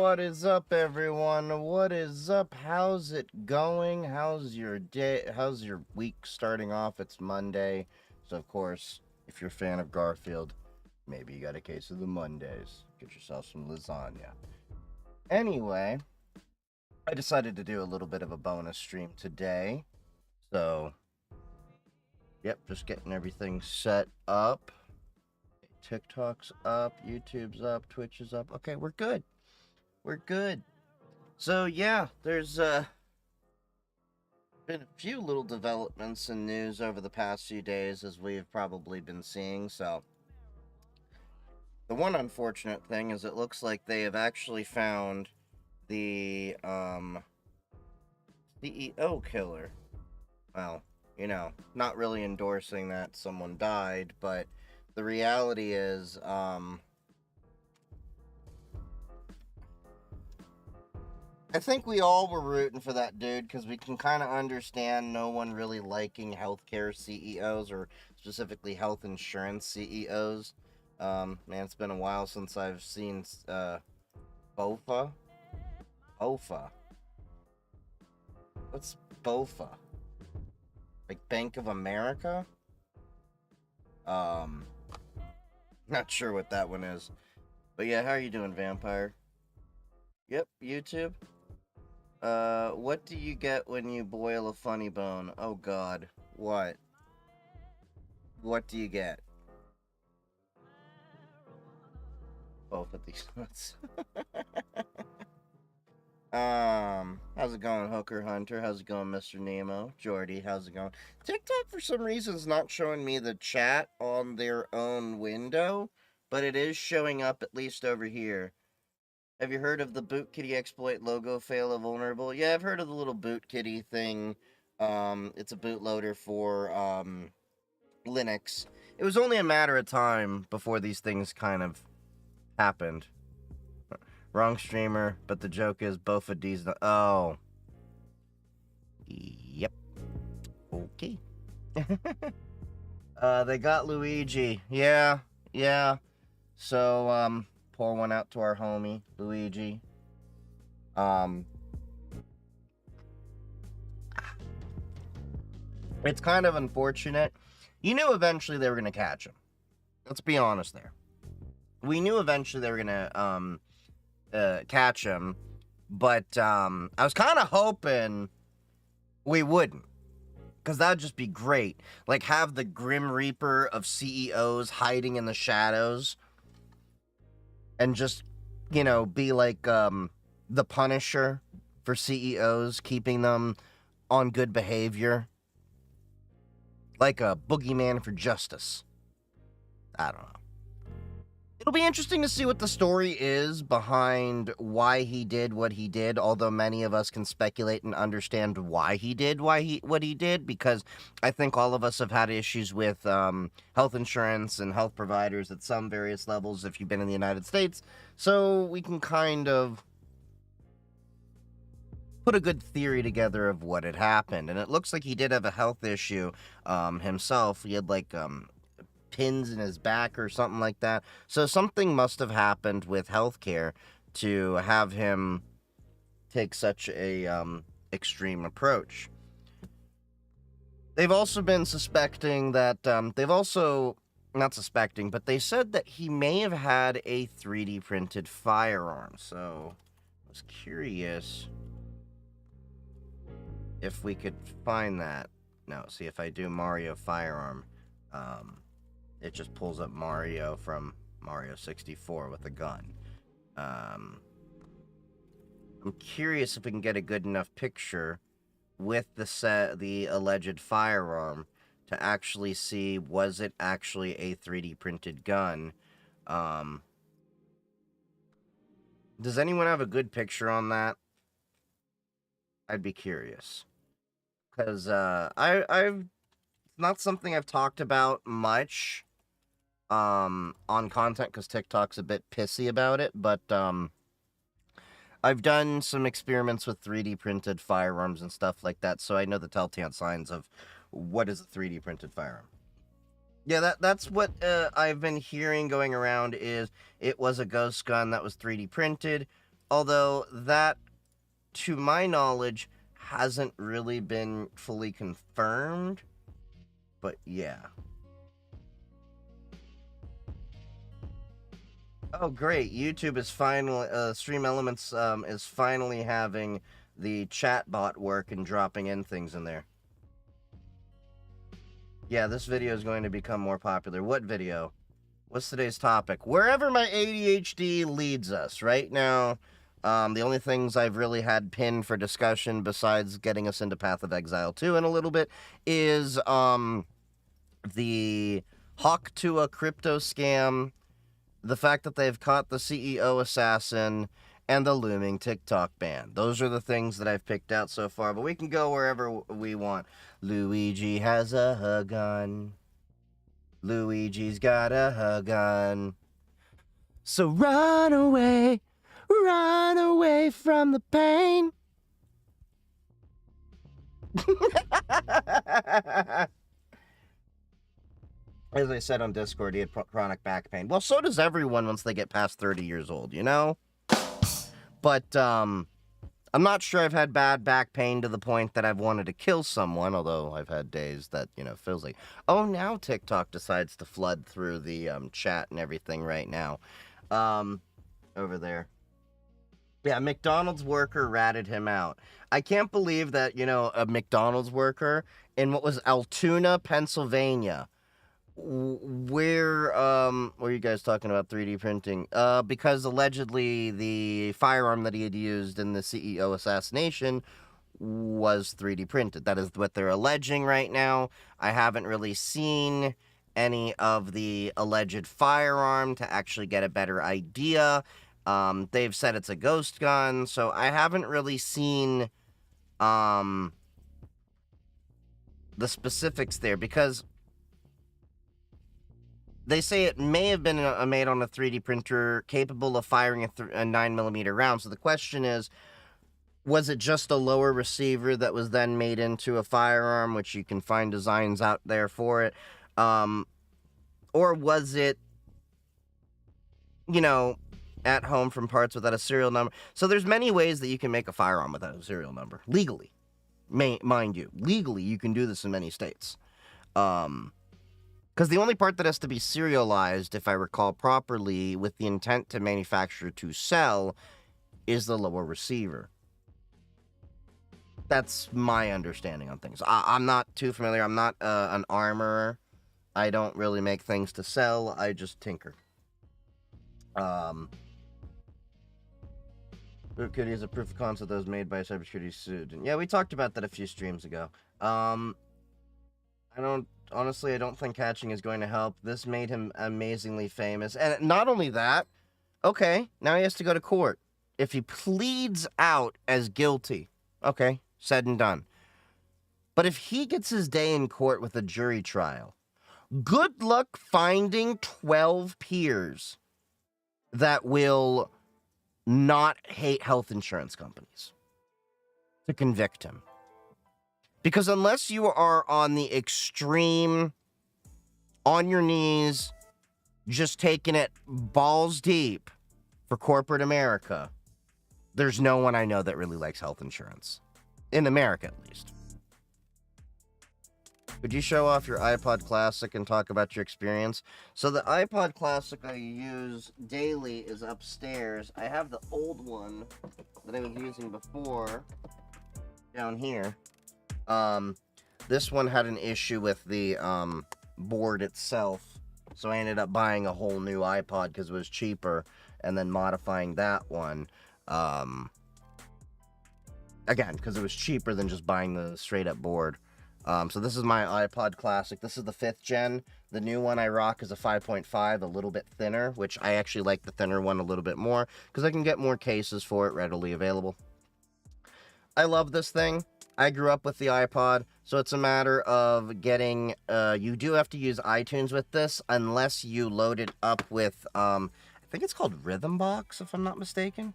What is up, everyone? What is up? How's it going? How's your day? How's your week starting off? It's Monday. So, of course, if you're a fan of Garfield, maybe you got a case of the Mondays. Get yourself some lasagna. Anyway, I decided to do a little bit of a bonus stream today. So, yep, just getting everything set up. TikTok's up, YouTube's up, Twitch is up. Okay, we're good. We're good. So, yeah, there's been a few little developments in news over the past few days, as we've probably been seeing. So, the one unfortunate thing is it looks like they have actually found the CEO killer. Well, not really endorsing that someone died, but the reality is, I think we all were rooting for that dude because we can kind of understand no one really liking healthcare CEOs or specifically health insurance CEOs. Man, it's been a while since I've seen BOFA. BOFA. What's BOFA? Like Bank of America? Not sure what that one is. But yeah, how are you doing, Vampire? Yep, YouTube. What do you get when you boil a funny bone? Oh god. What? What do you get? Both of these nuts. How's it going, Hooker Hunter? How's it going, Mr. Nemo? Jordy, how's it going? TikTok, for some reason, is not showing me the chat on their own window, but it is showing up at least over here. Have you heard of the Boot Kitty exploit logo fail of vulnerable? Yeah, I've heard of the little Boot Kitty thing. It's a bootloader for, Linux. It was only a matter of time before these things kind of happened. Wrong streamer, but the joke is both of these. Oh. Yep. Okay. They got Luigi. Yeah. So, pour one out to our homie, Luigi. It's kind of unfortunate. You knew eventually they were going to catch him. Let's be honest there. We knew eventually they were going to catch him, but I was kind of hoping we wouldn't, because that would just be great. Like, have the Grim Reaper of CEOs hiding in the shadows and just, be like the Punisher for CEOs, keeping them on good behavior. Like a boogeyman for justice. I don't know. It'll be interesting to see what the story is behind why he did what he did, although many of us can speculate and understand why he did what he did, because I think all of us have had issues with health insurance and health providers at some various levels if you've been in the United States, so we can kind of put a good theory together of what had happened. And it looks like he did have a health issue himself. He had like pins in his back or something like that. So something must have happened with healthcare to have him take such a extreme approach. They've also been suspecting that not suspecting, but they said that he may have had a 3D printed firearm. So I was curious if we could find that. No, see, if I do Mario firearm, it just pulls up Mario from Mario 64 with a gun. I'm curious if we can get a good enough picture with the alleged firearm to actually see, was it actually a 3D printed gun? Does anyone have a good picture on that? I'd be curious. Because I've not something I've talked about much on content, because TikTok's a bit pissy about it, but I've done some experiments with 3D printed firearms and stuff like that, so I know the telltale signs of what is a 3D printed firearm. Yeah, that's what I've been hearing going around, is it was a ghost gun that was 3D printed. although that, to my knowledge, hasn't really been fully confirmed. But yeah. Oh, great. YouTube is finally, Stream Elements is finally having the chatbot work and dropping in things in there. Yeah, this video is going to become more popular. What video? What's today's topic? Wherever my ADHD leads us. Right now, the only things I've really had pinned for discussion, besides getting us into Path of Exile 2 in a little bit, is the Hawk Tuah crypto scam, the fact that they've caught the CEO assassin, and the looming TikTok ban. Those are the things that I've picked out so far, but we can go wherever we want. Luigi has a gun. Luigi's got a gun. So run away from the pain. As I said on Discord, he had chronic back pain. Well, so does everyone once they get past 30 years old, you know? But, I'm not sure I've had bad back pain to the point that I've wanted to kill someone, although I've had days that, you know, feels like, oh, now TikTok decides to flood through the, chat and everything right now. Over there. Yeah, McDonald's worker ratted him out. I can't believe that, you know, a McDonald's worker in what was Altoona, Pennsylvania, where were you guys talking about 3D printing? Because allegedly the firearm that he had used in the CEO assassination was 3D printed. That is what they're alleging right now. I haven't really seen any of the alleged firearm to actually get a better idea. They've said it's a ghost gun, so I haven't really seen the specifics there, because they say it may have been made on a 3D printer capable of firing a 9mm round. So the question is, was it just a lower receiver that was then made into a firearm, which you can find designs out there for it? Or was it, you know, at home from parts without a serial number? So there's many ways that you can make a firearm without a serial number. Legally. Mind you. Legally, you can do this in many states. Because the only part that has to be serialized, if I recall properly, with the intent to manufacture to sell, is the lower receiver. That's my understanding on things. I'm not too familiar. I'm not an armorer. I don't really make things to sell. I just tinker. Cybersecurity is a proof of concept that was made by a cybersecurity student. Yeah, we talked about that a few streams ago. Honestly, I don't think catching is going to help. This made him amazingly famous. And not only that, okay, now he has to go to court. If he pleads out as guilty, okay, said and done. But if he gets his day in court with a jury trial, good luck finding 12 peers that will not hate health insurance companies to convict him. Because unless you are on the extreme, on your knees, just taking it balls deep for corporate America, there's no one I know that really likes health insurance. In America, at least. Could you show off your iPod Classic and talk about your experience? So the iPod Classic I use daily is upstairs. I have the old one that I was using before down here. This one had an issue with the board itself, so I ended up buying a whole new iPod because it was cheaper, and then modifying that one again because it was cheaper than just buying the straight up board. So this is my iPod Classic. This is the 5th gen. The new one I rock is a 5.5, a little bit thinner, which I actually like the thinner one a little bit more because I can get more cases for it readily available. I love this thing. I grew up with the iPod, so it's a matter of getting, you do have to use iTunes with this, unless you load it up with, I think it's called Rhythm Box, if I'm not mistaken.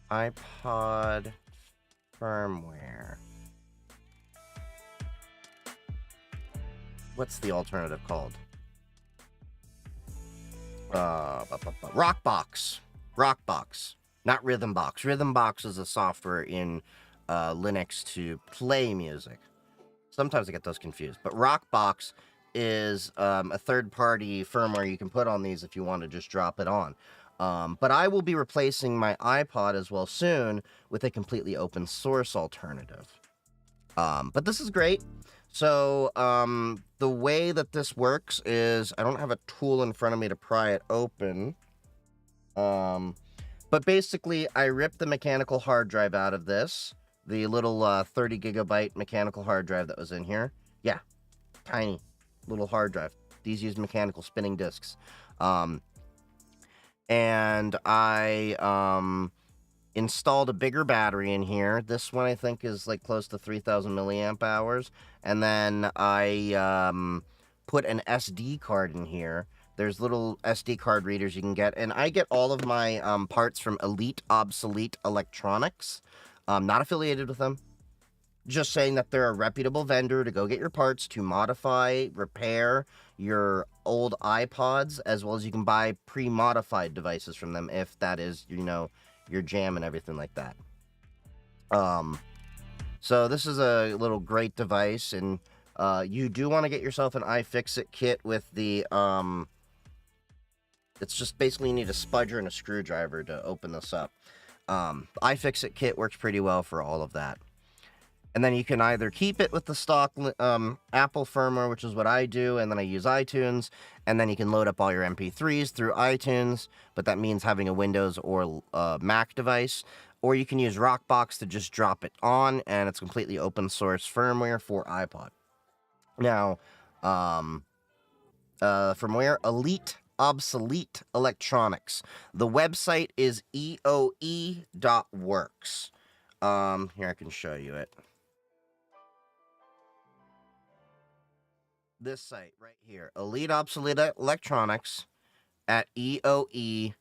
iPod firmware. What's the alternative called? Rockbox. Rockbox. Not Rhythmbox. Rhythmbox is a software in Linux to play music. Sometimes I get those confused. But Rockbox is a third-party firmware you can put on these if you want to just drop it on. But I will be replacing my iPod as well soon with a completely open source alternative. But this is great. So the way that this works is I don't have a tool in front of me to pry it open. But basically, I ripped the mechanical hard drive out of this. The little 30 gigabyte mechanical hard drive that was in here. Yeah, tiny little hard drive. These use mechanical spinning discs. And I installed a bigger battery in here. This one I think is like close to 3,000 milliamp hours. And then I put an SD card in here. There's little SD card readers you can get. And I get all of my parts from Elite Obsolete Electronics. Not affiliated with them. Just saying that they're a reputable vendor to go get your parts to modify, repair your old iPods, as well as you can buy pre-modified devices from them if that is, you know, your jam and everything like that. So this is a little great device, and you do want to get yourself an iFixit kit with the it's just basically you need a spudger and a screwdriver to open this up. iFixit kit works pretty well for all of that. And then you can either keep it with the stock Apple firmware, which is what I do, and then I use iTunes, and then you can load up all your MP3s through iTunes, but that means having a Windows or Mac device. Or you can use Rockbox to just drop it on, and it's completely open source firmware for iPod. Now, from where? Elite Obsolete Electronics. The website is eoe.works. Here I can show you it. This site right here, Elite Obsolete Electronics at eoe.works.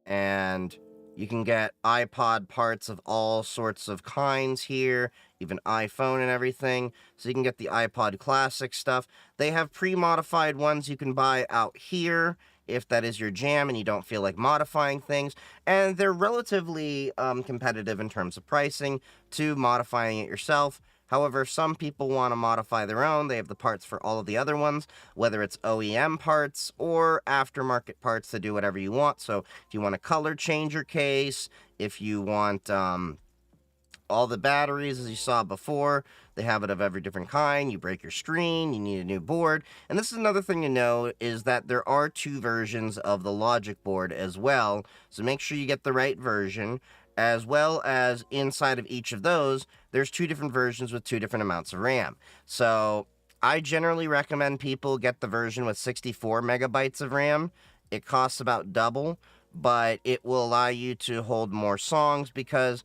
And you can get iPod parts of all sorts of kinds here, even iPhone and everything. So you can get the iPod Classic stuff. They have pre-modified ones you can buy out here if that is your jam and you don't feel like modifying things. And they're relatively competitive in terms of pricing to modifying it yourself. However, if some people want to modify their own, they have the parts for all of the other ones, whether it's OEM parts or aftermarket parts to do whatever you want. So if you want to color change your case, if you want all the batteries, as you saw before, they have it of every different kind. You break your screen, you need a new board. And this is another thing to know, is that there are two versions of the logic board as well. So make sure you get the right version. As well as inside of each of those, there's two different versions with two different amounts of RAM. So I generally recommend people get the version with 64 megabytes of RAM. It costs about double, but it will allow you to hold more songs, because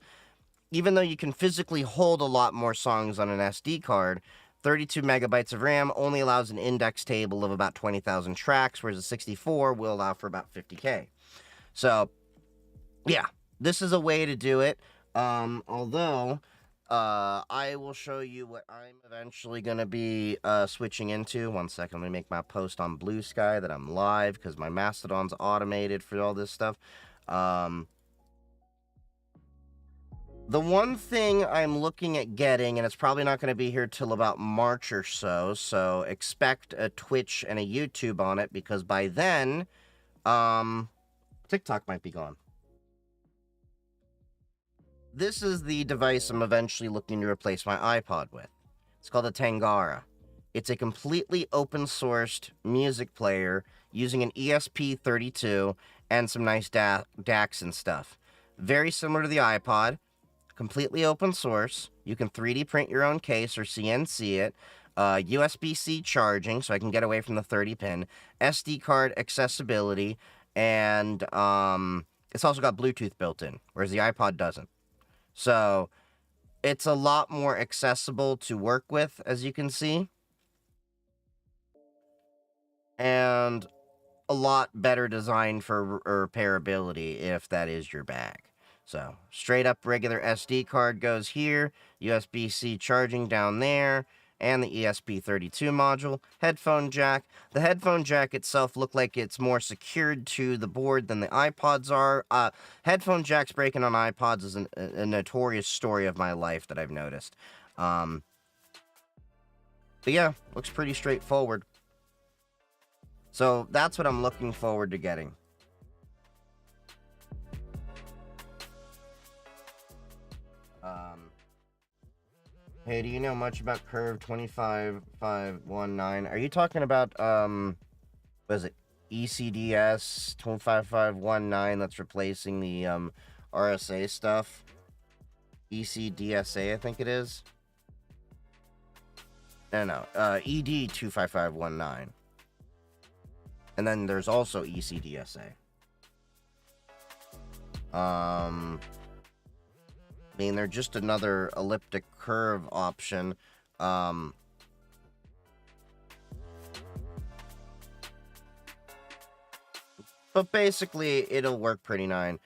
even though you can physically hold a lot more songs on an SD card, 32 megabytes of RAM only allows an index table of about 20,000 tracks, whereas a 64 will allow for about 50K. So, yeah. This is a way to do it, although I will show you what I'm eventually going to be switching into. One second, let me make my post on Blue Sky that I'm live, because my Mastodon's automated for all this stuff. The one thing I'm looking at getting, and it's probably not going to be here till about March or so, so expect a Twitch and a YouTube on it, because by then, TikTok might be gone. This is the device I'm eventually looking to replace my iPod with. It's called a Tangara. It's a completely open-sourced music player using an ESP32 and some nice DACs and stuff. Very similar to the iPod, completely open source. You can 3D print your own case or CNC it. USB-C charging, so I can get away from the 30-pin. SD card accessibility, and it's also got Bluetooth built in, whereas the iPod doesn't. So it's a lot more accessible to work with, as you can see. And a lot better designed for repairability if that is your bag. So straight up regular SD card goes here, USB-C charging down there, and the ESP32 module. Headphone jack. The headphone jack itself looked like it's more secured to the board than the iPods are. Headphone jacks breaking on iPods is a notorious story of my life that I've noticed. But yeah, looks pretty straightforward. So that's what I'm looking forward to getting. Hey, do you know much about Curve 25519? Are you talking about, what is it, ECDS 25519 that's replacing the, RSA stuff? ECDSA, I think it is. No, ED 25519. And then there's also ECDSA. I mean, they're just another elliptic curve option. But basically, it'll work pretty fine.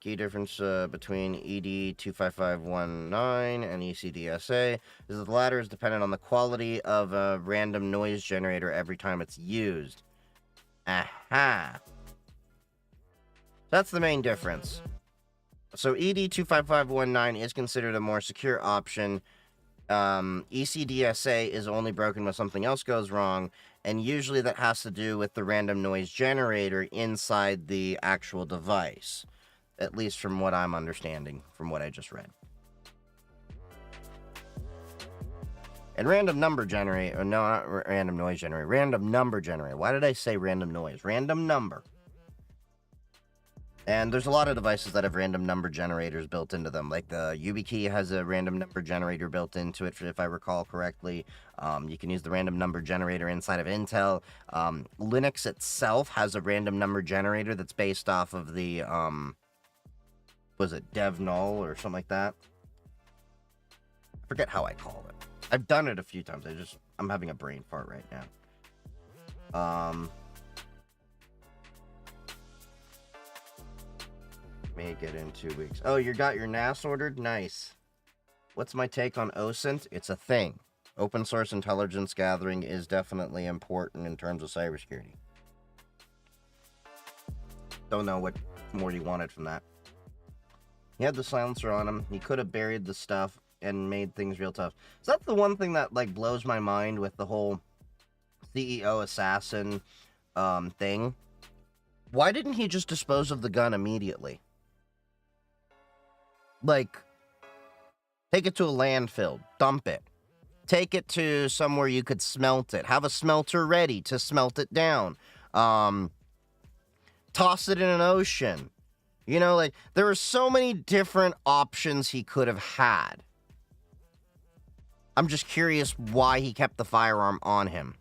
Key difference between ED 25519 and ECDSA is that the latter is dependent on the quality of a random noise generator every time it's used. Aha! That's the main difference. So ED 25519 is considered a more secure option. ECDSA is only broken when something else goes wrong, and usually that has to do with the random noise generator inside the actual device. At least from what I'm understanding, from what I just read. And random number generator, no, not random noise generator, random number generator. Why did I say random noise? Random number. And there's a lot of devices that have random number generators built into them. Like the YubiKey has a random number generator built into it, if I recall correctly. You can use the random number generator inside of Intel. Linux itself has a random number generator that's based off of the, was it dev null or something like that? I forget how I call it. I've done it a few times. I'm having a brain fart right now. May get in 2 weeks. Oh, you got your NAS ordered? Nice. What's my take on OSINT? It's a thing. Open source intelligence gathering is definitely important in terms of cybersecurity. Don't know what more you wanted from that. He had the silencer on him. He could have buried the stuff and made things real tough. So that's the one thing that, like, blows my mind with the whole CEO assassin thing. Why didn't he just dispose of the gun immediately? Like, take it to a landfill, dump it. Take it to somewhere you could smelt it. Have a smelter ready to smelt it down. Toss it in an ocean. You know, like, there are so many different options he could have had. I'm just curious why he kept the firearm on him.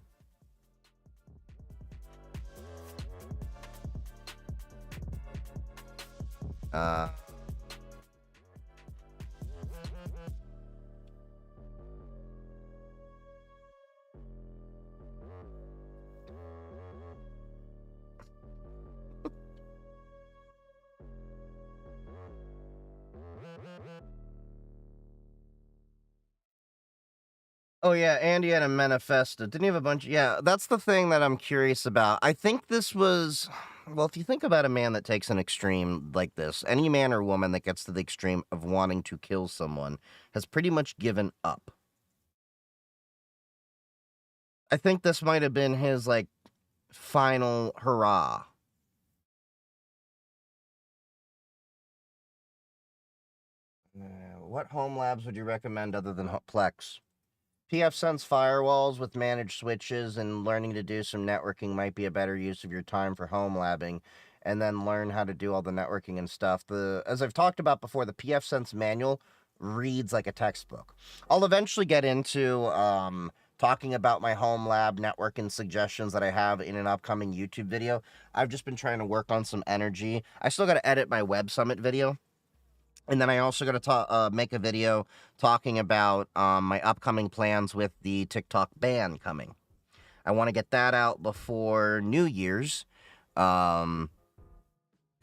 Oh, yeah, and he had a manifesto. Didn't he have a bunch? Yeah, that's the thing that I'm curious about. I think this was... Well, if you think about a man that takes an extreme like this, any man or woman that gets to the extreme of wanting to kill someone has pretty much given up. I think this might have been his, like, final hurrah. What home labs would you recommend other than Plex? pfSense firewalls with managed switches and learning to do some networking might be a better use of your time for home labbing, and then learn how to do all the networking and stuff. As I've talked about before, the pfSense manual reads like a textbook. I'll eventually get into talking about my home lab networking suggestions that I have in an upcoming YouTube video. I've just been trying to work on some energy. I still got to edit my Web Summit video. And then I also got to make a video talking about my upcoming plans with the TikTok ban coming. I want to get that out before New Year's. Because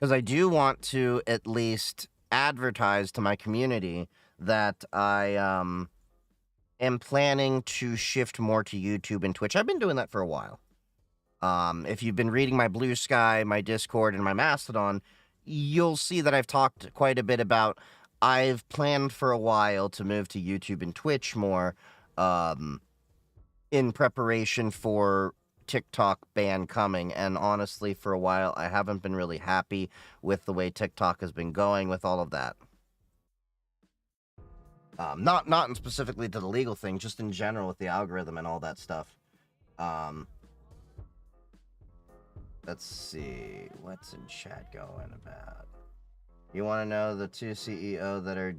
I do want to at least advertise to my community that I am planning to shift more to YouTube and Twitch. I've been doing that for a while. If you've been reading my Blue Sky, my Discord, and my Mastodon, you'll see that I've talked quite a bit about I've planned for a while to move to YouTube and Twitch more, in preparation for TikTok ban coming. And honestly, for a while, I haven't been really happy with the way TikTok has been going with all of that. Not in specifically to the legal thing, just in general with the algorithm and all that stuff. Let's see, what's in chat going about? You want to know the 2 CEO that are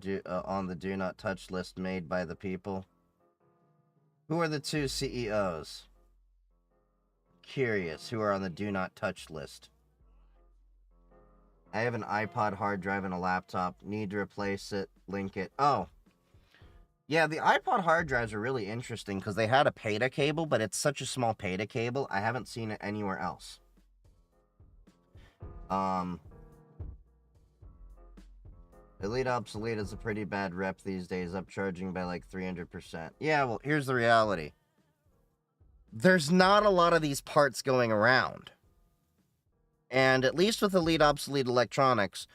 on the do not touch list made by the people? Who are the 2 CEOs? Curious, who are on the do not touch list? I have an iPod hard drive and a laptop. Need to replace it. Link it. Oh. Yeah, the iPod hard drives are really interesting because they had a PATA cable, but it's such a small PATA cable, I haven't seen it anywhere else. Elite Obsolete is a pretty bad rep these days, upcharging by like 300%. Yeah, well, here's the reality. There's not a lot of these parts going around. And at least with Elite Obsolete Electronics,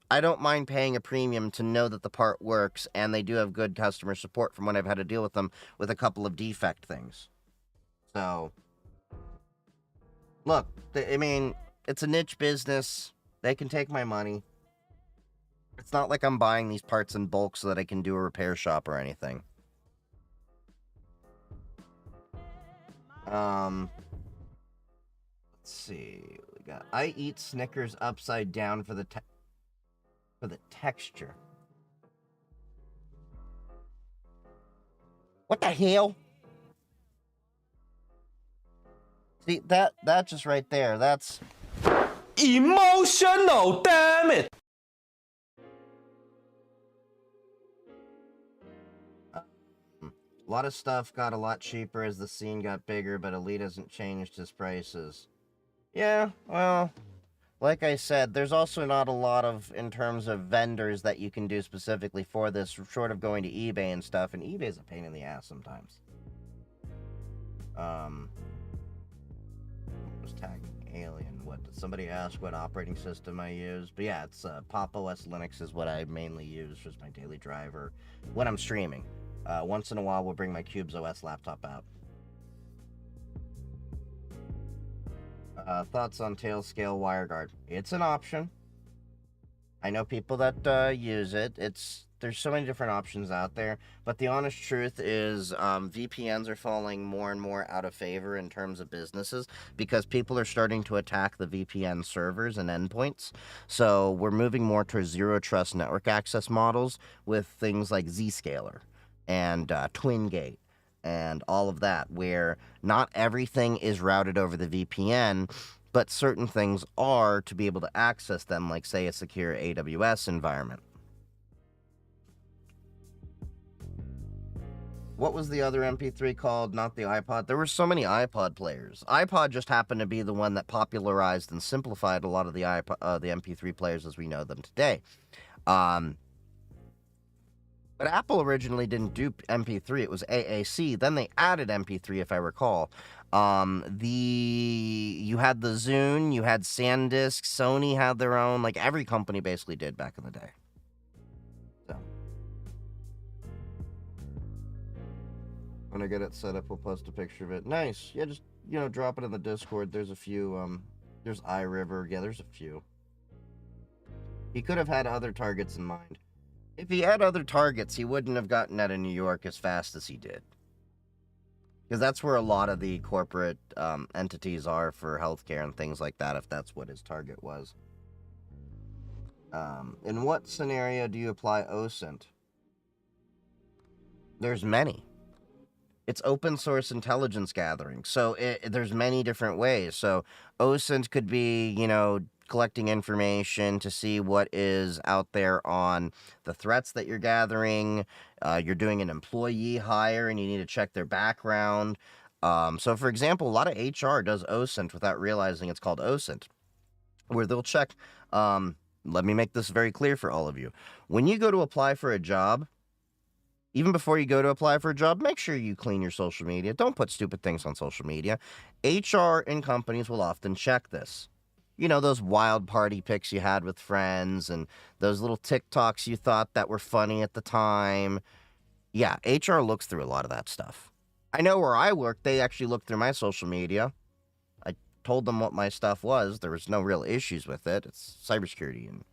I don't mind paying a premium to know that the part works, and they do have good customer support from when I've had to deal with them with a couple of defect things. So, look, I mean, it's a niche business. They can take my money. It's not like I'm buying these parts in bulk so that I can do a repair shop or anything. Let's see. We got I eat Snickers upside down for the texture. What the hell? See, that just right there, that's emotional, damn it. A lot of stuff got a lot cheaper as the scene got bigger, but Elite hasn't changed his prices. Yeah, well, like I said, there's also not a lot of, in terms of vendors that you can do specifically for this, short of going to eBay and stuff, and eBay's a pain in the ass sometimes. I was tagging Alien. What, did somebody ask what operating system I use? But yeah, it's Pop! OS Linux is what I mainly use as my daily driver when I'm streaming. Once in a while, we'll bring my Cubes OS laptop out. Thoughts on Tailscale WireGuard? It's an option. I know people that use it. There's so many different options out there, but the honest truth is VPNs are falling more and more out of favor in terms of businesses because people are starting to attack the VPN servers and endpoints. So we're moving more towards zero trust network access models with things like Zscaler and TwinGate and all of that, where not everything is routed over the VPN, but certain things are to be able to access them, like, say, a secure AWS environment. What was the other MP3 called? Not the iPod. There were so many iPod players. iPod just happened to be the one that popularized and simplified a lot of the MP3 players as we know them today. But Apple originally didn't do MP3. It was AAC. Then they added MP3, if I recall. You had the Zune, you had SanDisk, Sony had their own. Like, every company basically did back in the day. So, when I get it set up, we'll post a picture of it. Nice. Yeah, just, drop it in the Discord. There's a few, there's iRiver. Yeah, there's a few. He could have had other targets in mind. If he had other targets, he wouldn't have gotten out of New York as fast as he did. Because that's where a lot of the corporate entities are for healthcare and things like that, if that's what his target was. In what scenario do you apply OSINT? There's many. It's open source intelligence gathering. So there's many different ways. So OSINT could be, collecting information to see what is out there on the threats that you're gathering. You're doing an employee hire and you need to check their background. So, for example, a lot of HR does OSINT without realizing it's called OSINT, where they'll check. Let me make this very clear for all of you. When you go to apply for a job, Even before you go to apply for a job, make sure you clean your social media. Don't put stupid things on social media. HR in companies will often check this. You know, those wild party pics you had with friends and those little TikToks you thought that were funny at the time. Yeah, HR looks through a lot of that stuff. I know where I work, they actually looked through my social media. I told them what my stuff was. There was no real issues with it. It's cybersecurity and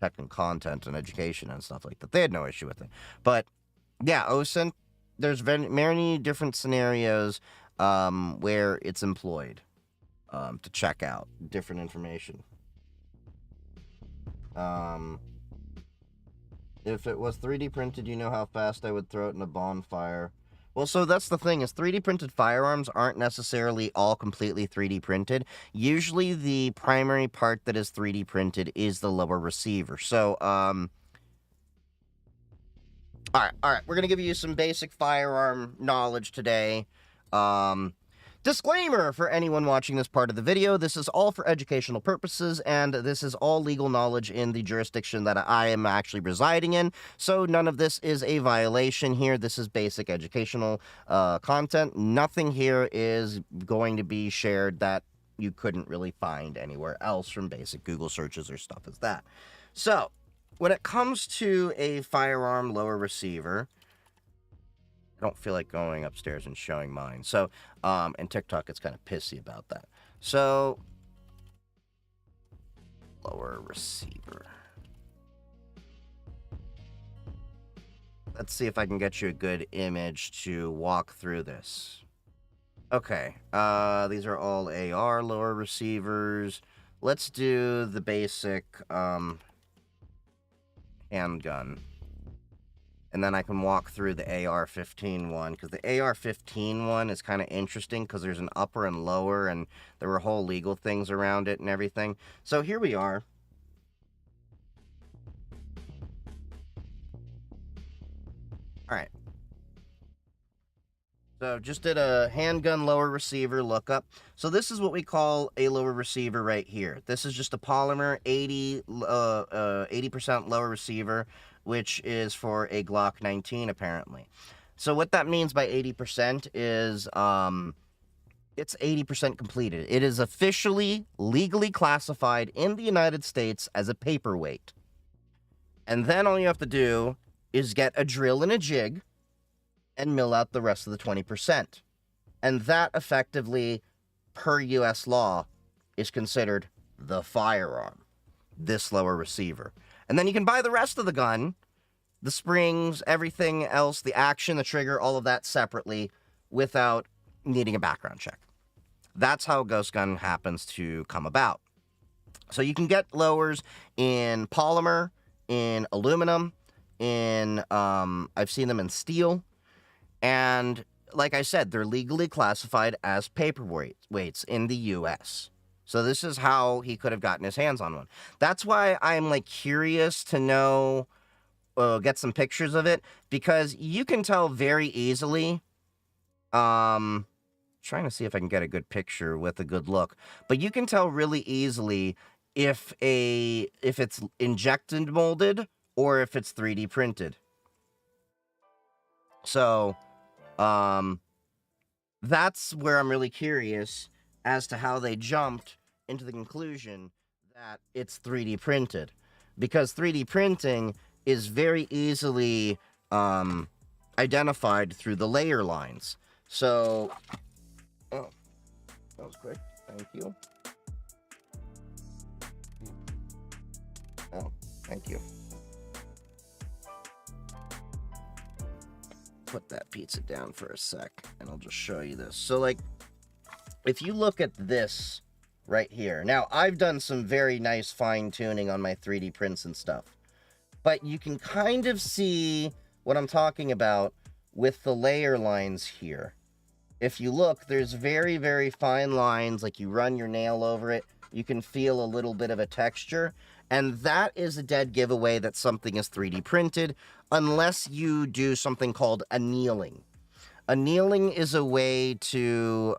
tech and content and education and stuff like that. They had no issue with it. But yeah, OSINT, there's many different scenarios where it's employed to check out different information. If it was 3D printed, you know how fast I would throw it in a bonfire. Well, so that's the thing, is 3D printed firearms aren't necessarily all completely 3D printed. Usually the primary part that is 3D printed is the lower receiver. So, all right. We're going to give you some basic firearm knowledge today. Disclaimer for anyone watching this part of the video, this is all for educational purposes, and this is all legal knowledge in the jurisdiction that I am actually residing in, so none of this is a violation here. This is basic educational content. Nothing here is going to be shared that you couldn't really find anywhere else from basic Google searches or stuff as that. So, when it comes to a firearm lower receiver, I don't feel like going upstairs and showing mine. So, and TikTok gets kind of pissy about that. So, lower receiver. Let's see if I can get you a good image to walk through this. Okay, these are all AR lower receivers. Let's do the basic handgun. And then I can walk through the AR-15 one, because the AR-15 one is kind of interesting because there's an upper and lower, and there were whole legal things around it and everything. So here we are. All right. So just did a handgun lower receiver lookup. So this is what we call a lower receiver right here. This is just a polymer 80% lower receiver, which is for a Glock 19 apparently. So what that means by 80% is it's 80% completed. It is officially legally classified in the United States as a paperweight. And then all you have to do is get a drill and a jig and mill out the rest of the 20%. And that effectively, per U.S. law, is considered the firearm, this lower receiver. And then you can buy the rest of the gun, the springs, everything else, the action, the trigger, all of that separately without needing a background check. That's how a ghost gun happens to come about. So you can get lowers in polymer, in aluminum, in, I've seen them in steel. And like I said, they're legally classified as paperweights in the U.S. So this is how he could have gotten his hands on one. That's why I'm like curious to know, get some pictures of it, because you can tell very easily. Trying to see if I can get a good picture with a good look, but you can tell really easily if it's injected molded or if it's 3D printed. So, that's where I'm really curious as to how they jumped into the conclusion that it's 3D printed, because 3D printing is very easily identified through the layer lines. So, oh, that was quick. Thank you. Oh, thank you. Put that pizza down for a sec, and I'll just show you this. So, like, if you look at this right here. Now, I've done some very nice fine-tuning on my 3D prints and stuff. But you can kind of see what I'm talking about with the layer lines here. If you look, there's very, very fine lines, like you run your nail over it, you can feel a little bit of a texture, and that is a dead giveaway that something is 3D printed, unless you do something called annealing. Annealing is a way to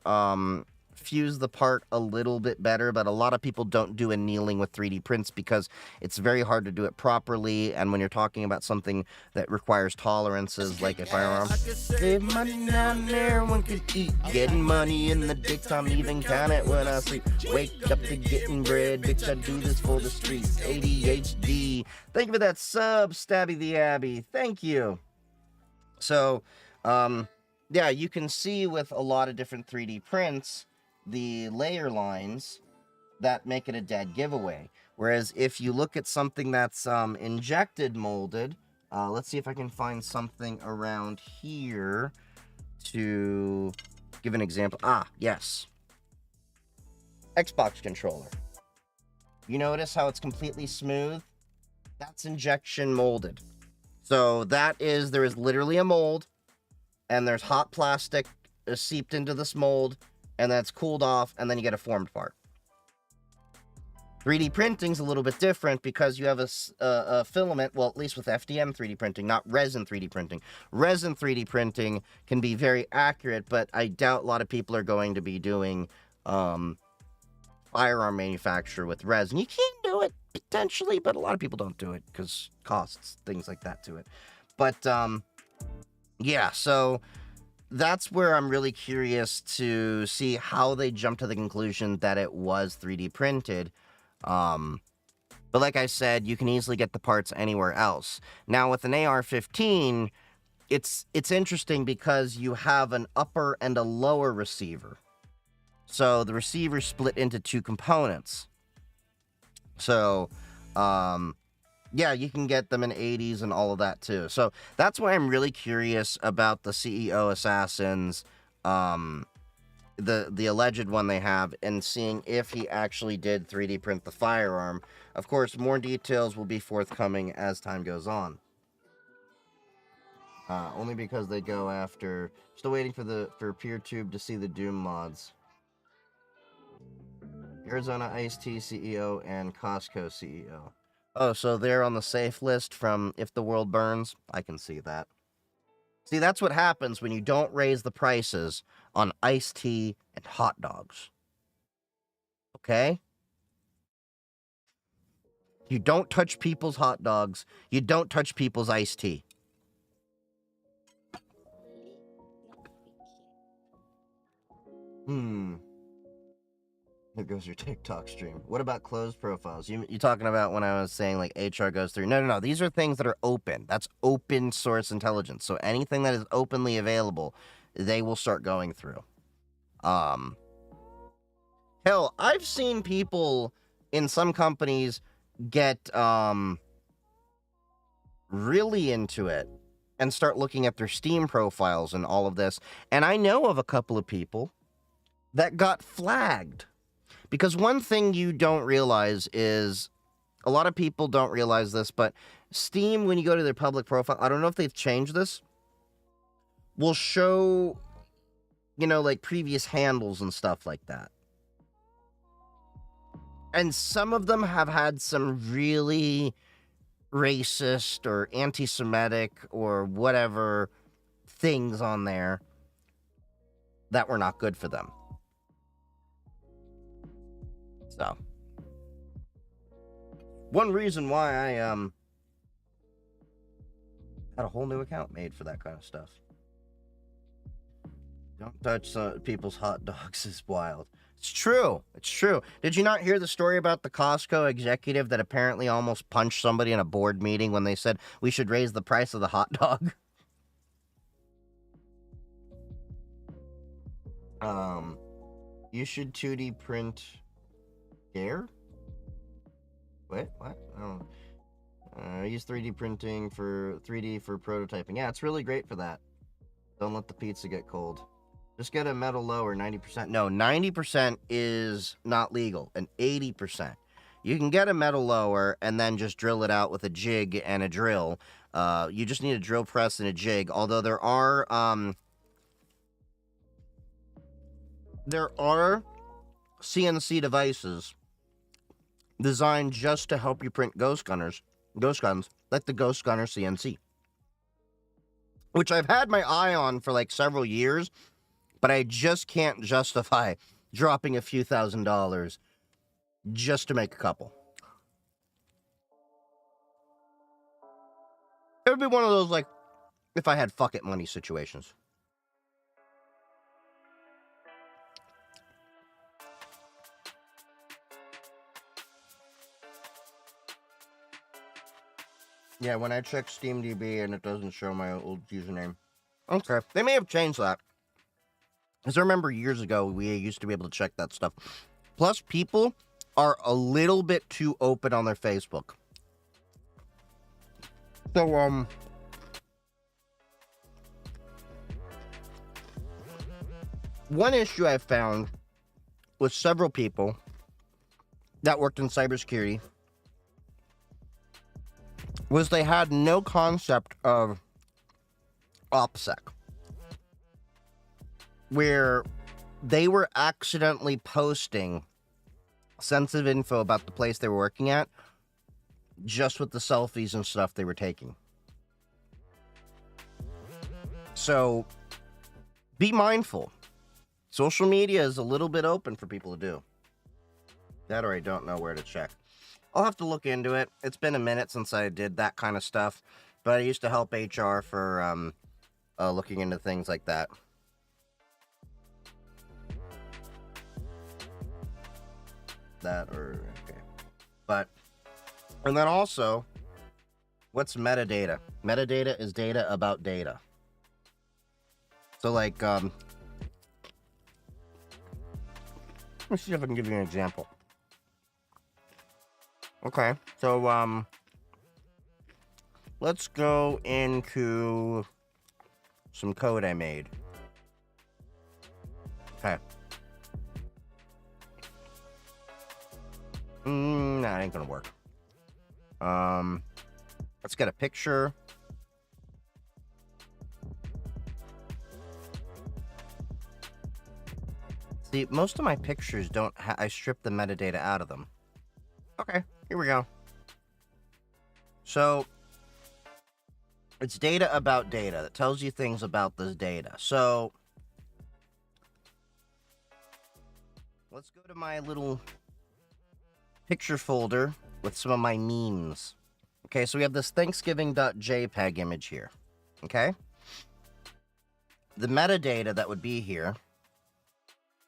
fuse the part a little bit better, but a lot of people don't do annealing with 3D prints because it's very hard to do it properly. And when you're talking about something that requires tolerances like a firearm, save money down there, one could eat. Getting money in the daytime, even count it when I sleep. Wake up to getting bread, bitch, I do this for the streets. ADHD. Thank you for that sub, Stabby the Abbey. Thank you. So, yeah, you can see with a lot of different 3D prints, the layer lines that make it a dead giveaway. Whereas if you look at something that's injected molded, let's see if I can find something around here to give an example. Ah, yes. Xbox controller. You notice how it's completely smooth? That's injection molded. So there is literally a mold, and there's hot plastic seeped into this mold, and that's cooled off, and then you get a formed part. 3D printing's a little bit different because you have a filament, well, at least with FDM 3D printing, not resin 3D printing. Resin 3D printing can be very accurate, but I doubt a lot of people are going to be doing firearm manufacture with resin. You can do it, potentially, but a lot of people don't do it because costs, things like that to it. But, yeah, so that's where I'm really curious to see how they jump to the conclusion that it was 3D printed. But like I said, you can easily get the parts anywhere else. Now, with an AR-15, it's interesting because you have an upper and a lower receiver. So the receiver split into two components. So, yeah, you can get them in 80s and all of that too. So that's why I'm really curious about the CEO Assassins, the alleged one they have, and seeing if he actually did 3D print the firearm. Of course, more details will be forthcoming as time goes on. Only because they go after... Still waiting for PeerTube to see the Doom mods. Arizona Ice-T CEO and Costco CEO. Oh, so they're on the safe list from If the World Burns? I can see that. See, that's what happens when you don't raise the prices on iced tea and hot dogs. Okay? You don't touch people's hot dogs. You don't touch people's iced tea. Here goes your TikTok stream. What about closed profiles? You talking about when I was saying, like, HR goes through? No. These are things that are open. That's open source intelligence. So anything that is openly available, they will start going through. Hell, I've seen people in some companies get really into it and start looking at their Steam profiles and all of this. And I know of a couple of people that got flagged. Because one thing you don't realize is, a lot of people don't realize this, but Steam, when you go to their public profile, I don't know if they've changed this, will show, you know, like previous handles and stuff like that. And some of them have had some really racist or anti-Semitic or whatever things on there that were not good for them. So, one reason why I had a whole new account made for that kind of stuff. Don't touch people's hot dogs is wild. It's true. It's true. Did you not hear the story about the Costco executive that apparently almost punched somebody in a board meeting when they said we should raise the price of the hot dog? You should 2D print air? Wait, what? I don't know. I use 3D printing for 3D for prototyping. Yeah, it's really great for that. Don't let the pizza get cold. Just get a metal lower, 90%. No, 90% is not legal, and 80%. You can get a metal lower and then just drill it out with a jig and a drill. You just need a drill press and a jig, although there are CNC devices designed just to help you print ghost guns, like the Ghost Gunner CNC, which I've had my eye on for like several years, but I just can't justify dropping a few $1,000s just to make a couple. It would be one of those, like, if I had fuck it money situations. Yeah, when I check SteamDB and it doesn't show my old username. Okay, they may have changed that. Because I remember years ago, we used to be able to check that stuff. Plus, people are a little bit too open on their Facebook. So, one issue I found with several people that worked in cybersecurity was they had no concept of OPSEC, where they were accidentally posting sensitive info about the place they were working at just with the selfies and stuff they were taking. So be mindful. Social media is a little bit open for people to do. That, or I don't know where to check. I'll have to look into it. It's been a minute since I did that kind of stuff, but I used to help HR for looking into things like that. Okay. But, and then also, what's metadata? Metadata is data about data. So, like, let me see if I can give you an example. Okay, so, let's go into some code I made. Okay. Nah, it ain't gonna work. Let's get a picture. See, most of my pictures don't I strip the metadata out of them. Okay, here we go. So, it's data about data that tells you things about this data. So, let's go to my little picture folder with some of my memes. Okay, so we have this Thanksgiving.jpg image here. Okay? The metadata that would be here,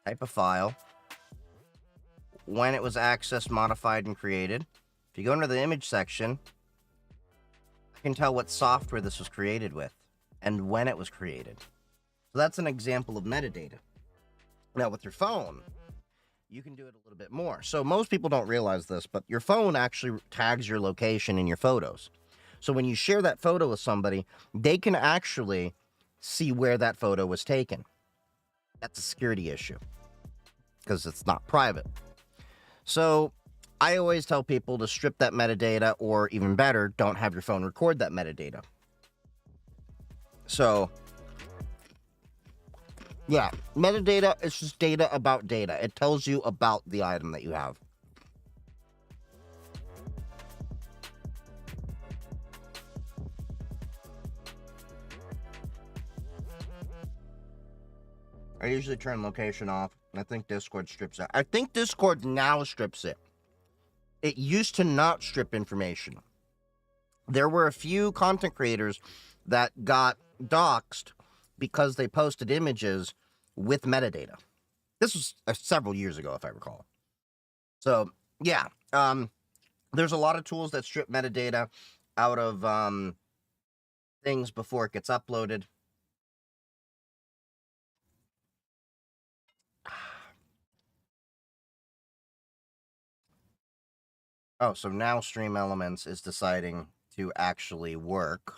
type of file, when it was accessed, modified, and created. If you go into the image section, I can tell what software this was created with and when it was created. So that's an example of metadata. Now with your phone, you can do it a little bit more. So most people don't realize this, but your phone actually tags your location in your photos. So when you share that photo with somebody, they can actually see where that photo was taken. That's a security issue because it's not private. So I always tell people to strip that metadata, or even better, don't have your phone record that metadata. So yeah, metadata is just data about data. It tells you about the item that you have. I usually turn location off. I think Discord strips it. I think Discord now strips it. It used to not strip information. There were a few content creators that got doxxed because they posted images with metadata. This was several years ago, if I recall. So, yeah. There's a lot of tools that strip metadata out of things before it gets uploaded. Oh, so now Stream Elements is deciding to actually work,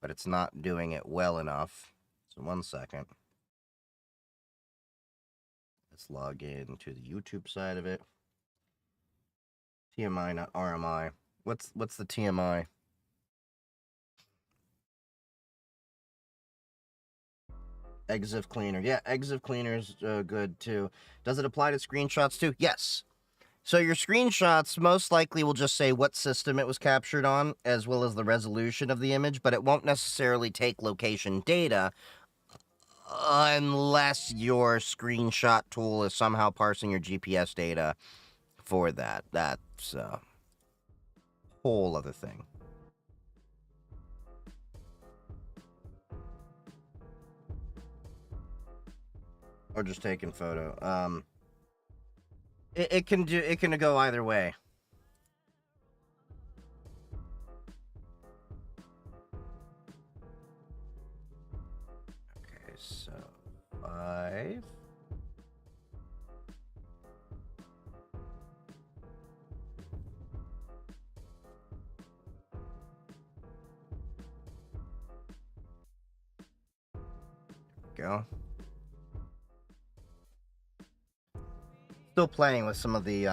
but it's not doing it well enough. So 1 second. Let's log in to the YouTube side of it. TMI, not RMI. What's the TMI? Exif Cleaner. Yeah, Exif Cleaner's good too. Does it apply to screenshots too? Yes. So your screenshots most likely will just say what system it was captured on, as well as the resolution of the image, but it won't necessarily take location data unless your screenshot tool is somehow parsing your GPS data for that. That's a whole other thing. Or just taking photo. It can go either way. Okay, so 5. Go. Still playing with some of the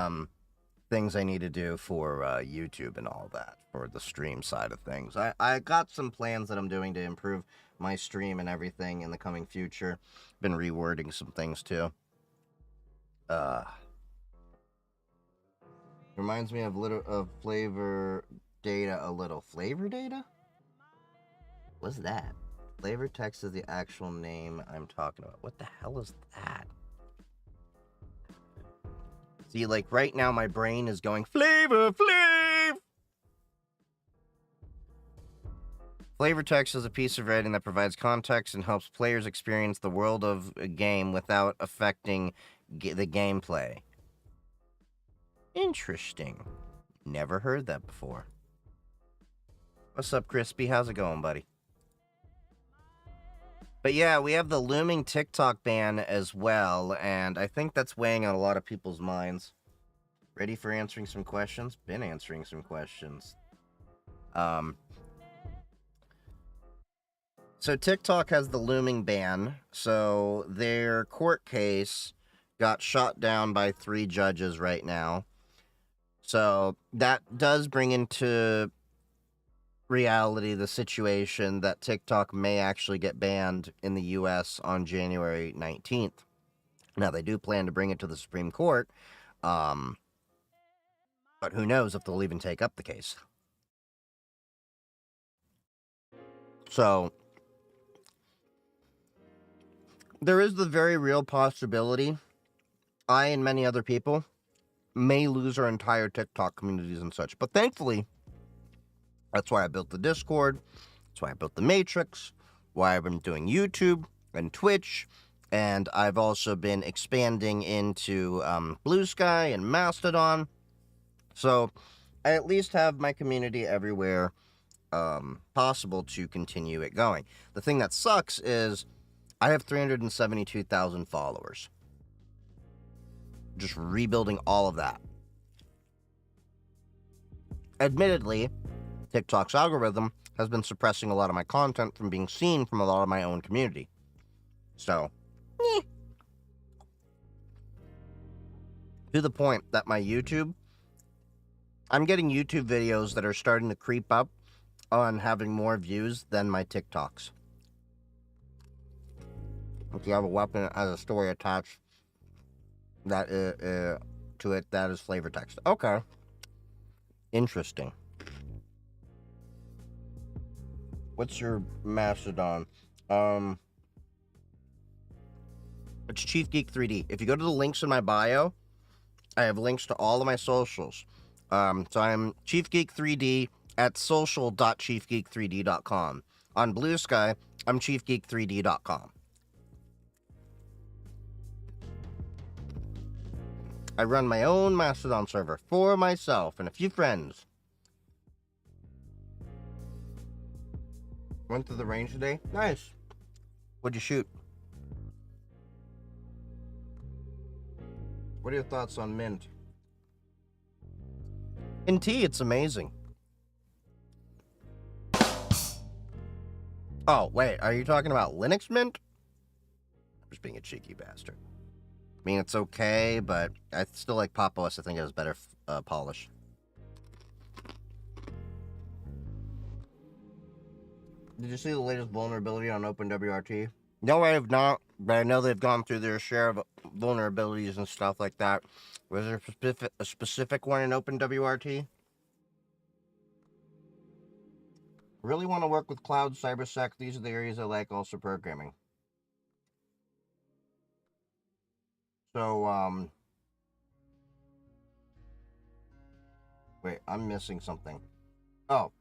things I need to do for YouTube and all that for the stream side of things. I got some plans that I'm doing to improve my stream and everything in the coming future. Been rewording some things too. Reminds me of flavor data a little. Flavor data? What's that? Flavor text is the actual name I'm talking about. What the hell is that? See, like right now my brain is going flavor. Flavor text is a piece of writing that provides context and helps players experience the world of a game without affecting the gameplay. Interesting. Never heard that before. What's up, Crispy? How's it going, buddy? But yeah, we have the looming TikTok ban as well, and I think that's weighing on a lot of people's minds. Ready for answering some questions? Been answering some questions. So TikTok has the looming ban. So their court case got shot down by 3 judges right now. So that does bring into reality the situation that TikTok may actually get banned in the US on January 19th. Now, they do plan to bring it to the Supreme Court, but who knows if they'll even take up the case. So there is the very real possibility I and many other people may lose our entire TikTok communities and such. But thankfully, that's why I built the Discord. That's why I built the Matrix. Why I've been doing YouTube and Twitch. And I've also been expanding into Blue Sky and Mastodon. So I at least have my community everywhere possible to continue it going. The thing that sucks is I have 372,000 followers. Just rebuilding all of that. Admittedly, TikTok's algorithm has been suppressing a lot of my content from being seen from a lot of my own community. So, to the point that my YouTube, I'm getting YouTube videos that are starting to creep up on having more views than my TikToks. If you have a weapon as a story attached that to it, that is flavor text. Okay. Interesting. What's your Mastodon? It's Chief Geek 3D. If you go to the links in my bio, I have links to all of my socials. So I'm Chief Geek 3D at social.chiefgeek3d.com. On Blue Sky, I'm chiefgeek3d.com. I run my own Mastodon server for myself and a few friends. Went to the range today. Nice. What'd you shoot? What are your thoughts on Mint? In tea, it's amazing. Oh, wait, are you talking about Linux Mint? I'm just being a cheeky bastard. I mean, it's okay, but I still like Pop! OS. I think it has better polish. Did you see the latest vulnerability on OpenWRT? No, I have not, but I know they've gone through their share of vulnerabilities and stuff like that. Was there a specific one in OpenWRT? Really want to work with cloud, cybersec. These are the areas I like, also programming. So, wait, I'm missing something. Oh,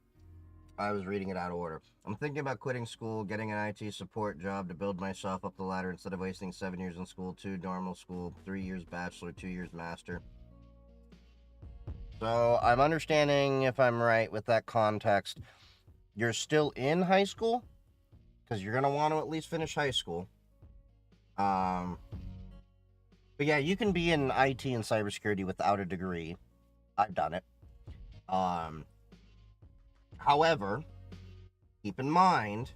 I was reading it out of order. I'm thinking about quitting school, getting an IT support job to build myself up the ladder instead of wasting 7 years in school, 2 normal school, 3 years bachelor, 2 years master. So I'm understanding, if I'm right with that context, you're still in high school? Because you're going to want to at least finish high school. But yeah, you can be in IT and cybersecurity without a degree. I've done it. However, keep in mind,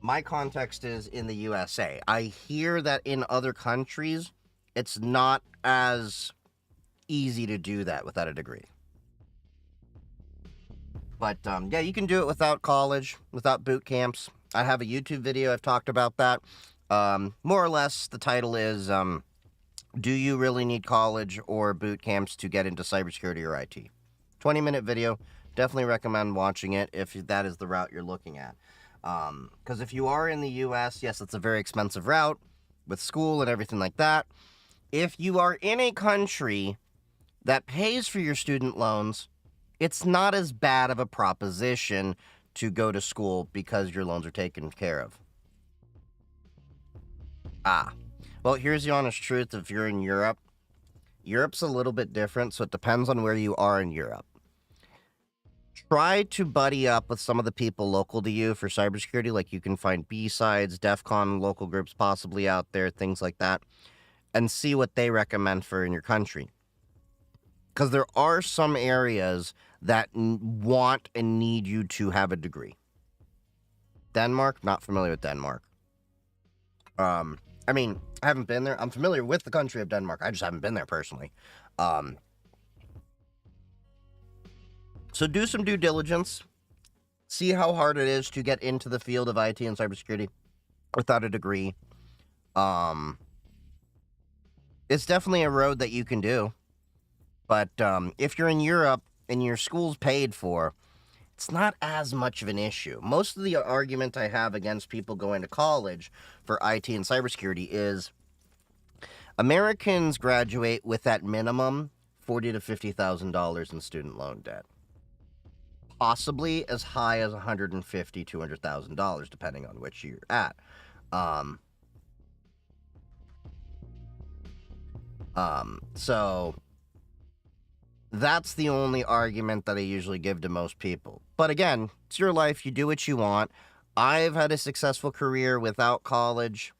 my context is in the USA. I hear that in other countries, it's not as easy to do that without a degree. But yeah, you can do it without college, without boot camps. I have a YouTube video, I've talked about that. More or less, the title is, do you really need college or boot camps to get into cybersecurity or IT? 20-minute video. Definitely recommend watching it if that is the route you're looking at. Because if you are in the US, yes, it's a very expensive route with school and everything like that. If you are in a country that pays for your student loans, it's not as bad of a proposition to go to school because your loans are taken care of. Well, here's the honest truth. If you're in Europe, Europe's a little bit different, so it depends on where you are in Europe. Try to buddy up with some of the people local to you for cybersecurity. Like, you can find B-Sides, DEF CON local groups possibly out there, things like that, and see what they recommend for in your country. Because there are some areas that want and need you to have a degree. Denmark, not familiar with Denmark. I mean, I haven't been there. I'm familiar with the country of Denmark. I just haven't been there personally. So do some due diligence. See how hard it is to get into the field of IT and cybersecurity without a degree. It's definitely a road that you can do. But if you're in Europe and your school's paid for, it's not as much of an issue. Most of the argument I have against people going to college for IT and cybersecurity is Americans graduate with at minimum $40,000 to $50,000 in student loan debt. Possibly as high as $150,000 to $200,000, depending on which you're at. So that's the only argument that I usually give to most people. But again, it's your life. You do what you want. I've had a successful career without college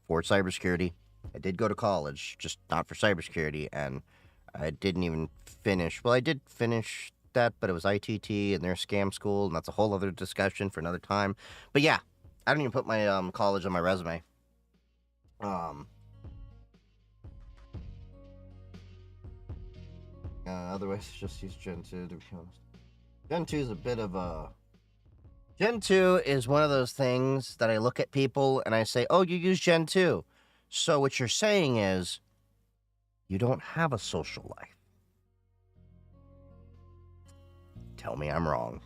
for cybersecurity. I did go to college, just not for cybersecurity, and I didn't even finish. Well, I did finish that, but it was ITT and their scam school, and that's a whole other discussion for another time. But yeah, I don't even put my college on my resume. Otherwise, just use Gen 2, to be honest. Gen 2 is a bit of a... Gen 2 is one of those things that I look at people and I say, oh, you use Gen 2. So what you're saying is, you don't have a social life. Tell me I'm wrong.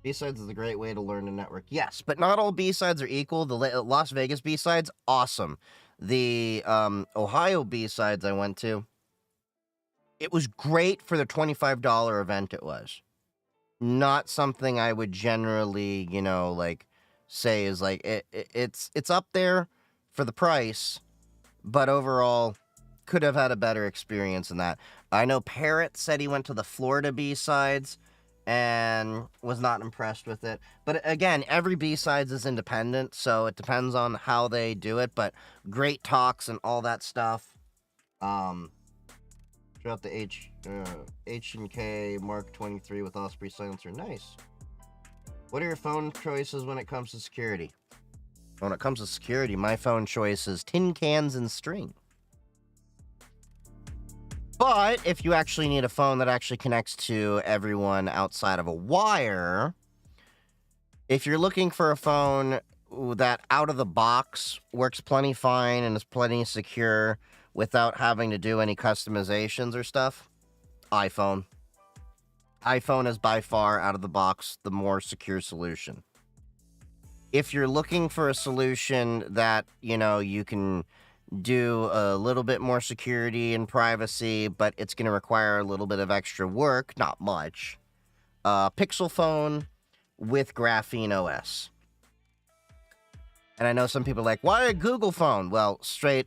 B-Sides is a great way to learn to network. Yes, but not all B-Sides are equal. The Las Vegas B-Sides, awesome. The Ohio B-Sides I went to, it was great for the $25 event it was. Not something I would generally, like, say is like, it's up there for the price, but overall, could have had a better experience than that. I know Parrott said he went to the Florida B-Sides and was not impressed with it. But again, every B-Sides is independent, so it depends on how they do it. But great talks and all that stuff. Throughout the H&K Mark 23 with Osprey silencer. Nice. What are your phone choices when it comes to security? When it comes to security, my phone choice is tin cans and string. But if you actually need a phone that actually connects to everyone outside of a wire, if you're looking for a phone that out of the box works plenty fine and is plenty secure without having to do any customizations or stuff, iPhone. iPhone is by far out of the box the more secure solution. if you're looking for a solution that, you know, you can do a little bit more security and privacy, but it's going to require a little bit of extra work, not much, Pixel phone with Graphene OS. And I know some people are like, why a Google phone? Well, simply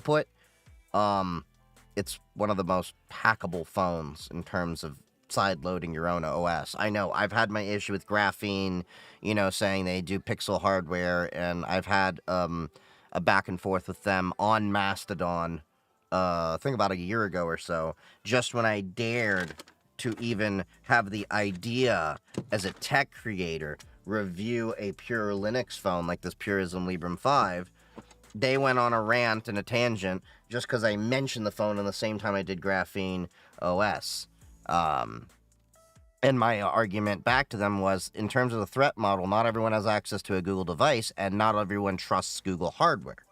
put, it's one of the most hackable phones in terms of side loading your own OS. I know I've had my issue with Graphene, you know, saying they do Pixel hardware, and I've had a back and forth with them on Mastodon, I think about a year ago or so, just when I dared to even have the idea as a tech creator review a pure Linux phone like this Purism Librem 5. They went on a rant and a tangent just because I mentioned the phone in the same time I did Graphene OS. And my argument back to them was, in terms of the threat model, not everyone has access to a Google device, and not everyone trusts Google hardware.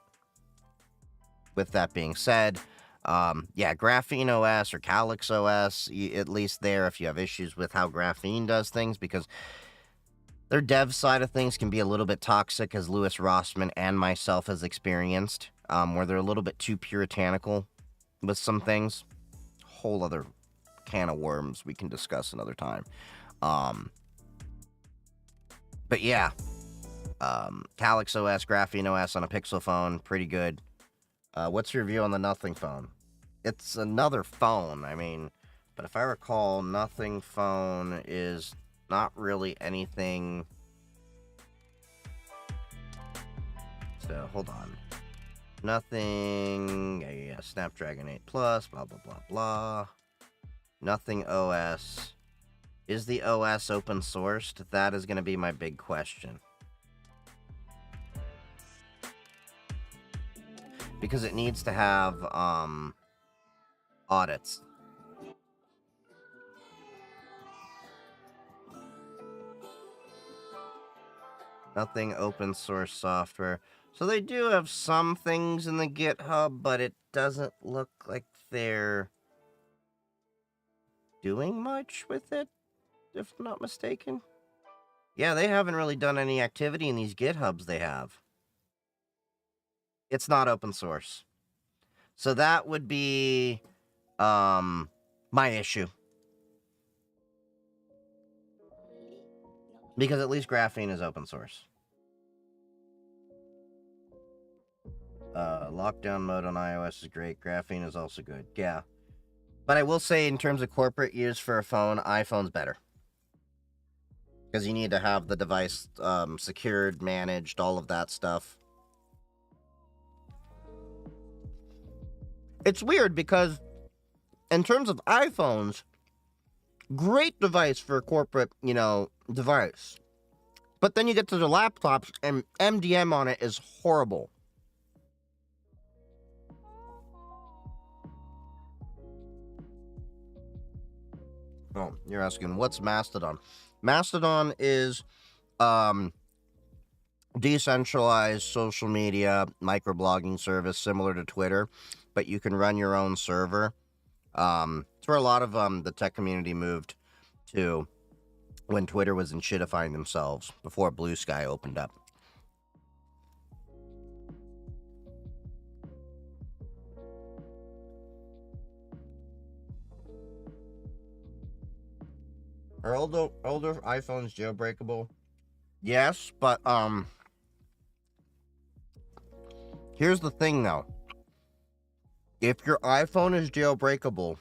With that being said, yeah, Graphene OS or Calyx OS, at least there, if you have issues with how Graphene does things, because their dev side of things can be a little bit toxic, as Louis Rossman and myself has experienced, where they're a little bit too puritanical with some things. Whole other can of worms we can discuss another time. But yeah, Calyx OS, Graphene OS on a Pixel phone, pretty good. What's your view on the Nothing phone? It's another phone, I mean, but if I recall, Nothing phone is not really anything. So, hold on. Nothing, yeah, Snapdragon 8 Plus, blah, blah, blah, blah. Nothing OS. Is the OS open sourced? That is going to be my big question. Because it needs to have, audits. Nothing open source software. So they do have some things in the GitHub, but it doesn't look like they're doing much with it, if I'm not mistaken. Yeah, they haven't really done any activity in these GitHubs they have. It's not open source. So that would be my issue. Because at least Graphene is open source. Lockdown mode on iOS is great. Graphene is also good. Yeah. But I will say, in terms of corporate use for a phone, iPhone's better. Because you need to have the device secured, managed, all of that stuff. It's weird because, in terms of iPhones, great device for a corporate, you know, device. But then you get to the laptops, and MDM on it is horrible. Oh, you're asking, what's Mastodon? Mastodon is decentralized social media microblogging service similar to Twitter, but you can run your own server. It's where a lot of the tech community moved to when Twitter was enshittifying themselves before Blue Sky opened up. Are older iPhones jailbreakable? Yes, but here's the thing though. If your iPhone is jailbreakable,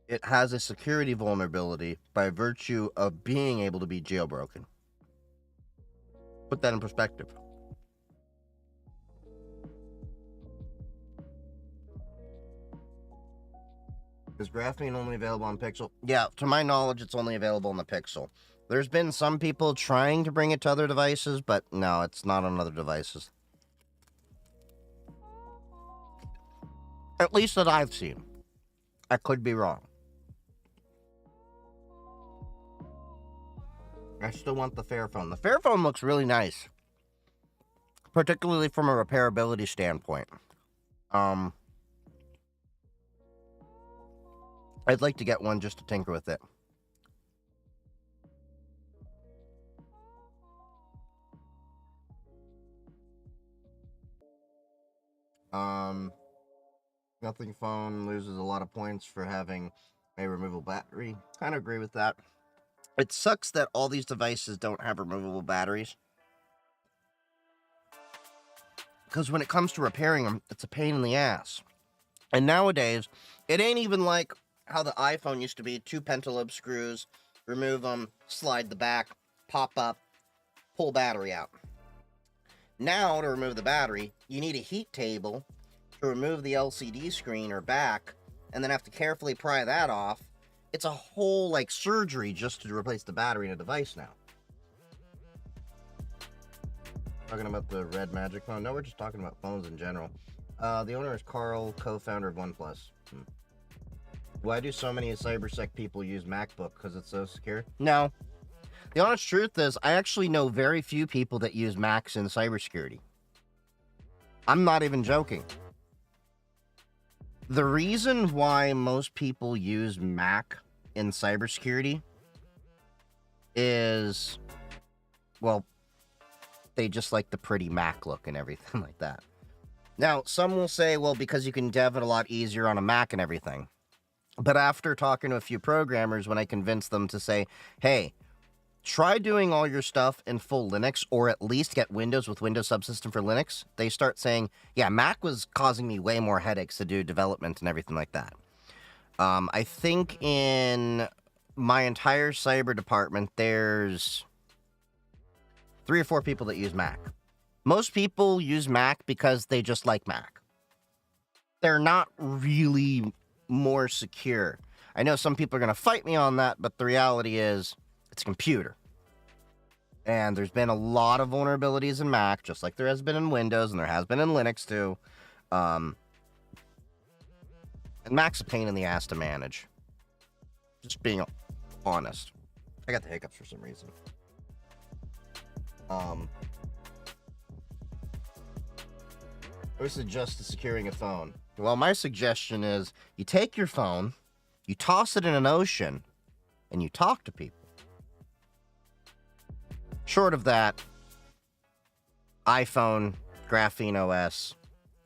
it has a security vulnerability by virtue of being able to be jailbroken. Put that in perspective. Is Graphene only available on Pixel? Yeah, to my knowledge, it's only available on the Pixel. There's been some people trying to bring it to other devices, but no, it's not on other devices. At least that I've seen. I could be wrong. I still want the Fairphone. The Fairphone looks really nice, particularly from a repairability standpoint. I'd like to get one just to tinker with it. Um, Nothing phone loses a lot of points for having a removable battery. Kind of agree with that. It sucks that all these devices don't have removable batteries. Because when it comes to repairing them, it's a pain in the ass. And nowadays, it ain't even like how the iPhone used to be. 2 pentalobe screws, remove them, slide the back, pop up, pull battery out. Now, to remove the battery, you need a heat table to remove the LCD screen or back, and then have to carefully pry that off. It's a whole, like, surgery just to replace the battery in a device now. Talking about the red magic phone? No, we're just talking about phones in general. The owner is Carl, co-founder of OnePlus. Why do so many Cybersec people use MacBook? Because it's so secure? No. The honest truth is, I actually know very few people that use Macs in cybersecurity. I'm not even joking. The reason why most people use Mac in cybersecurity is, well, they just like the pretty Mac look and everything like that. Now, some will say, well, because you can dev it a lot easier on a Mac and everything. But after talking to a few programmers, when I convinced them to say, hey, try doing all your stuff in full Linux, or at least get Windows with Windows Subsystem for Linux, they start saying, yeah, Mac was causing me way more headaches to do development and everything like that. I think in my entire cyber department, there's 3 or 4 people that use Mac. Most people use Mac because they just like Mac. They're not really more secure. I know some people are going to fight me on that, but the reality is it's a computer. And there's been a lot of vulnerabilities in Mac, just like there has been in Windows, and there has been in Linux too. And Mac's a pain in the ass to manage. Just being honest. I got the hiccups for some reason. I would suggest securing a phone. Well, my suggestion is you take your phone, you toss it in an ocean, and you talk to people. Short of that, iPhone, Graphene OS,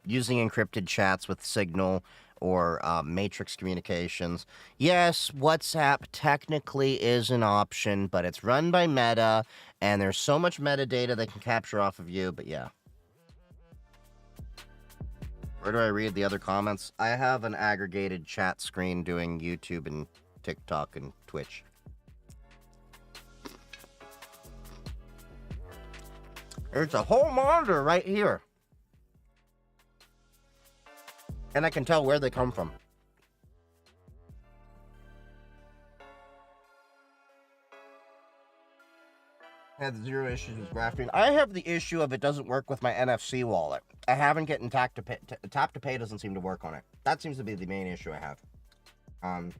using encrypted chats with Signal or Matrix communications. Yes, WhatsApp technically is an option, but it's run by Meta, and there's so much metadata they can capture off of you, but yeah. Where do I read the other comments? I have an aggregated chat screen doing YouTube and TikTok and Twitch. There's a whole monitor right here. And I can tell where they come from. I had 0 issues with Graphene. I have the issue of it doesn't work with my NFC wallet. I haven't gotten tap to pay doesn't seem to work on it. That seems to be the main issue I have.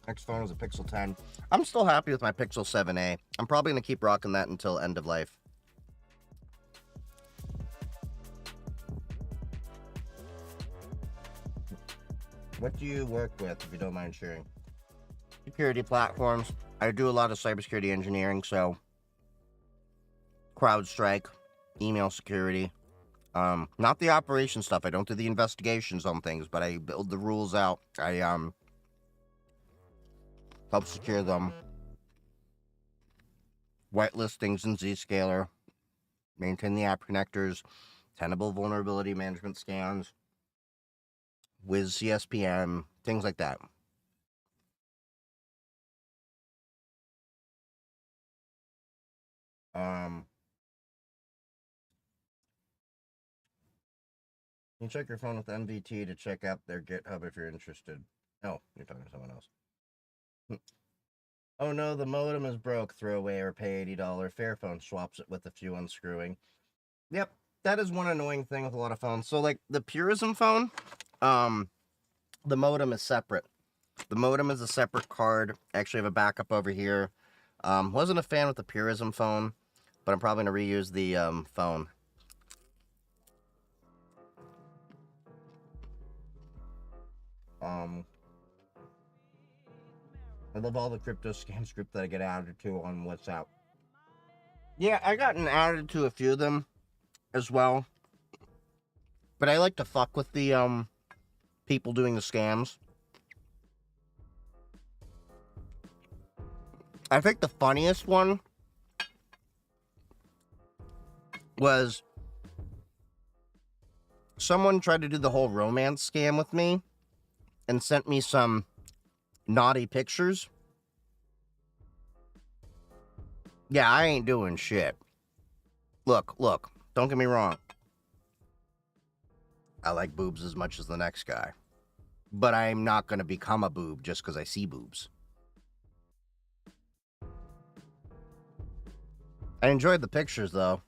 Next phone is a Pixel 10. I'm still happy with my Pixel 7a. I'm probably going to keep rocking that until end of life. What do you work with, if you don't mind sharing? Security platforms. I do a lot of cybersecurity engineering, so CrowdStrike, email security. Not the operation stuff. I don't do the investigations on things, but I build the rules out. I help secure them. Whitelist things in Zscaler. Maintain the app connectors. Tenable vulnerability management scans. Wiz CSPM, things like that. You check your phone with NVT to check out their GitHub if you're interested. Oh, you're talking to someone else. Oh no, the modem is broke. Throw away or pay $80. Fairphone swaps it with a few unscrewing. Yep, that is one annoying thing with a lot of phones. So like the Purism phone, the modem is separate. The modem is a separate card. I actually have a backup over here. Wasn't a fan with the Purism phone, but I'm probably going to reuse the phone. I love all the crypto scam script that I get added to on WhatsApp. Yeah, I gotten added to a few of them as well. But I like to fuck with the people doing the scams. I think the funniest one was someone tried to do the whole romance scam with me and sent me some naughty pictures. Yeah, I ain't doing shit. Look, don't get me wrong. I like boobs as much as the next guy. But I'm not going to become a boob just because I see boobs. I enjoyed the pictures, though.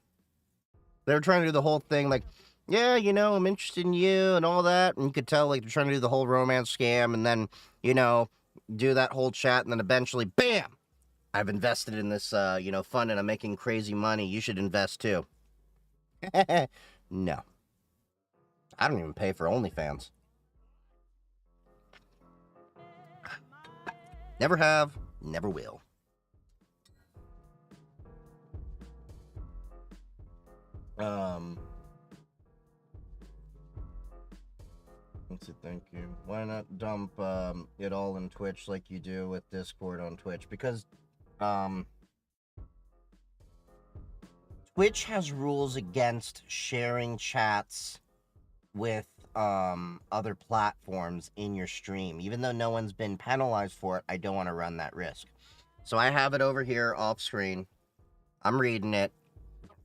They were trying to do the whole thing like, yeah, you know, I'm interested in you and all that. And you could tell, like, they're trying to do the whole romance scam and then, you know, do that whole chat. And then eventually, bam! I've invested in this, you know, fund and I'm making crazy money. You should invest, too. No. I don't even pay for OnlyFans. Never have, never will. Let's see, thank you. Why not dump it all in Twitch like you do with Discord on Twitch? Because Twitch has rules against sharing chats with other platforms in your stream. Even though no one's been penalized for it, I don't want to run that risk. So I have it over here off screen. I'm reading it.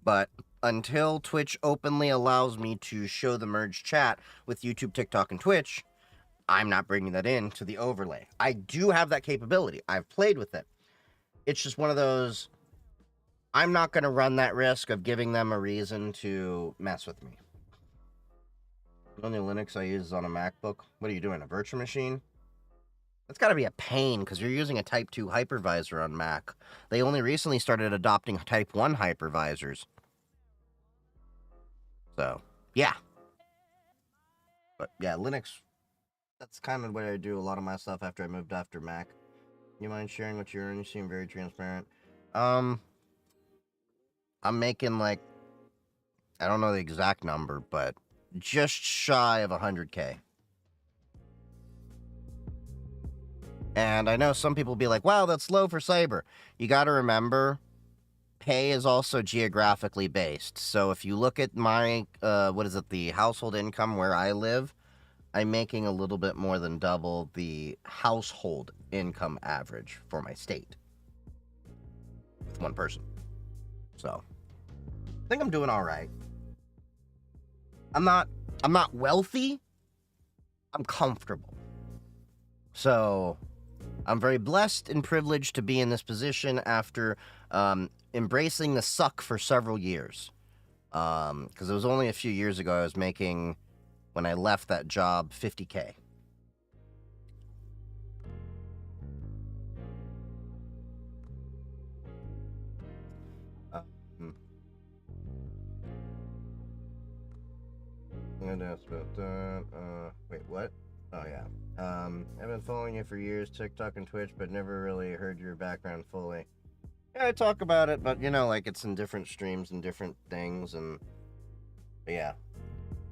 But until Twitch openly allows me to show the merged chat with YouTube, TikTok, and Twitch, I'm not bringing that in to the overlay. I do have that capability. I've played with it. It's just one of those, I'm not going to run that risk of giving them a reason to mess with me. The only Linux I use is on a MacBook. What are you doing, a virtual machine? That's got to be a pain because you're using a Type 2 hypervisor on Mac. They only recently started adopting Type 1 hypervisors. So, yeah. But, yeah, Linux, that's kind of what I do a lot of my stuff after I moved after Mac. You mind sharing what you earn? You seem very transparent. I'm making, like, I don't know the exact number, but just shy of 100K. And I know some people will be like, wow, that's low for Cyber. You got to remember, pay is also geographically based. So if you look at my, the household income where I live, I'm making a little bit more than double the household income average for my state with one person. So I think I'm doing all right. I'm not wealthy. I'm comfortable. So I'm very blessed and privileged to be in this position after embracing the suck for several years. Because it was only a few years ago I was making, when I left that job, 50K. I'm gonna ask about that. Wait, what? Oh, yeah. I've been following you for years, TikTok and Twitch, but never really heard your background fully. Yeah, I talk about it, but, you know, like, it's in different streams and different things, and... But yeah.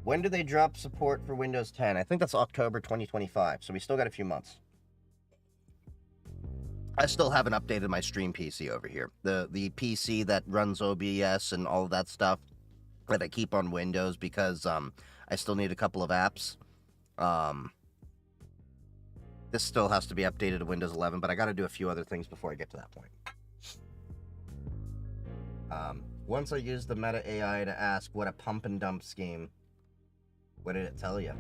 When do they drop support for Windows 10? I think that's October 2025, so we still got a few months. I still haven't updated my stream PC over here. The PC that runs OBS and all of that stuff that I keep on Windows because I still need a couple of apps. This still has to be updated to Windows 11, but I got to do a few other things before I get to that point. Once I used the Meta AI to ask what a pump and dump scheme, what did it tell you?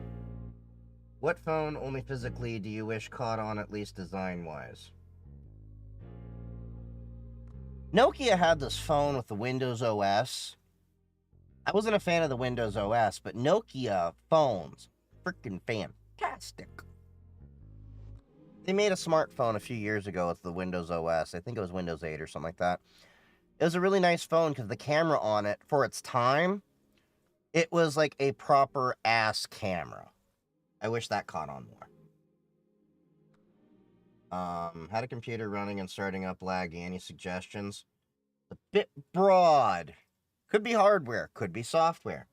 What phone only physically do you wish caught on, at least design-wise? Nokia had this phone with the Windows OS. I wasn't a fan of the Windows OS, but Nokia phones, freaking fantastic. They made a smartphone a few years ago with the Windows OS. I think it was Windows 8 or something like that. It was a really nice phone because the camera on it, for its time, it was like a proper ass camera. I wish that caught on more. Had a computer running and starting up laggy. Any suggestions? A bit broad. Could be hardware, could be software.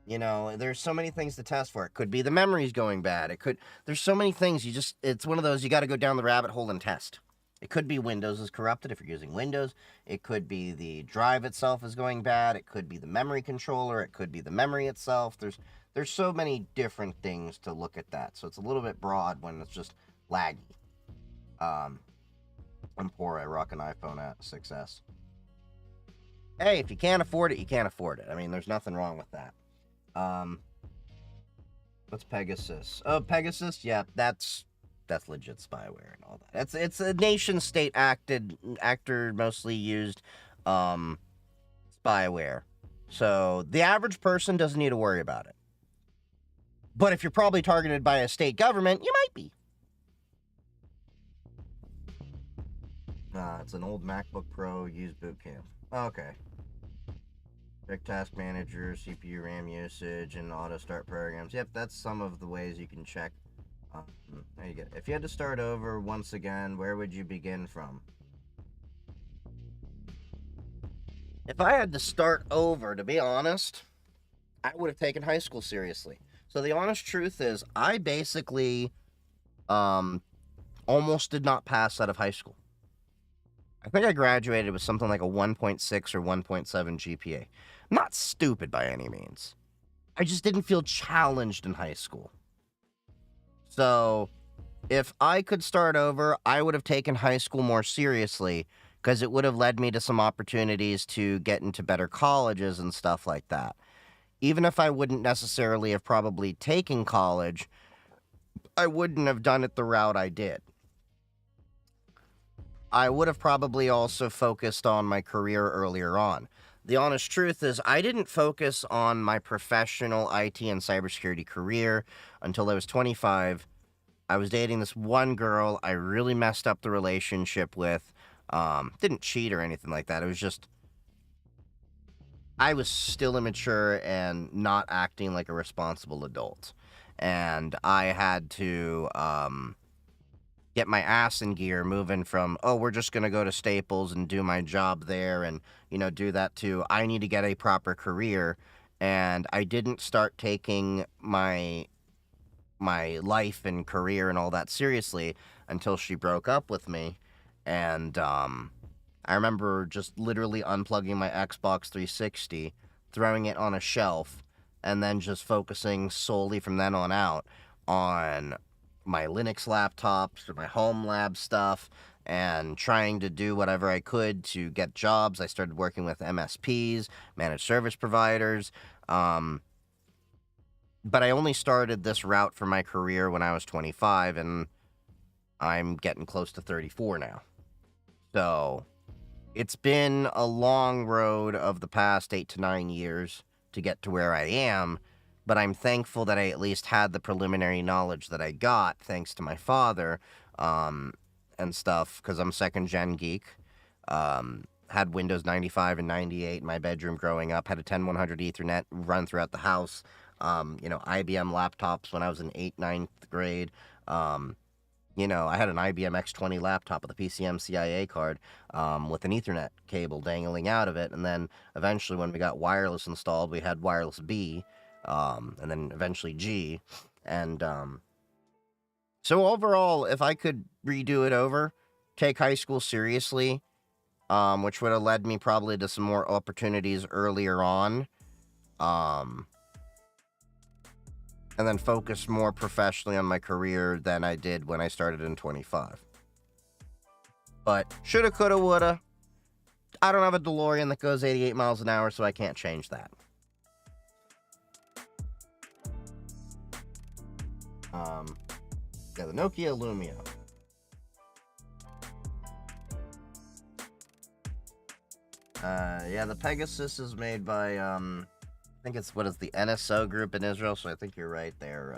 You know, there's so many things to test for. It could be the memory's going bad. There's so many things. It's one of those, you got to go down the rabbit hole and test. It could be Windows is corrupted if you're using Windows. It could be the drive itself is going bad. It could be the memory controller. It could be the memory itself. There's so many different things to look at that. So it's a little bit broad when it's just laggy. I'm poor. I rock an iPhone 6S. Hey, if you can't afford it, you can't afford it. I mean, there's nothing wrong with that. What's Pegasus? Oh, Pegasus? Yeah, that's legit spyware and all that. It's a nation state actor mostly used spyware. So the average person doesn't need to worry about it. But if you're probably targeted by a state government, you might be. It's an old MacBook Pro used boot camp. Okay. Check task manager, CPU, RAM usage, and auto start programs. Yep, that's some of the ways you can check. There you go. If you had to start over once again, where would you begin from? If I had to start over, to be honest, I would have taken high school seriously. So the honest truth is, I basically almost did not pass out of high school. I think I graduated with something like a 1.6 or 1.7 GPA. Not stupid by any means. I just didn't feel challenged in high school. So, if I could start over, I would have taken high school more seriously, because it would have led me to some opportunities to get into better colleges and stuff like that. Even if I wouldn't necessarily have probably taken college, I wouldn't have done it the route I did. I would have probably also focused on my career earlier on. The honest truth is, I didn't focus on my professional IT and cybersecurity career until I was 25. I was dating this one girl I really messed up the relationship with. Didn't cheat or anything like that. It was just, I was still immature and not acting like a responsible adult. And I had to get my ass in gear, moving from, oh, we're just going to go to Staples and do my job there and, do that, to, I need to get a proper career. And I didn't start taking my life and career and all that seriously until she broke up with me. And I remember just literally unplugging my Xbox 360, throwing it on a shelf, and then just focusing solely from then on out on my Linux laptops or my home lab stuff, and trying to do whatever I could to get jobs. I started working with MSPs, managed service providers, but I only started this route for my career when I was 25, and I'm getting close to 34 now. So it's been a long road of the past 8 to 9 years to get to where I am, but I'm thankful that I at least had the preliminary knowledge that I got thanks to my father, and stuff, because I'm second-gen geek. Had Windows 95 and 98 in my bedroom growing up, had a 10100 Ethernet run throughout the house, IBM laptops when I was in 8th, 9th grade. I had an IBM X20 laptop with a PCM CIA card, with an Ethernet cable dangling out of it, and then eventually when we got wireless installed, we had wireless B, and then eventually G, and so overall, if I could redo it over, take high school seriously, which would have led me probably to some more opportunities earlier on, and then focus more professionally on my career than I did when I started in 25. But shoulda, coulda, woulda. I don't have a DeLorean that goes 88 miles an hour, so I can't change that. Yeah, the Nokia Lumia. Yeah, the Pegasus is made by, I think it's, the NSO group in Israel, so I think you're right there,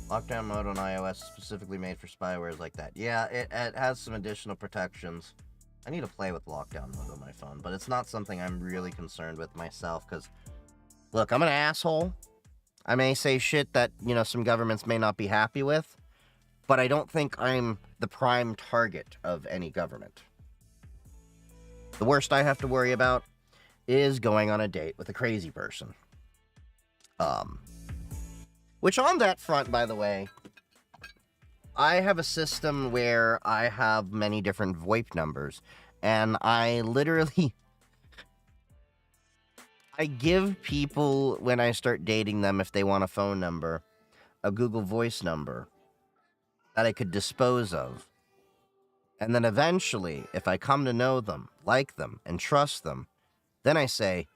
Lockdown mode on iOS specifically made for spywares like that. Yeah, it has some additional protections. I need to play with lockdown mode on my phone, but it's not something I'm really concerned with myself, because, look, I'm an asshole. I may say shit that, some governments may not be happy with, but I don't think I'm the prime target of any government. The worst I have to worry about is going on a date with a crazy person. Which on that front, by the way, I have a system where I have many different VoIP numbers, and I literally I give people, when I start dating them, if they want a phone number, a Google Voice number that I could dispose of. And then eventually, if I come to know them, like them, and trust them, then I say,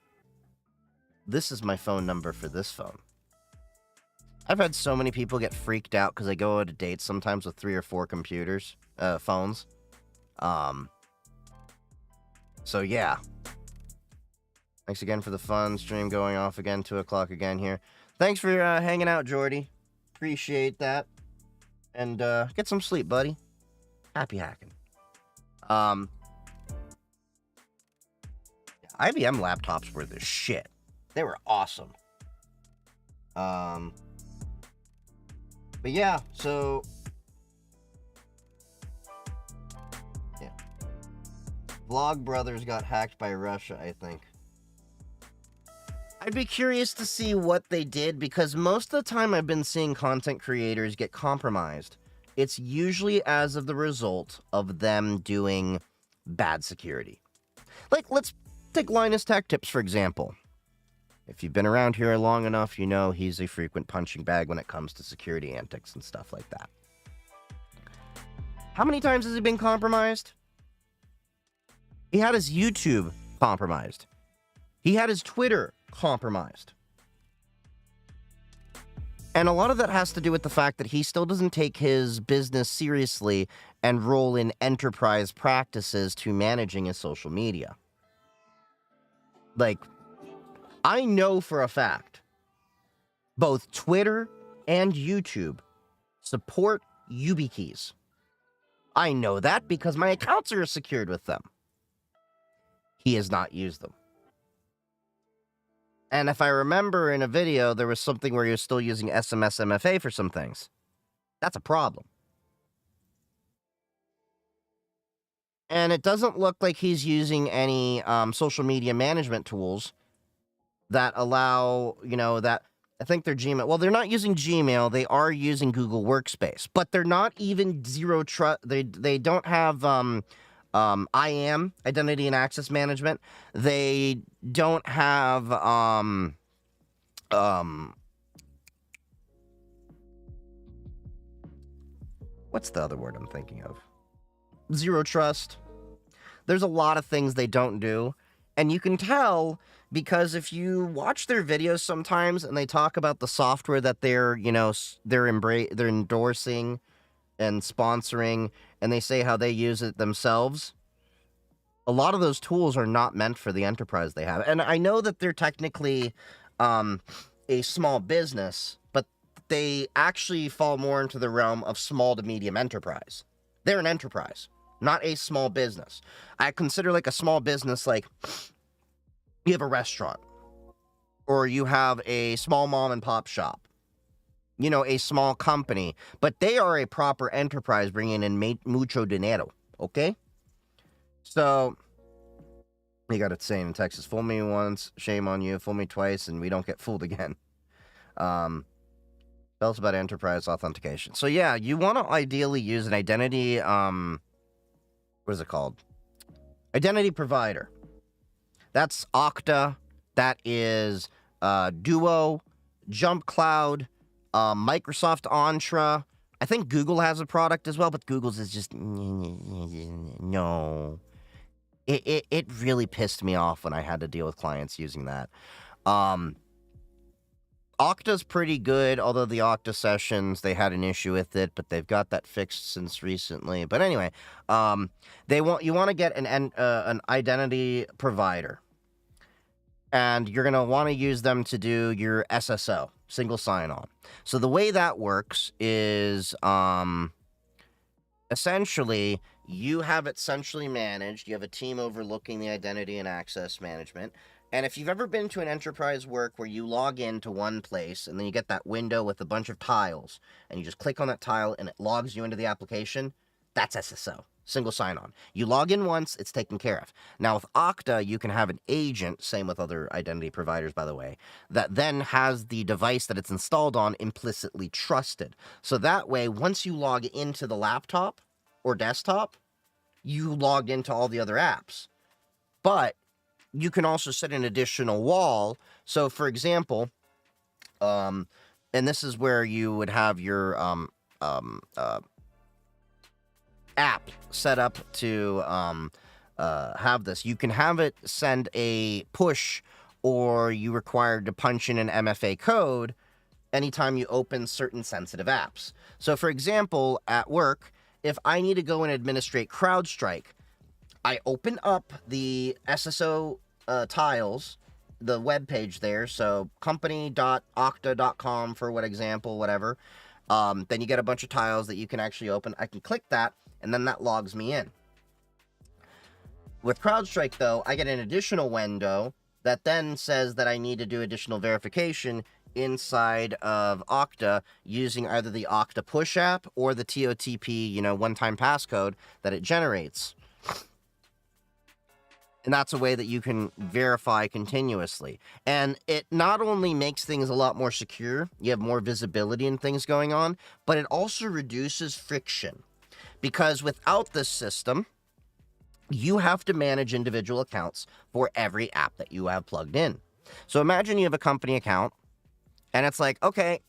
this is my phone number for this phone. I've had so many people get freaked out because I go on a date sometimes with 3 or 4 phones. So yeah. Thanks again for the fun stream going off again, 2 o'clock again here. Thanks for hanging out, Jordy. Appreciate that. And get some sleep, buddy. Happy hacking. IBM laptops were the shit. They were awesome. But yeah, so yeah. Vlogbrothers got hacked by Russia, I think. I'd be curious to see what they did, because most of the time I've been seeing content creators get compromised. It's usually as of the result of them doing bad security. Like, let's take Linus Tech Tips, for example. If you've been around here long enough, you know he's a frequent punching bag when it comes to security antics and stuff like that. How many times has he been compromised? He had his YouTube compromised. He had his Twitter compromised. And a lot of that has to do with the fact that he still doesn't take his business seriously and roll in enterprise practices to managing his social media. Like, I know for a fact, both Twitter and YouTube support YubiKeys. I know that because my accounts are secured with them. He has not used them. And if I remember in a video, there was something where he was still using SMS MFA for some things. That's a problem. And it doesn't look like he's using any social media management tools that allow, that I think they're Gmail. Well, they're not using Gmail. They are using Google Workspace, but they're not even zero trust. They don't have IAM, Identity and Access Management. They don't have what's the other word I'm thinking of? Zero trust. There's a lot of things they don't do, and you can tell because if you watch their videos sometimes and they talk about the software that they're endorsing and sponsoring, and they say how they use it themselves, a lot of those tools are not meant for the enterprise they have. And I know that they're technically a small business, but they actually fall more into the realm of small to medium enterprise. They're an enterprise, not a small business. I consider like a small business like you have a restaurant or you have a small mom and pop shop, a small company, but they are a proper enterprise bringing in mucho dinero, okay? So, you got it saying in Texas, fool me once, shame on you, fool me twice, and we don't get fooled again. Tell us about enterprise authentication. So yeah, you want to ideally use an identity, what is it called? Identity provider. That's Okta, that is Duo, Jump Cloud, Microsoft Entra. I think Google has a product as well, but Google's is just, no. It really pissed me off when I had to deal with clients using that. Okta's pretty good, although the Okta sessions, they had an issue with it, but they've got that fixed since recently. But anyway, you want to get an identity provider, and you're going to want to use them to do your SSO, single sign-on. So the way that works is essentially you have it centrally managed. You have a team overlooking the identity and access management, And if you've ever been to an enterprise work where you log into one place and then you get that window with a bunch of tiles and you just click on that tile and it logs you into the application, that's SSO, single sign-on. You log in once, it's taken care of. Now with Okta, you can have an agent, same with other identity providers, by the way, that then has the device that it's installed on implicitly trusted. So that way, once you log into the laptop or desktop, you logged into all the other apps. But you can also set an additional wall. So, for example, and this is where you would have your app set up to have this. You can have it send a push, or you required to punch in an MFA code anytime you open certain sensitive apps. So, for example, at work, if I need to go and administrate CrowdStrike, I open up the SSO tiles, the web page there, so company.okta.com for what example, whatever. Then you get a bunch of tiles that you can actually open. I can click that, and then that logs me in. With CrowdStrike, though, I get an additional window that then says that I need to do additional verification inside of Okta using either the Okta push app or the TOTP, one-time passcode that it generates. And that's a way that you can verify continuously. And it not only makes things a lot more secure, you have more visibility in things going on, but it also reduces friction. Because without this system, you have to manage individual accounts for every app that you have plugged in. So imagine you have a company account, and it's like, okay,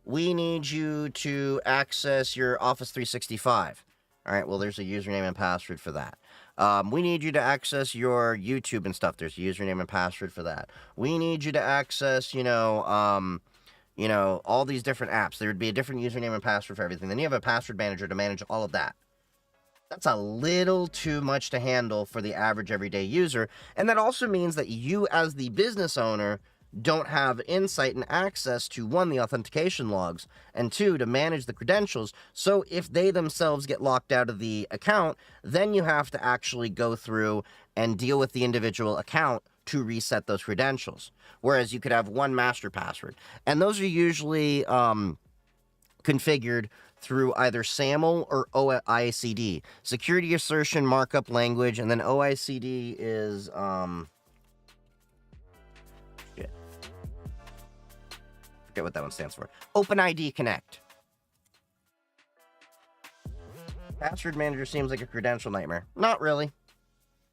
we need you to access your Office 365. All right, well, there's a username and password for that. We need you to access your YouTube and stuff. There's a username and password for that. We need you to access, all these different apps. There would be a different username and password for everything. Then you have a password manager to manage all of that. That's a little too much to handle for the average everyday user. And that also means that you, as the business owner, don't have insight and access to, one, the authentication logs, and two, to manage the credentials. So if they themselves get locked out of the account, then you have to actually go through and deal with the individual account to reset those credentials. Whereas you could have one master password. And those are usually configured through either SAML or OICD. Security Assertion Markup Language, and then OICD is forget what that one stands for. OpenID Connect. Password Manager seems like a credential nightmare. Not really.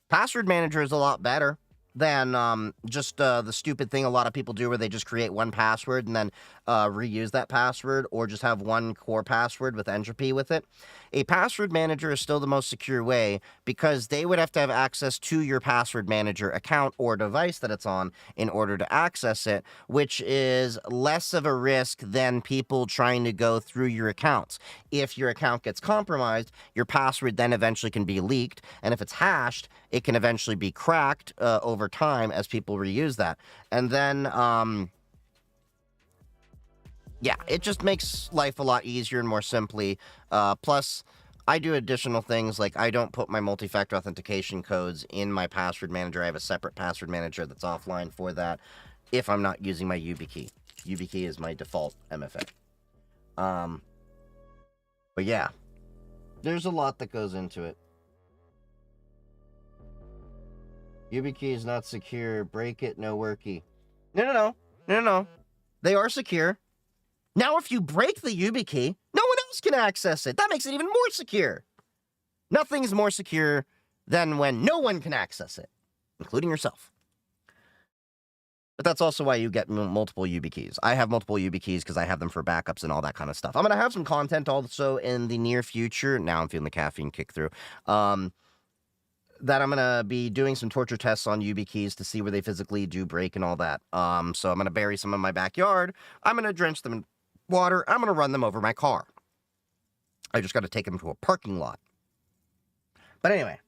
Password Manager is a lot better than just the stupid thing a lot of people do where they just create one password and then reuse that password, or just have one core password with entropy with it. A password manager is still the most secure way, because they would have to have access to your password manager account or device that it's on in order to access it, which is less of a risk than people trying to go through your accounts. If your account gets compromised, your password then eventually can be leaked, and if it's hashed, it can eventually be cracked over time as people reuse that. And then yeah, it just makes life a lot easier and more simply. Plus, I do additional things, like I don't put my multi-factor authentication codes in my password manager. I have a separate password manager that's offline for that if I'm not using my YubiKey. YubiKey is my default MFA. But yeah, there's a lot that goes into it. YubiKey is not secure. Break it, no worky. No. They are secure. Now, if you break the YubiKey, no one else can access it. That makes it even more secure. Nothing's more secure than when no one can access it, including yourself. But that's also why you get multiple YubiKeys. I have multiple YubiKeys because I have them for backups and all that kind of stuff. I'm going to have some content also in the near future. Now I'm feeling the caffeine kick through. That I'm going to be doing some torture tests on YubiKeys to see where they physically do break and all that. So I'm going to bury some in my backyard. I'm going to drench them in water. I'm going to run them over my car. I just got to take them to a parking lot. But anyway,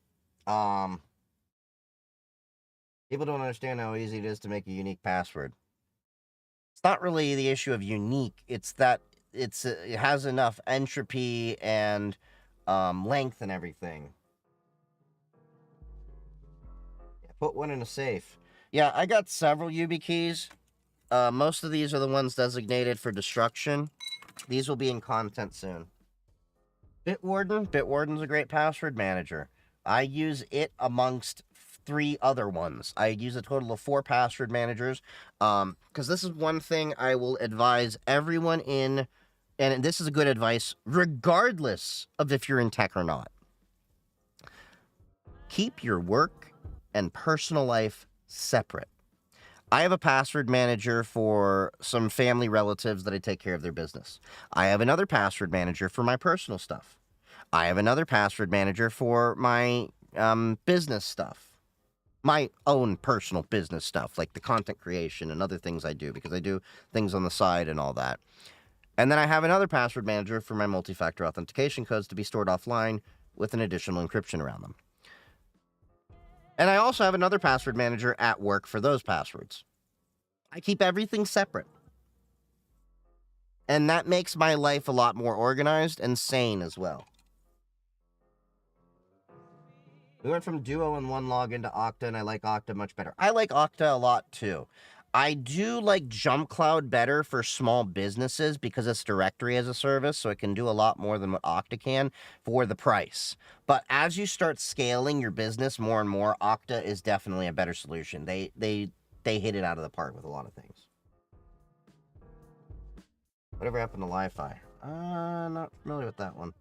people don't understand how easy it is to make a unique password. It's not really the issue of unique. It's that it has enough entropy and length and everything. Put one in a safe. Yeah, I got several YubiKeys. Most of these are the ones designated for destruction. These will be in content soon. Bitwarden's a great password manager. I use it amongst 3 other ones. I use a total of 4 password managers. Because this is one thing I will advise everyone in, and this is a good advice, regardless of if you're in tech or not. Keep your work and personal life separate. I have a password manager for some family relatives that I take care of their business. I have another password manager for my personal stuff. I have another password manager for my business stuff. My own personal business stuff, like the content creation and other things I do, because I do things on the side and all that. And then I have another password manager for my multi-factor authentication codes to be stored offline with an additional encryption around them. And I also have another password manager at work for those passwords. I keep everything separate. And that makes my life a lot more organized and sane as well. We went from Duo and one login to Okta, and I like Okta much better. I like Okta a lot, too. I do like Jump Cloud better for small businesses because it's directory as a service, so it can do a lot more than what Okta can for the price. But as you start scaling your business more and more, Okta is definitely a better solution. They hit it out of the park with a lot of things. Whatever happened to Li-Fi? Not familiar with that one.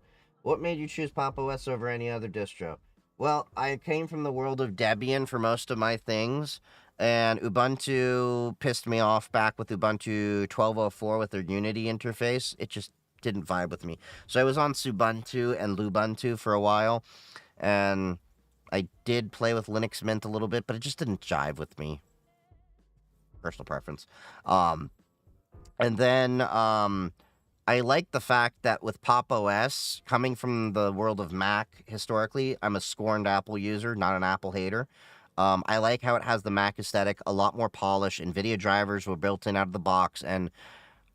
What made you choose Pop! OS over any other distro? Well, I came from the world of Debian for most of my things, and Ubuntu pissed me off back with Ubuntu 12.04 with their Unity interface. It just didn't vibe with me. So I was on Subuntu and Lubuntu for a while, and I did play with Linux Mint a little bit, but it just didn't jive with me. Personal preference. And then I like the fact that with Pop! OS, coming from the world of Mac historically, I'm a scorned Apple user, not an Apple hater. I like how it has the Mac aesthetic, a lot more polish. NVIDIA drivers were built in out of the box, and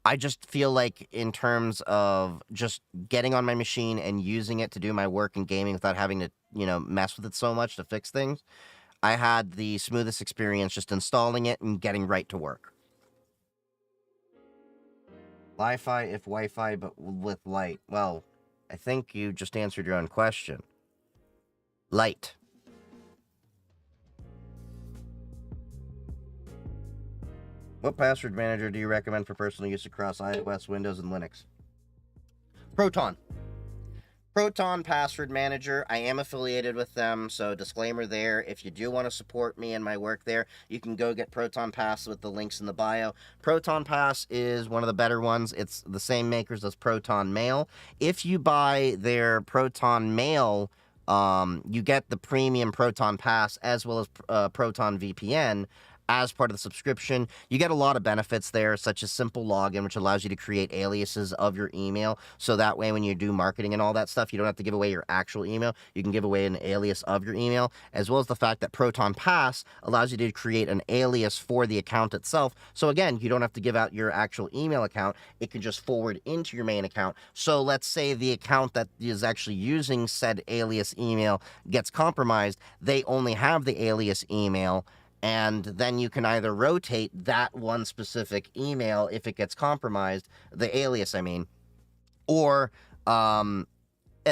I just feel like in terms of just getting on my machine and using it to do my work and gaming without having to, mess with it so much to fix things, I had the smoothest experience just installing it and getting right to work. Li-Fi if Wi-Fi, but with light. Well, I think you just answered your own question. Light. What password manager do you recommend for personal use across iOS, Windows, and Linux? Proton. Proton Password Manager. I am affiliated with them, so disclaimer there. If you do want to support me and my work there, you can go get Proton Pass with the links in the bio. Proton Pass is one of the better ones. It's the same makers as Proton Mail. If you buy their Proton Mail, you get the premium Proton Pass as well as Proton VPN as part of the subscription. You get a lot of benefits there, such as simple login, which allows you to create aliases of your email. So that way, when you do marketing and all that stuff, you don't have to give away your actual email. You can give away an alias of your email, as well as the fact that Proton Pass allows you to create an alias for the account itself. So again, you don't have to give out your actual email account. It can just forward into your main account. So let's say the account that is actually using said alias email gets compromised. They only have the alias email, and then you can either rotate that one specific email if it gets compromised, the alias, I mean, or at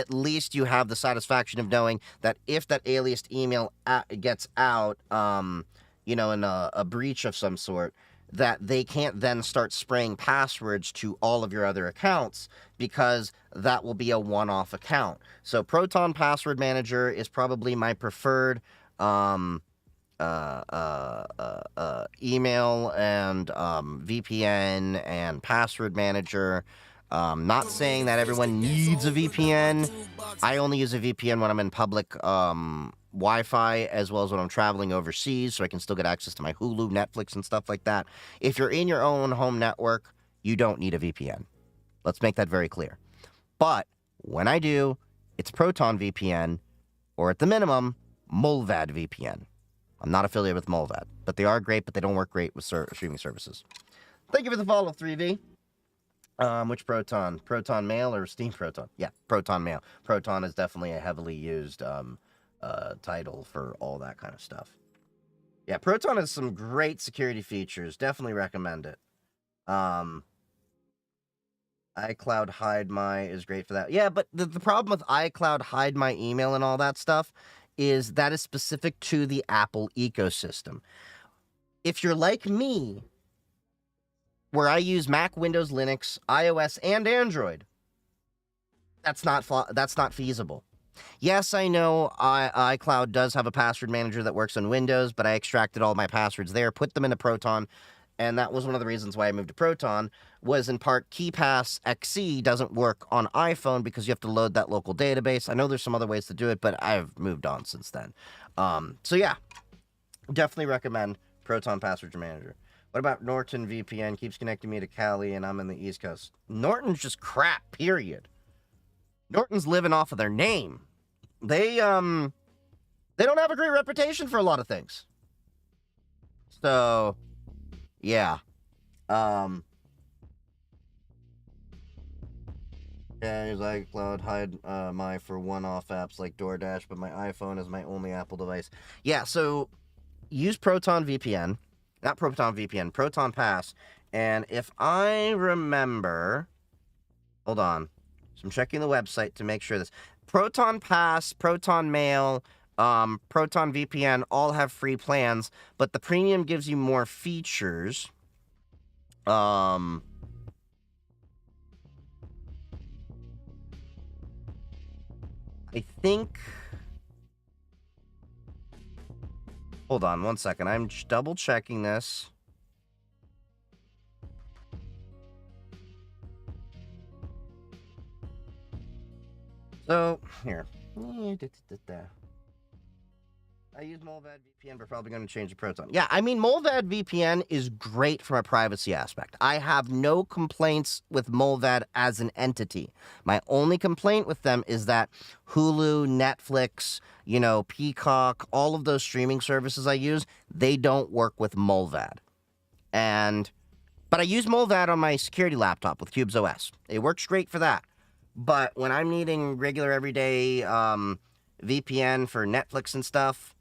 least you have the satisfaction of knowing that if that aliased email gets out, in a breach of some sort, that they can't then start spraying passwords to all of your other accounts, because that will be a one-off account. So Proton Password Manager is probably my preferred email and VPN and password manager. Not saying that everyone needs a VPN. I only use a VPN when I'm in public Wi-Fi, as well as when I'm traveling overseas, so I can still get access to my Hulu, Netflix, and stuff like that. If you're in your own home network, you don't need a VPN. Let's make that very clear. But when I do, it's Proton VPN, or at the minimum, Mullvad VPN. I'm not affiliated with Mullvad, but they are great, but they don't work great with streaming services. Thank you for the follow, 3V. Which Proton? Proton Mail or Steam Proton? Yeah, Proton Mail. Proton is definitely a heavily used title for all that kind of stuff. Yeah, Proton has some great security features. Definitely recommend it. iCloud Hide My is great for that. Yeah, but the problem with iCloud Hide My email and all that stuff is that is specific to the Apple ecosystem. If you're like me, where I use Mac, Windows, Linux, iOS, and Android, that's not feasible. Yes, I know iCloud does have a password manager that works on Windows, but I extracted all my passwords there, put them into Proton, and that was one of the reasons why I moved to Proton, was in part KeePass XE doesn't work on iPhone because you have to load that local database. I know there's some other ways to do it, but I've moved on since then. So yeah, definitely recommend Proton Password Manager. What about Norton VPN? Keeps connecting me to Cali, and I'm in the East Coast. Norton's just crap, period. Norton's living off of their name. They don't have a great reputation for a lot of things. So, yeah. Yeah, here's iCloud Hide My for one-off apps like DoorDash, but my iPhone is my only Apple device. Yeah, so use Proton VPN. Not Proton VPN, Proton Pass. And if I remember... Hold on. So I'm checking the website to make sure this... Proton Pass, Proton Mail, Proton VPN all have free plans, but the premium gives you more features. I think... Hold on one second. I'm double checking this. So, here. I use Molvad VPN, but probably going to change to Proton. Yeah, I mean, Molvad VPN is great from a privacy aspect. I have no complaints with Molvad as an entity. My only complaint with them is that Hulu, Netflix, Peacock, all of those streaming services I use, they don't work with Molvad. But I use Molvad on my security laptop with Cubes OS. It works great for that. But when I'm needing regular everyday VPN for Netflix and stuff,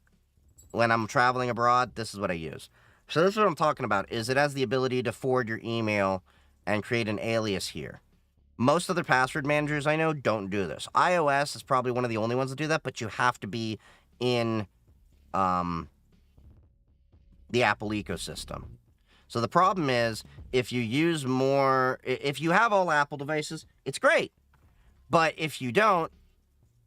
when I'm traveling abroad, this is what I use. So this is what I'm talking about, is it has the ability to forward your email and create an alias here. Most other password managers I know don't do this. iOS is probably one of the only ones that do that, but you have to be in the Apple ecosystem. So the problem is, if you have all Apple devices, it's great. But if you don't,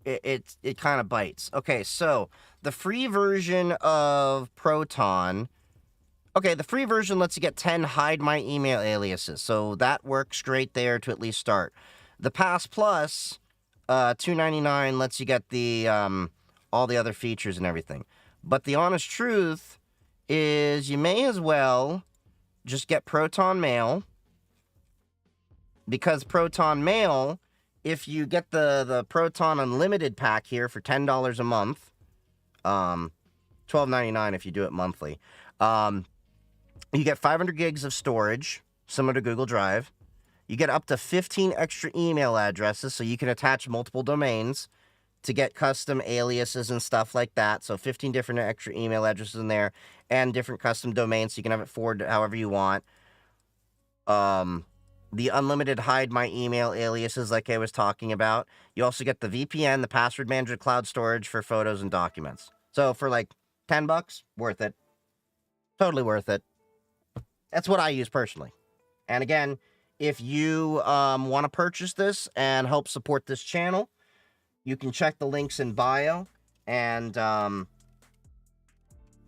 it kind of bites. Okay, so the free version of Proton... Okay, the free version lets you get 10 Hide My Email aliases, so that works great there to at least start. The Pass Plus, $2.99, lets you get the all the other features and everything. But the honest truth is you may as well just get Proton Mail, because Proton Mail... If you get the Proton Unlimited pack here for $10 a month, $12.99 if you do it monthly, you get 500 gigs of storage, similar to Google Drive. You get up to 15 extra email addresses, so you can attach multiple domains to get custom aliases and stuff like that. So 15 different extra email addresses in there, and different custom domains, so you can have it forwarded however you want. The unlimited Hide My Email aliases like I was talking about. You also get the VPN, the password manager, cloud storage for photos and documents. So for like $10, worth it. Totally worth it. That's what I use personally. And again, if you want to purchase this and help support this channel, you can check the links in bio and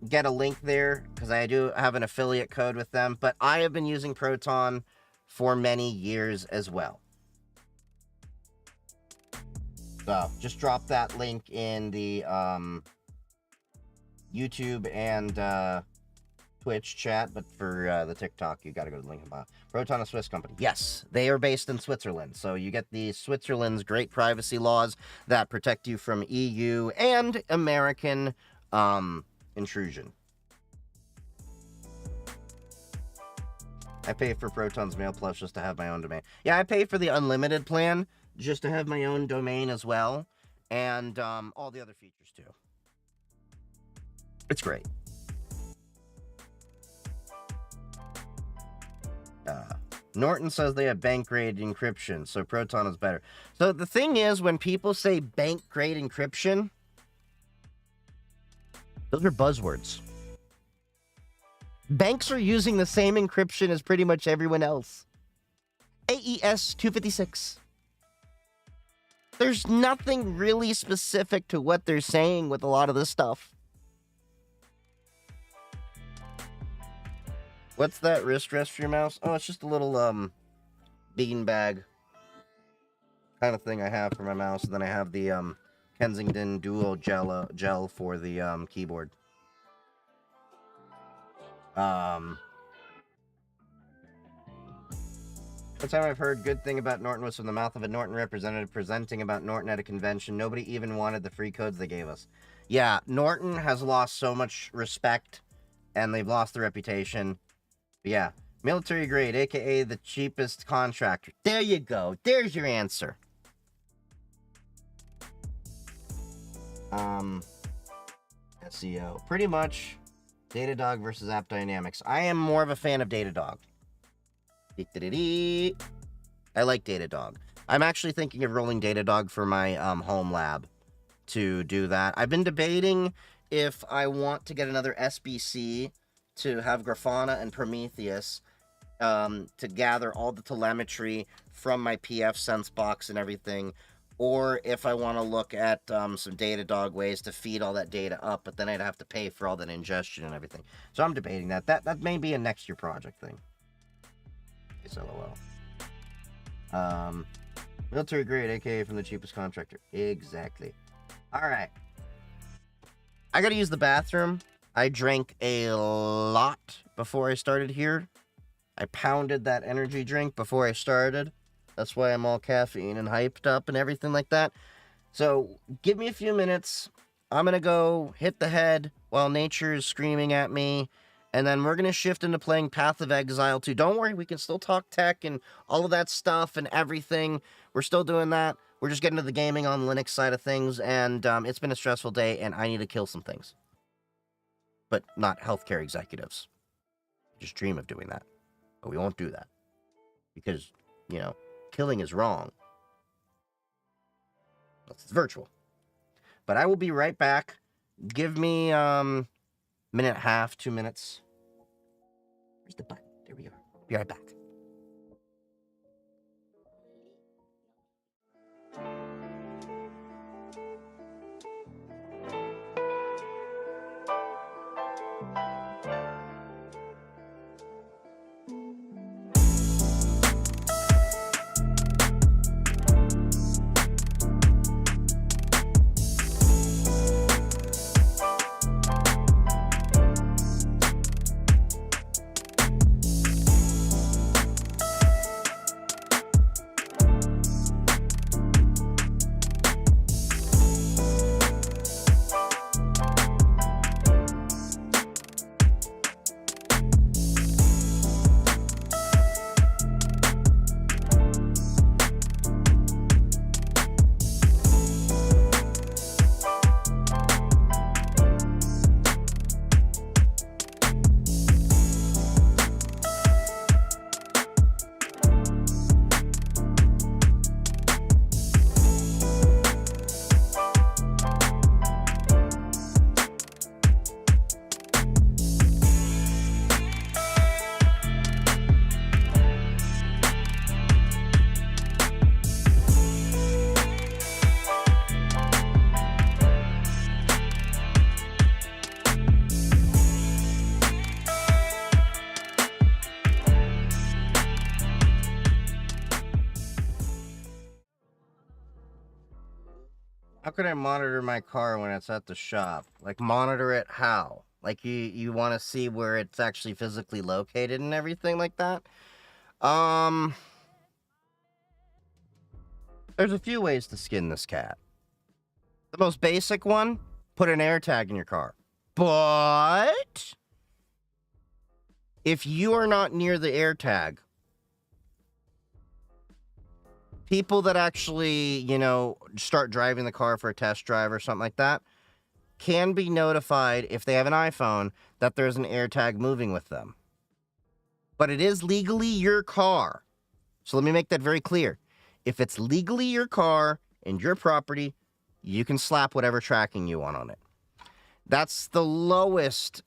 get a link there, because I do have an affiliate code with them. But I have been using Proton for many years as well. So, just drop that link in the YouTube and Twitch chat, but for the TikTok, you gotta go to the link in bio. Proton, a Swiss company. Yes, they are based in Switzerland, so you get the Switzerland's great privacy laws that protect you from EU and American intrusion. I pay for Proton's Mail Plus just to have my own domain. Yeah, I pay for the unlimited plan just to have my own domain as well, and all the other features too. It's great. Norton says they have bank-grade encryption, so Proton is better. So the thing is, when people say bank-grade encryption, those are buzzwords. Banks are using the same encryption as pretty much everyone else. AES 256. There's nothing really specific to what they're saying with a lot of this stuff. What's that wrist rest for your mouse? Oh, it's just a little bean bag kind of thing I have for my mouse. And then I have the Kensington Duo gel for the keyboard. The time I've heard good thing about Norton was from the mouth of a Norton representative presenting about Norton at a convention. Nobody even wanted the free codes they gave us. Yeah, Norton has lost so much respect, and they've lost their reputation. But yeah, military grade, aka the cheapest contractor. There you go. There's your answer. SEO. Pretty much Datadog versus AppDynamics. I am more of a fan of Datadog. I like Datadog. I'm actually thinking of rolling Datadog for my home lab to do that. I've been debating if I want to get another SBC to have Grafana and Prometheus to gather all the telemetry from my PF Sense box and everything, or if I want to look at some Datadog ways to feed all that data up, but then I'd have to pay for all that ingestion and everything. So I'm debating that. That may be a next year project thing. LOL. Military grade, aka from the cheapest contractor. Exactly. Alright. I gotta use the bathroom. I drank a lot before I started here. I pounded that energy drink before I started. That's why I'm all caffeine and hyped up and everything like that. So, give me a few minutes. I'm gonna go hit the head while nature is screaming at me. And then we're going to shift into playing Path of Exile 2. Don't worry, we can still talk tech and all of that stuff and everything. We're still doing that. We're just getting to the gaming on Linux side of things. And it's been a stressful day, and I need to kill some things. But not healthcare executives. Just dream of doing that. But we won't do that. Because, you know, killing is wrong. It's virtual. But I will be right back. Give me... minute and a half, 2 minutes. Where's the button? There we are. Be right back. How can I monitor my car when it's at the shop? Like, monitor it how? Like, you want to see where it's actually physically located and everything like that? There's a few ways to skin this cat. The most basic one, put an AirTag in your car. But if you are not near the AirTag, people that actually, you know, start driving the car for a test drive or something like that can be notified if they have an iPhone that there's an AirTag moving with them. But it is legally your car. So let me make that very clear. If it's legally your car and your property, you can slap whatever tracking you want on it. That's the lowest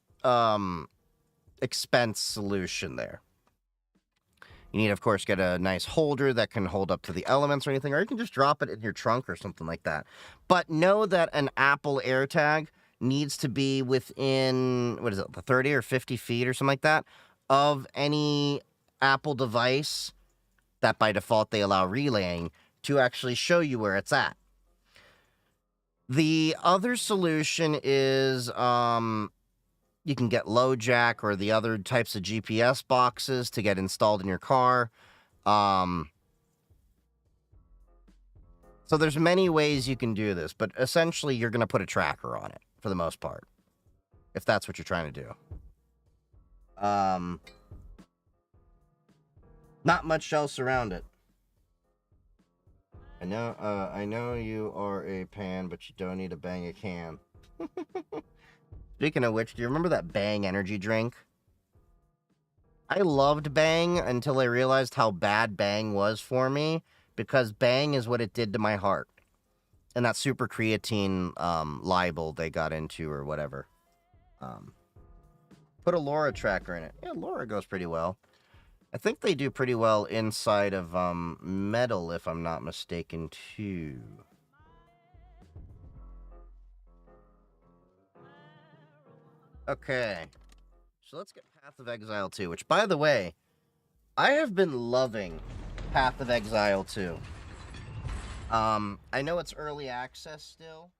expense solution there. You need, of course, get a nice holder that can hold up to the elements or anything, or you can just drop it in your trunk or something like that. But know that an Apple AirTag needs to be within, what is it, 30 or 50 feet or something like that of any Apple device that by default they allow relaying to actually show you where it's at. The other solution is you can get LoJack or the other types of GPS boxes to get installed in your car. So there's many ways you can do this, but essentially you're going to put a tracker on it for the most part, if that's what you're trying to do. Not much else around it. I know you are a pan, but you don't need to bang a can. Speaking of which, do you remember that Bang energy drink? I loved Bang until I realized how bad Bang was for me, because Bang is what it did to my heart. And that super creatine libel they got into or whatever. Put a LoRa tracker in it. Yeah, LoRa goes pretty well. I think they do pretty well inside of metal, if I'm not mistaken, too. Okay. So let's get Path of Exile 2, which, by the way, I have been loving Path of Exile 2. I know it's early access still,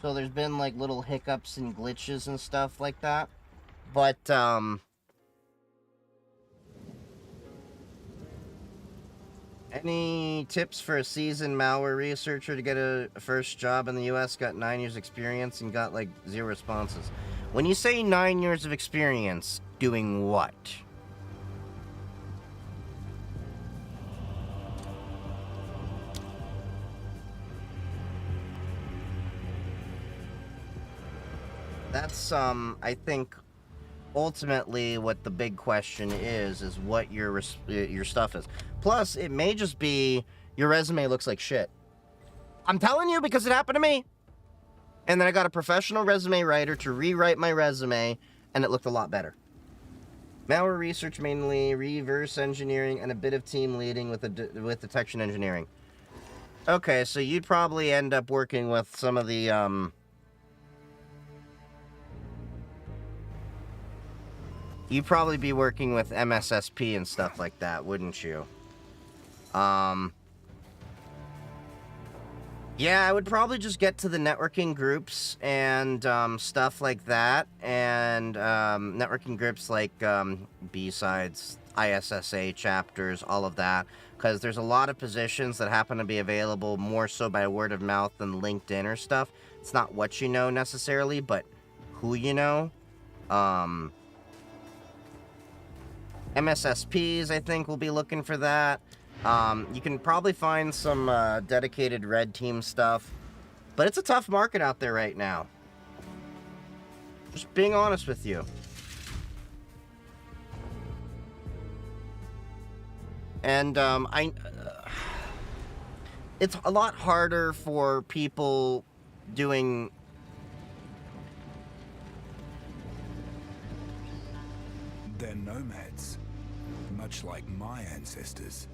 so there's been, like, little hiccups and glitches and stuff like that. But, any tips for a seasoned malware researcher to get a first job in the U.S.? Got 9 years experience and got, like, 0 responses. When you say 9 years of experience, doing what? That's, I think, ultimately what the big question is what your stuff is. Plus, it may just be your resume looks like shit. I'm telling you because it happened to me. And then I got a professional resume writer to rewrite my resume, and it looked a lot better. Malware research mainly, reverse engineering, and a bit of team leading with detection engineering. Okay, so you'd probably end up working with some of the, you'd probably be working with MSSP and stuff like that, wouldn't you? Yeah, I would probably just get to the networking groups and stuff like that, and networking groups like B-Sides, ISSA chapters, all of that, because there's a lot of positions that happen to be available more so by word of mouth than LinkedIn or stuff. It's not what you know necessarily, but who you know. MSSPs, I think, will be looking for that. You can probably find some dedicated red team stuff, but it's a tough market out there right now. Just being honest with you. And it's a lot harder for people doing They're nomads, much like my ancestors.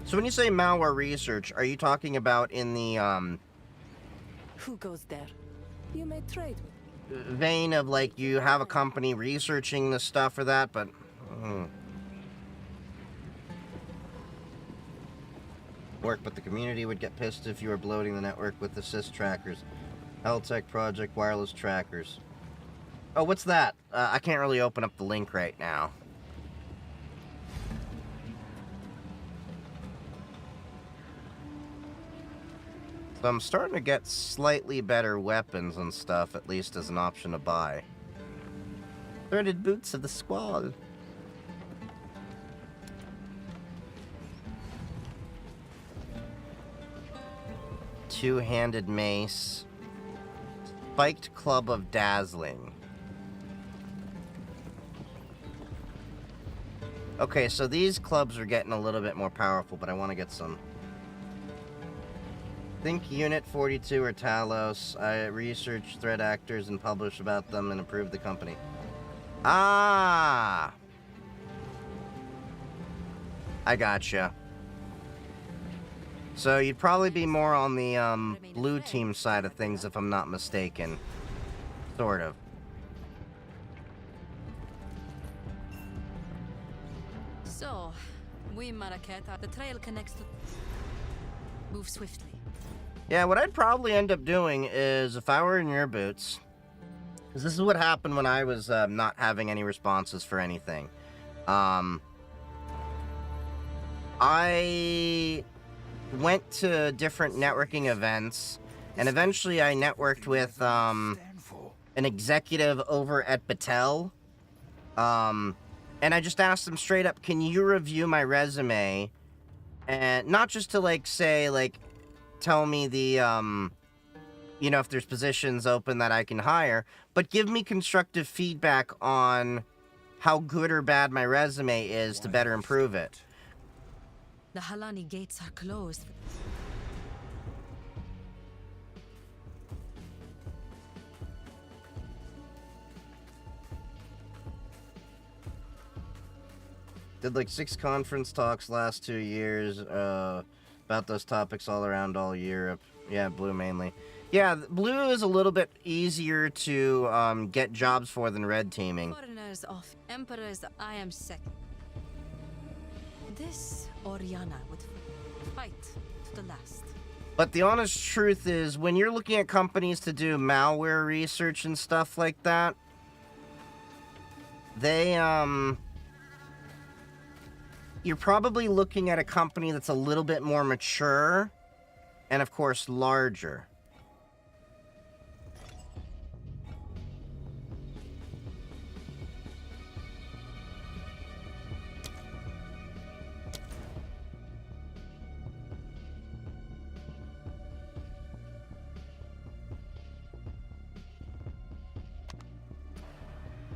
So when you say malware research, are you talking about in the Who goes there? You may trade with. vein of like you have a company researching this stuff or that, but work, but the community would get pissed if you were bloating the network with assist trackers. Heltech Project wireless trackers. Oh, what's that? I can't really open up the link right now. So I'm starting to get slightly better weapons and stuff, at least as an option to buy. Threaded boots of the squad. Two-handed mace. Spiked club of dazzling. Okay, so these clubs are getting a little bit more powerful, but I want to get some. Think Unit 42 or Talos. I research threat actors and publish about them and improve the company. Ah! I gotcha. So you'd probably be more on the blue team side of things if I'm not mistaken. Sort of. So, we Maraketa, the trail connects to... Move swiftly. Yeah, what I'd probably end up doing is, if I were in your boots, because this is what happened when I was not having any responses for anything. I went to different networking events, and eventually I networked with an executive over at Battelle. And I just asked them straight up, can you review my resume? And not just to, like, say, like, tell me the, you know, if there's positions open that I can hire, but give me constructive feedback on how good or bad my resume is to better improve it. The Halani gates are closed. Did like 6 conference talks last 2 years about those topics all around all Europe. Yeah, blue mainly. Yeah, blue is a little bit easier to get jobs for than red teaming. Foreigners off. Emperors, I am second. This Oriana would fight to the last. But the honest truth is, when you're looking at companies to do malware research and stuff like that, they, you're probably looking at a company that's a little bit more mature and, of course, larger.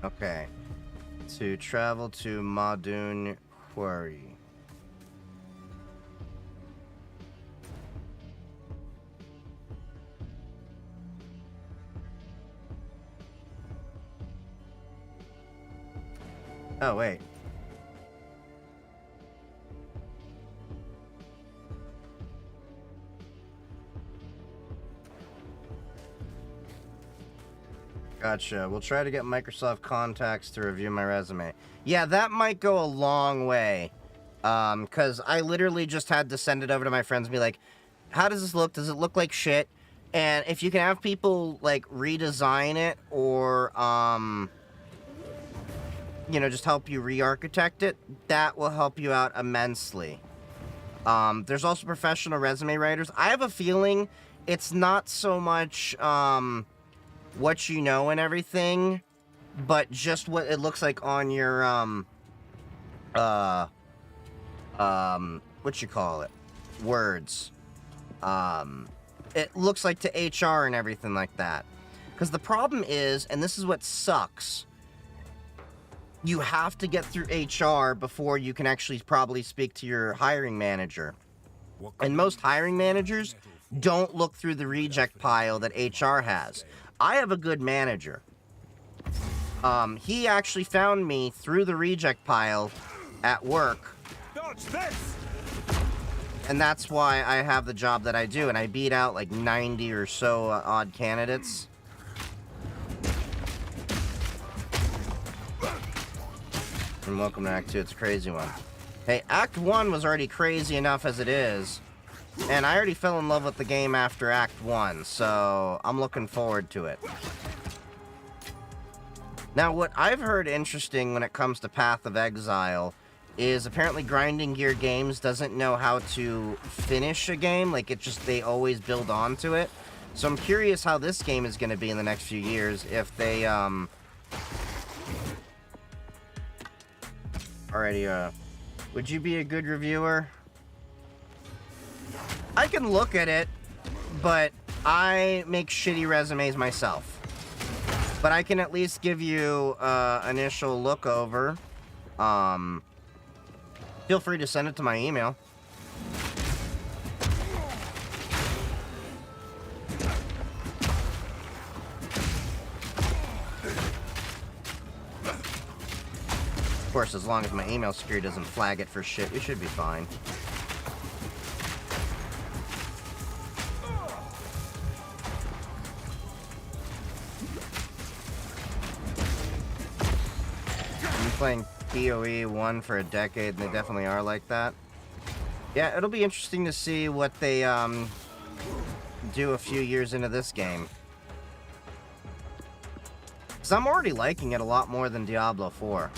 Okay. To travel to Madun Quarry. Oh, wait. Gotcha. We'll try to get Microsoft contacts to review my resume. Yeah, that might go a long way. Because I literally just had to send it over to my friends and be like, how does this look? Does it look like shit? And if you can have people, like, redesign it or, you know, just help you re-architect it, that will help you out immensely. There's also professional resume writers. I have a feeling it's not so much, what you know and everything, but just what it looks like on your, what you call it? Words. It looks like to HR and everything like that. Because the problem is, and this is what sucks, you have to get through HR before you can actually probably speak to your hiring manager. And most hiring managers don't look through the reject pile that HR has. I have a good manager. He actually found me through the reject pile at work. And that's why I have the job that I do, and I beat out like 90 or so odd candidates. And welcome to Act 2, it's a crazy one. Hey, Act 1 was already crazy enough as it is, and I already fell in love with the game after Act 1, so I'm looking forward to it. Now, what I've heard interesting when it comes to Path of Exile is apparently Grinding Gear Games doesn't know how to finish a game. Like, it just, they always build onto it. So I'm curious how this game is going to be in the next few years if they, Alrighty, would you be a good reviewer? I can look at it, but I make shitty resumes myself. But I can at least give you initial look over. Feel free to send it to my email. Of course, as long as my email security doesn't flag it for shit, we should be fine. I've been playing PoE 1 for a decade, and they definitely are like that. Yeah, it'll be interesting to see what they do a few years into this game. Because I'm already liking it a lot more than Diablo 4.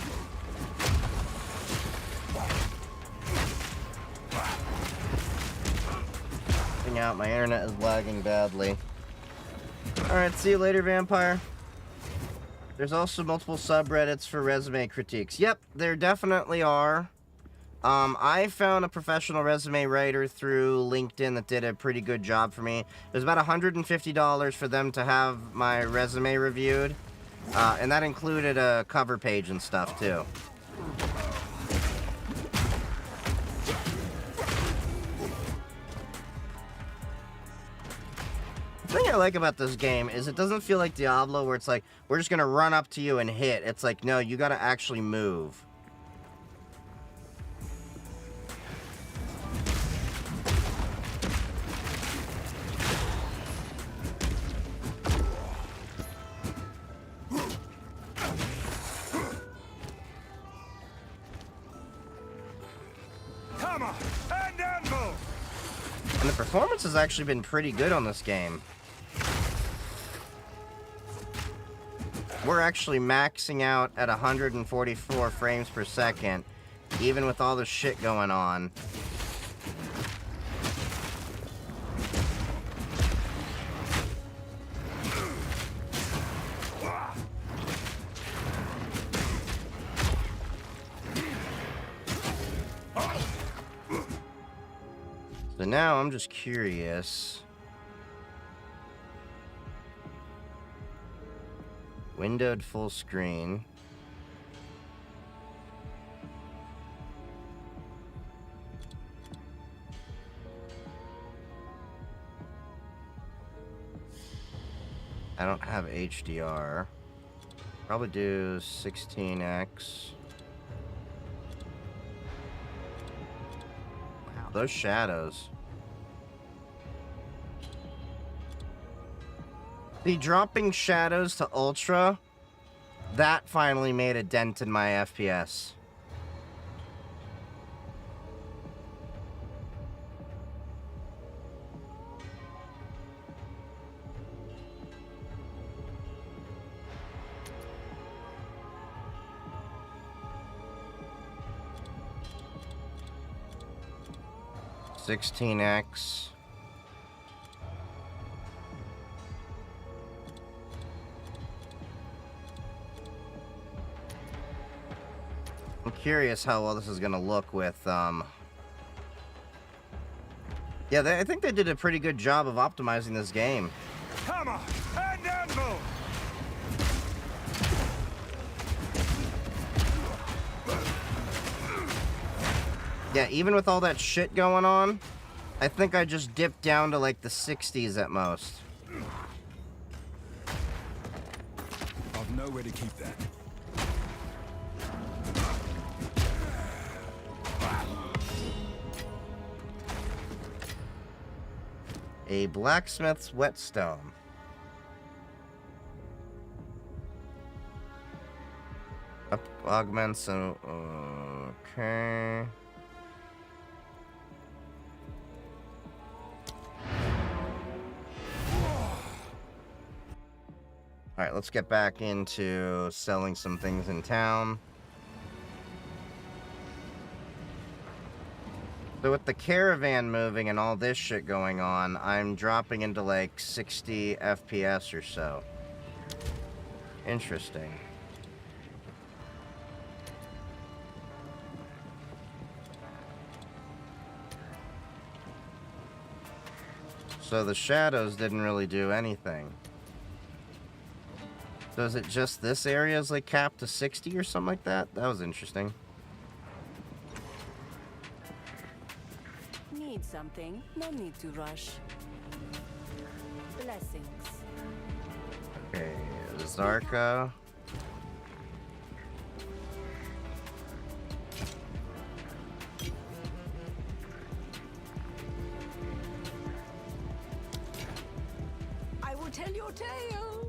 Out, my internet is lagging badly. Alright, see you later, Vampire. There's also multiple subreddits for resume critiques. Yep, there definitely are. I found a professional resume writer through LinkedIn that did a pretty good job for me. It was about $150 for them to have my resume reviewed. And that included a cover page and stuff, too. The thing I like about this game is it doesn't feel like Diablo where it's like, we're just gonna run up to you and hit. It's like, no, you gotta actually move. Hammer and anvil. And the performance has actually been pretty good on this game. We're actually maxing out at 144 frames per second, even with all the shit going on. So now I'm just curious. Windowed full screen. I don't have HDR. Probably do 16x. Wow, those shadows. The dropping shadows to Ultra, that finally made a dent in my FPS. $16x. I'm curious how well this is gonna look with, yeah, I think they did a pretty good job of optimizing this game. Hammer and anvil. Yeah, even with all that shit going on, I think I just dipped down to like the 60s at most. I've nowhere to keep that. A blacksmith's whetstone. Up augments and okay. All right, let's get back into selling some things in town. So with the caravan moving and all this shit going on, I'm dropping into like 60 FPS or so. Interesting. So the shadows didn't really do anything. So is it just this area is like capped to 60 or something like that? That was interesting. something. No need to rush. Blessings. Okay, Zarka. I will tell your tale.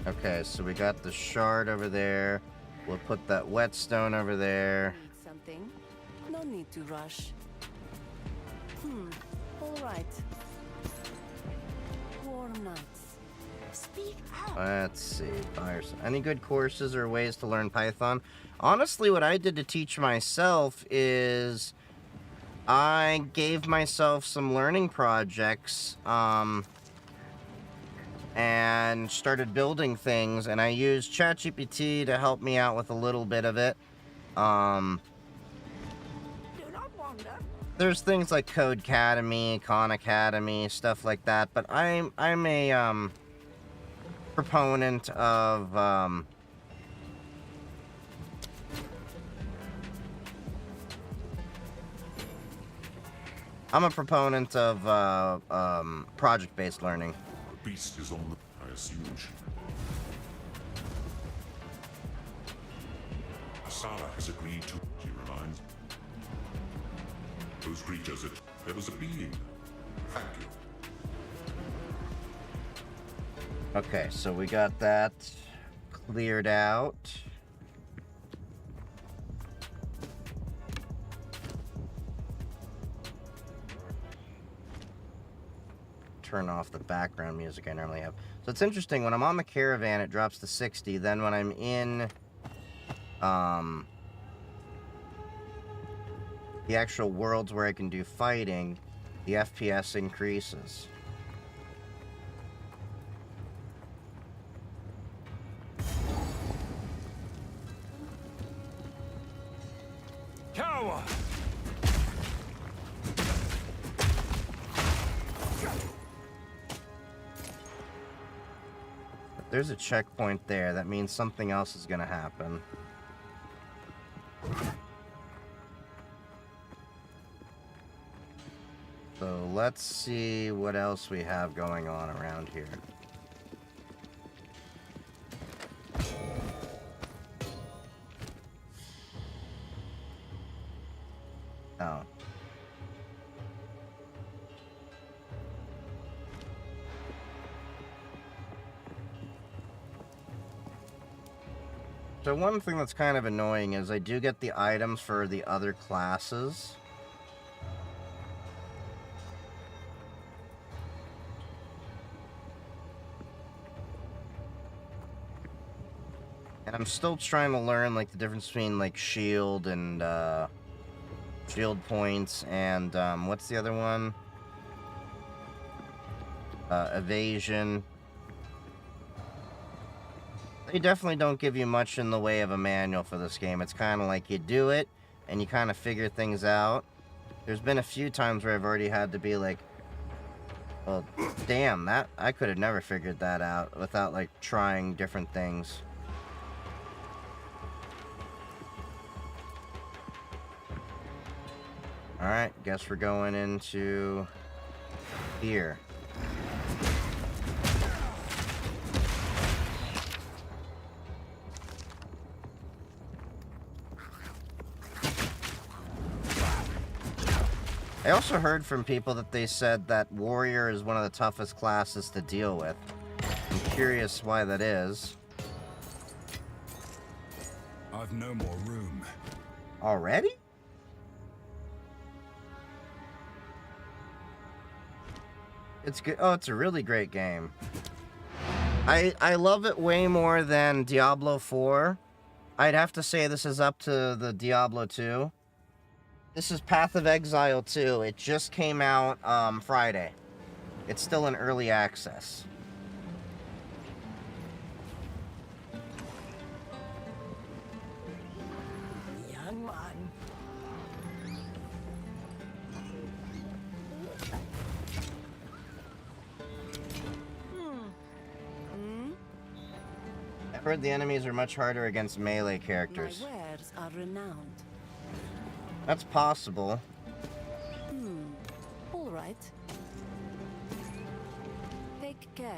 Okay, so we got the shard over there. We'll put that whetstone over there. Need something. No need to rush. All right. Warm nights. Speak out. Let's see. Any good courses or ways to learn Python? Honestly, what I did to teach myself is I gave myself some learning projects, and started building things, and I used ChatGPT to help me out with a little bit of it. Do not wander. There's things like Code Academy, Khan Academy, stuff like that, but I'm a proponent of project-based learning. The beast is on the... I assume she... Asala has agreed to... She reminds... Those creatures... There was a being. Thank you. Okay, so we got that cleared out. Turn off the background music I normally have. So it's interesting, when I'm on the caravan it drops to 60, then when I'm in the actual worlds where I can do fighting, the FPS increases. Cower! If there's a checkpoint there, that means something else is gonna happen. So let's see what else we have going on around here. Oh. So one thing that's kind of annoying is I do get the items for the other classes. And I'm still trying to learn like the difference between like shield and shield points and what's the other one? Evasion. They definitely don't give you much in the way of a manual for this game. It's kind of like you do it and you kind of figure things out. There's been a few times where I've already had to be like, well, damn, that I could have never figured that out without like trying different things. Alright, guess we're going into here. I also heard from people that they said that warrior is one of the toughest classes to deal with. I'm curious why that is. I've no more room. Already? It's good. Oh, it's a really great game. I love it way more than Diablo 4. I'd have to say this is up to the Diablo 2. This is Path of Exile 2. It just came out Friday. It's still in early access. Young man. I've heard the enemies are much harder against melee characters. My wares are renowned. That's possible. All right. Take care.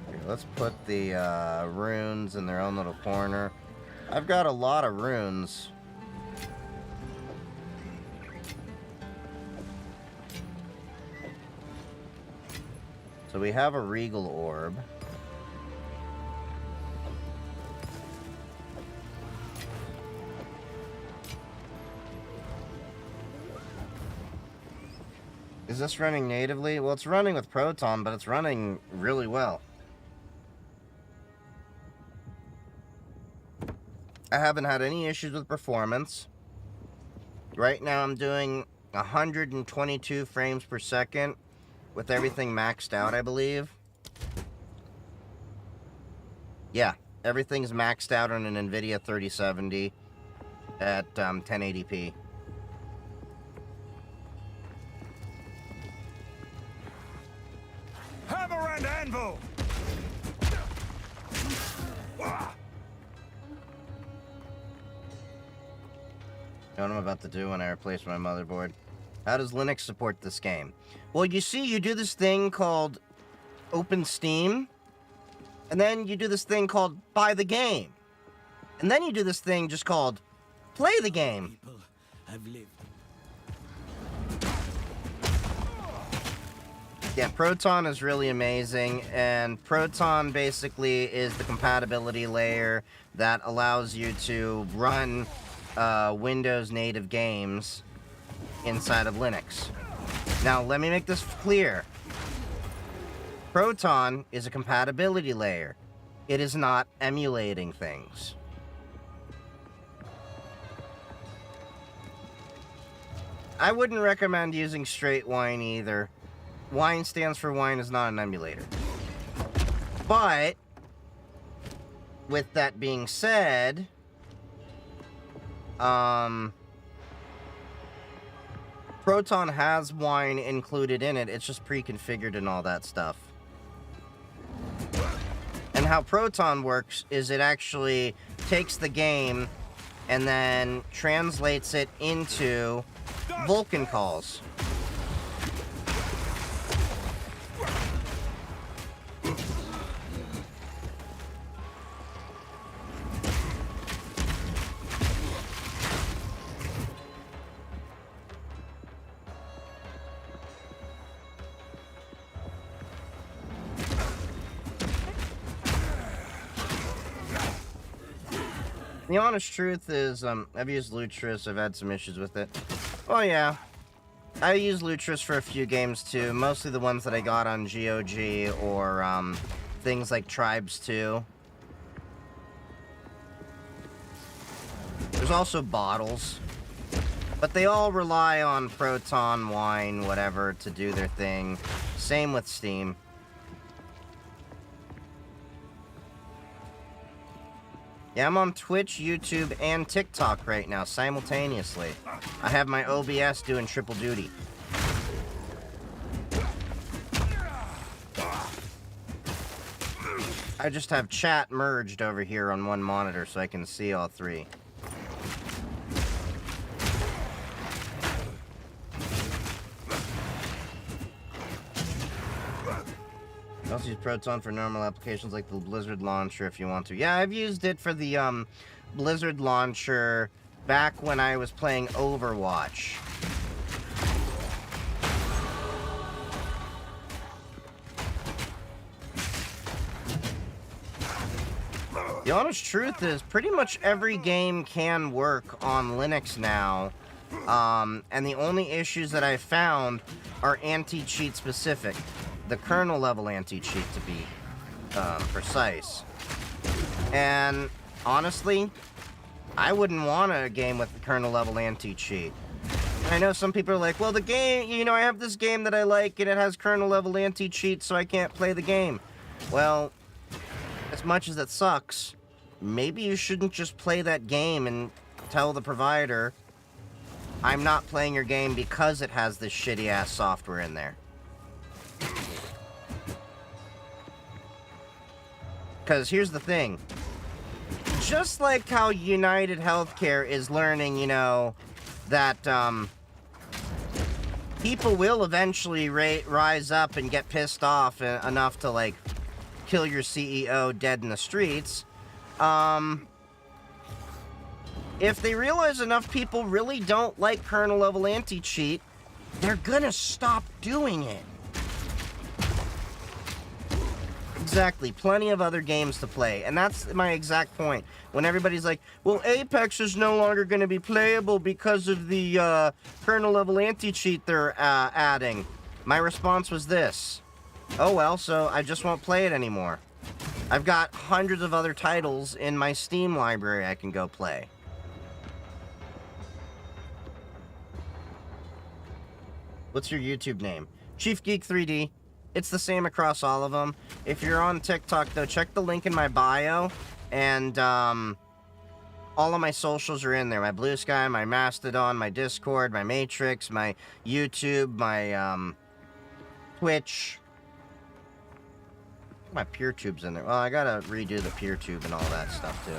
Here, let's put the runes in their own little corner. I've got a lot of runes. So we have a regal orb. Is this running natively? Well, it's running with Proton, but it's running really well. I haven't had any issues with performance. Right now I'm doing 122 frames per second with everything maxed out, I believe. Yeah, everything's maxed out on an NVIDIA 3070 at 1080p. Hammer and anvil! You know what I'm about to do when I replace my motherboard? How does Linux support this game? Well, you see, you do this thing called Open Steam, and then you do this thing called Buy the Game, and then you do this thing just called Play the Game. People have lived. Yeah, Proton is really amazing, and Proton basically is the compatibility layer that allows you to run Windows native games inside of Linux. Now, let me make this clear. Proton is a compatibility layer. It is not emulating things. I wouldn't recommend using straight wine either. Wine stands for wine is not an emulator. But, with that being said, Proton has wine included in it. It's just pre-configured and all that stuff. And how Proton works is it actually takes the game and then translates it into Vulkan calls. The honest truth is, I've used Lutris, I've had some issues with it. Oh yeah, I used Lutris for a few games too, mostly the ones that I got on GOG or things like Tribes 2. There's also Bottles, but they all rely on Proton, Wine, whatever to do their thing. Same with Steam. Yeah, I'm on Twitch, YouTube, and TikTok right now, simultaneously. I have my OBS doing triple duty. I just have chat merged over here on one monitor so I can see all three. You also use Proton for normal applications like the Blizzard launcher if you want to. Yeah, I've used it for the Blizzard launcher back when I was playing Overwatch. The honest truth is pretty much every game can work on Linux now. And the only issues that I've found are anti-cheat specific. The kernel level anti-cheat to be precise. And honestly, I wouldn't want a game with the kernel level anti-cheat. I know some people are like, well, the game, you know, I have this game that I like and it has kernel level anti-cheat, so I can't play the game. Well, as much as it sucks, maybe you shouldn't just play that game and tell the provider I'm not playing your game because it has this shitty-ass software in there. Because here's the thing. Just like how United Healthcare is learning, you know, that, people will eventually rise up and get pissed off enough to, like, kill your CEO dead in the streets. If they realize enough people really don't like kernel-level anti-cheat, they're gonna stop doing it. Exactly. Plenty of other games to play. And that's my exact point. When everybody's like, well, Apex is no longer going to be playable because of the kernel-level anti-cheat they're adding. My response was this. Oh, well, so I just won't play it anymore. I've got hundreds of other titles in my Steam library I can go play. What's your YouTube name? Chief Geek 3D. It's the same across all of them. If you're on TikTok, though, check the link in my bio, and all of my socials are in there. My Blue Sky, my Mastodon, my Discord, my Matrix, my YouTube, my Twitch. My PeerTube's in there. Well, I gotta redo the PeerTube and all that stuff, too.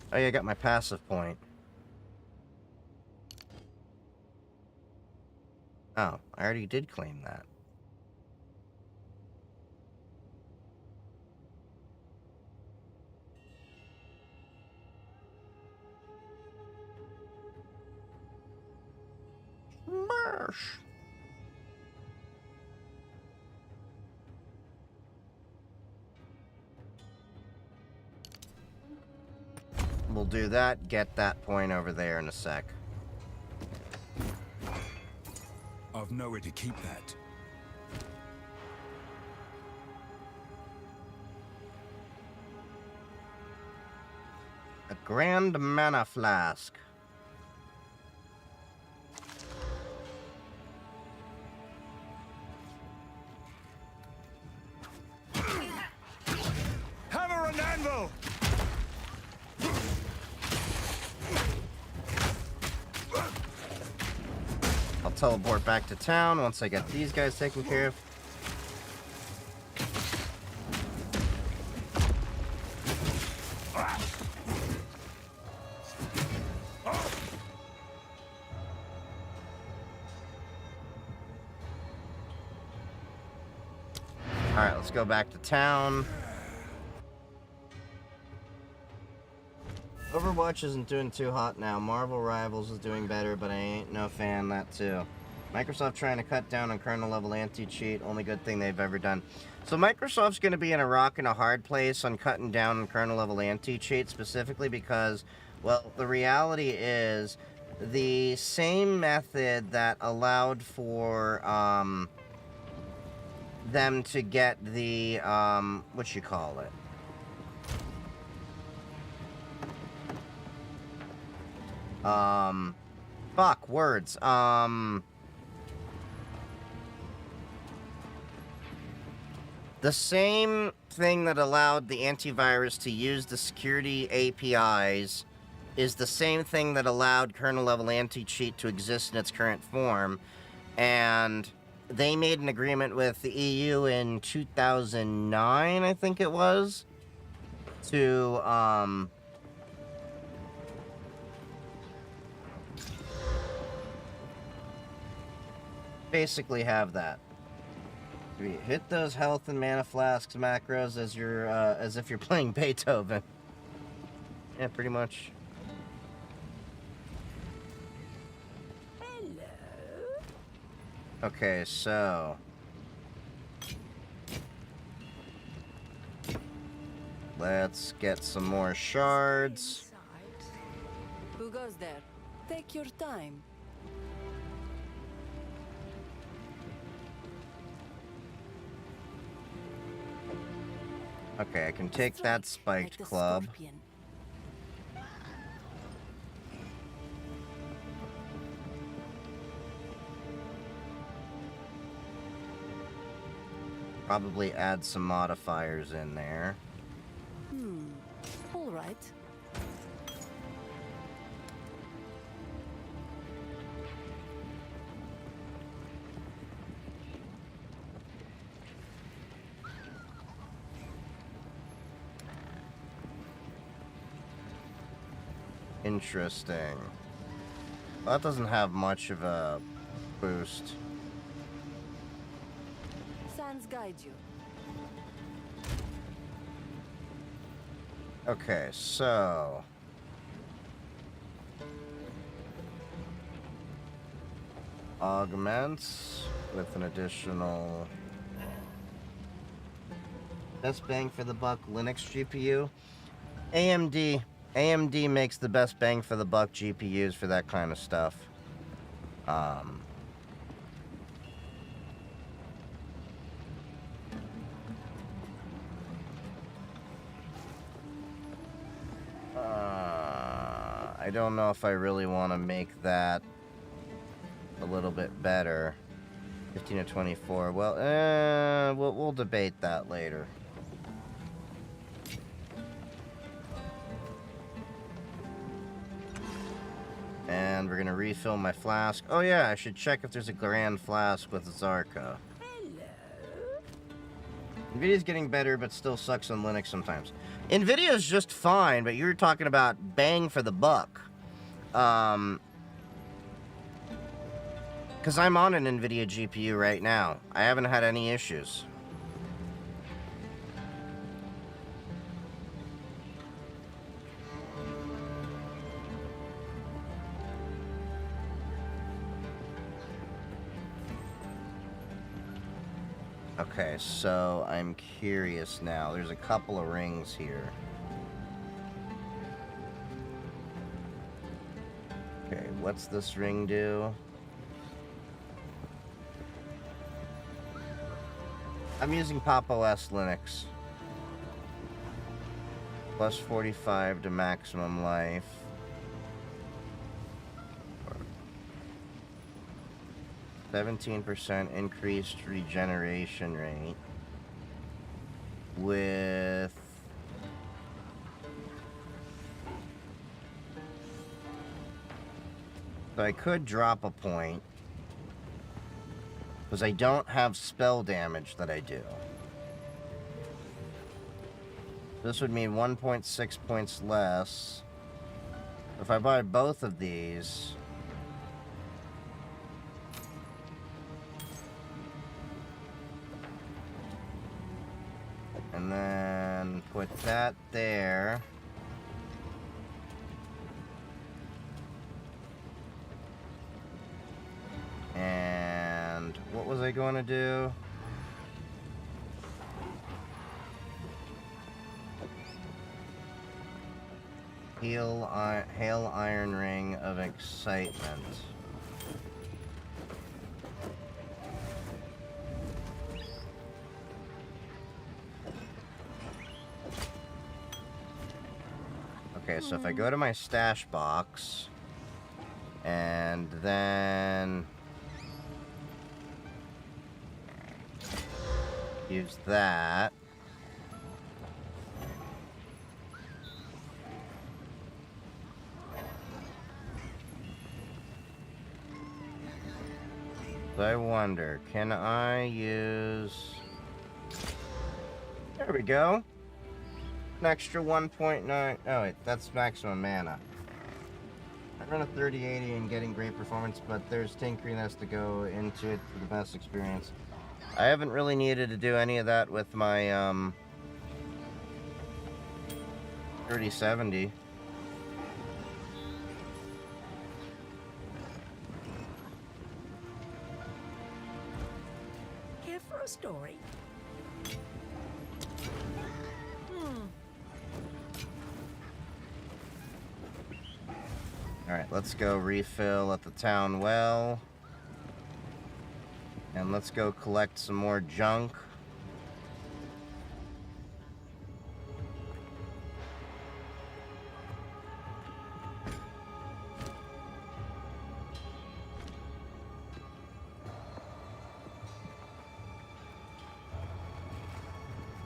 Oh yeah, I got my passive point. Oh, I already did claim that. Smash! We'll do that, get that point over there in a sec. I've nowhere to keep that. A grand mana flask. Hammer and anvil! I'll teleport back to town once I get these guys taken care of. Alright, let's go back to town. Overwatch isn't doing too hot now. Marvel Rivals is doing better, but I ain't no fan of that too. Microsoft trying to cut down on kernel-level anti-cheat. Only good thing they've ever done. So Microsoft's going to be in a rock and a hard place on cutting down on kernel-level anti-cheat, specifically because, well, the reality is the same method that allowed for them to get the, what you call it? Fuck, words. The same thing that allowed the antivirus to use the security APIs is the same thing that allowed kernel-level anti-cheat to exist in its current form, and they made an agreement with the EU in 2009, I think it was, to, basically have that. You hit those health and mana flasks macros as you're, as if you're playing Beethoven. Yeah, pretty much. Hello. Okay, so let's get some more shards. Who goes there? Take your time. Okay, I can take that Strike spiked like the club. scorpion. Probably add some modifiers in there. All right. Interesting. Well, that doesn't have much of a boost. Sands guide you. Okay, so... augments with an additional... best bang for the buck Linux GPU. AMD makes the best bang for the buck GPUs for that kind of stuff. I don't know if I really want to make that a little bit better. 15 to 24. Well, we'll debate that later. And we're gonna refill my flask. Oh yeah, I should check if there's a grand flask with Zarka. NVIDIA's getting better, but still sucks on Linux sometimes. NVIDIA's just fine, but you're talking about bang for the buck. Because I'm on an NVIDIA GPU right now. I haven't had any issues. Okay, so I'm curious now. There's a couple of rings here. Okay, what's this ring do? I'm using Pop! OS Linux. Plus 45 to maximum life. 17% increased regeneration rate. With... so I could drop a point. Because I don't have spell damage that I do. This would mean 1.6 points less. If I buy both of these... and then put that there. And what was I going to do? Hail Iron Ring of Excitement. Okay, so if I go to my stash box, and then use that, so I wonder, can I use, there we go. An extra 1.9. Oh, wait, that's maximum mana. I run a 3080 and getting great performance, but there's tinkering that has to go into it for the best experience. I haven't really needed to do any of that with my 3070. Here for a story. Alright, let's go refill at the town well. And let's go collect some more junk.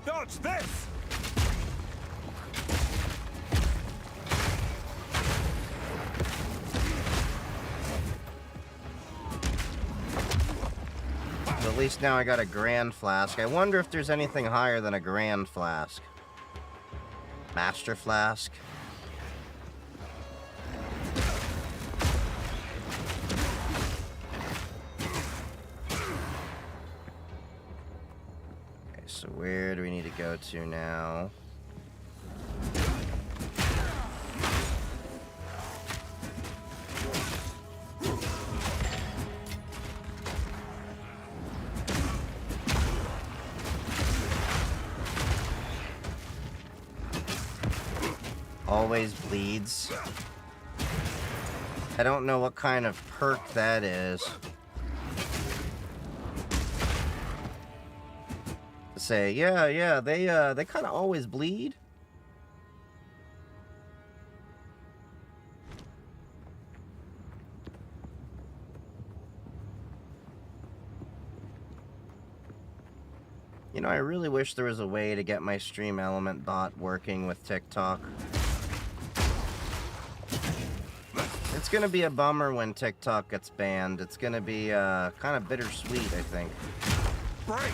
Dodge this! So at least now I got a Grand Flask. I wonder if there's anything higher than a Grand Flask. Master Flask. Okay, so where do we need to go to now? Always bleeds. I don't know what kind of perk that is. Say, yeah, they kind of always bleed. You know, I really wish there was a way to get my Stream Element bot working with TikTok. It's gonna be a bummer when TikTok gets banned. It's gonna be kind of bittersweet, I think. Break!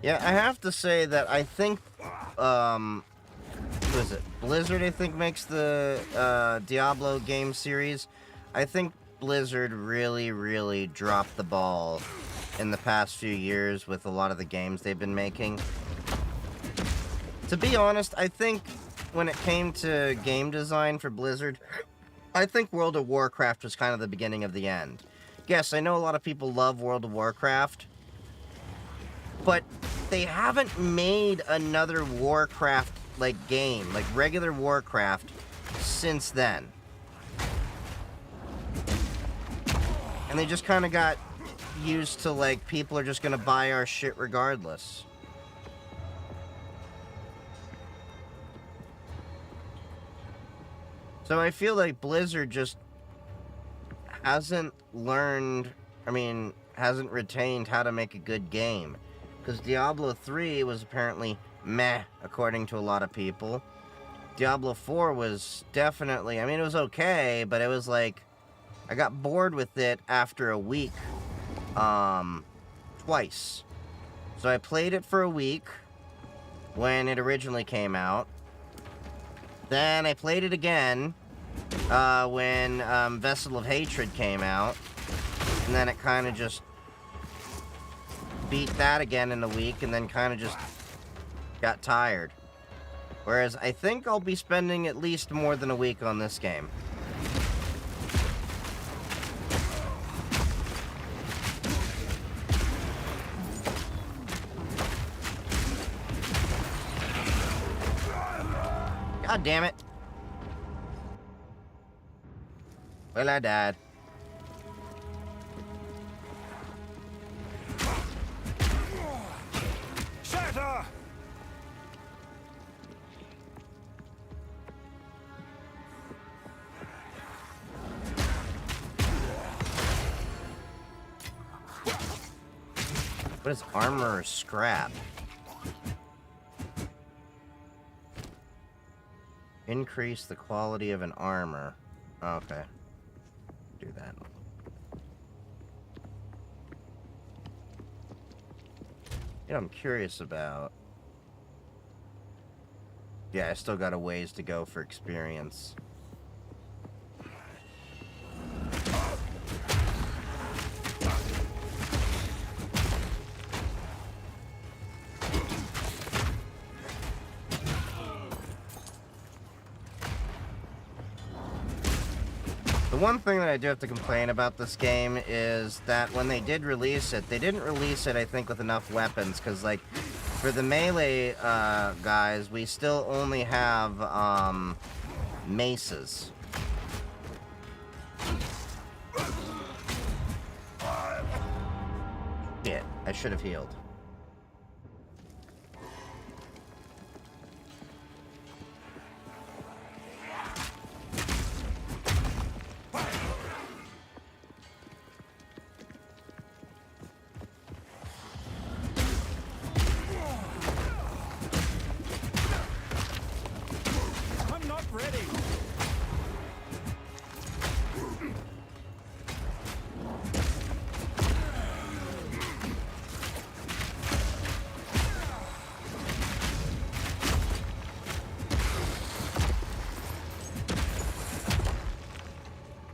Yeah, I have to say that I think, who is it? Blizzard, I think, makes the Diablo game series. I think Blizzard really dropped the ball in the past few years with a lot of the games they've been making. To be honest, I think when it came to game design for Blizzard, I think World of Warcraft was kind of the beginning of the end. Yes, I know a lot of people love World of Warcraft, but they haven't made another Warcraft like game, like regular Warcraft, since then. And they just kind of got used to, like, people are just gonna buy our shit regardless. So I feel like Blizzard just hasn't learned, hasn't retained how to make a good game. Because Diablo 3 was apparently meh, according to a lot of people. Diablo 4 was definitely, it was okay, but it was like, I got bored with it after a week, twice. So I played it for a week when it originally came out. Then I played it again when Vessel of Hatred came out. And then it kind of just beat that again in a week and then kind of just got tired. Whereas I think I'll be spending at least more than a week on this game. God damn it. Well, I died. Shatter! What is armor or scrap? Increase the quality of an armor. Okay. Do that. You know, I'm curious about... Yeah, I still got a ways to go for experience. The one thing that I do have to complain about this game is that when they did release it, they didn't release it, I think, with enough weapons, because, like, for the melee guys, we still only have maces. Yeah, I should have healed.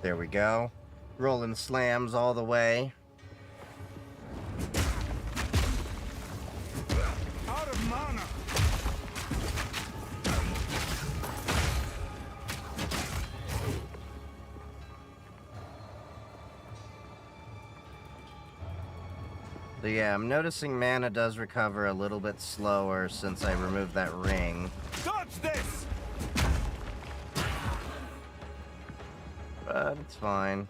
There we go. Rolling slams all the way. Out of mana. So yeah, I'm noticing mana does recover a little bit slower since I removed that ring. Dodge this. But it's fine.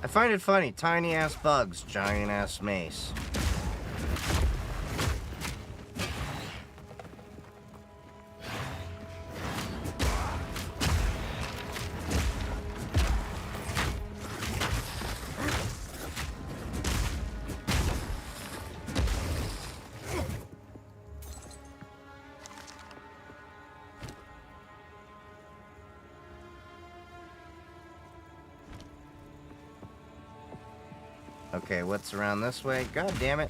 I find it funny. Tiny ass bugs, giant ass mace. Okay, what's around this way? God damn it.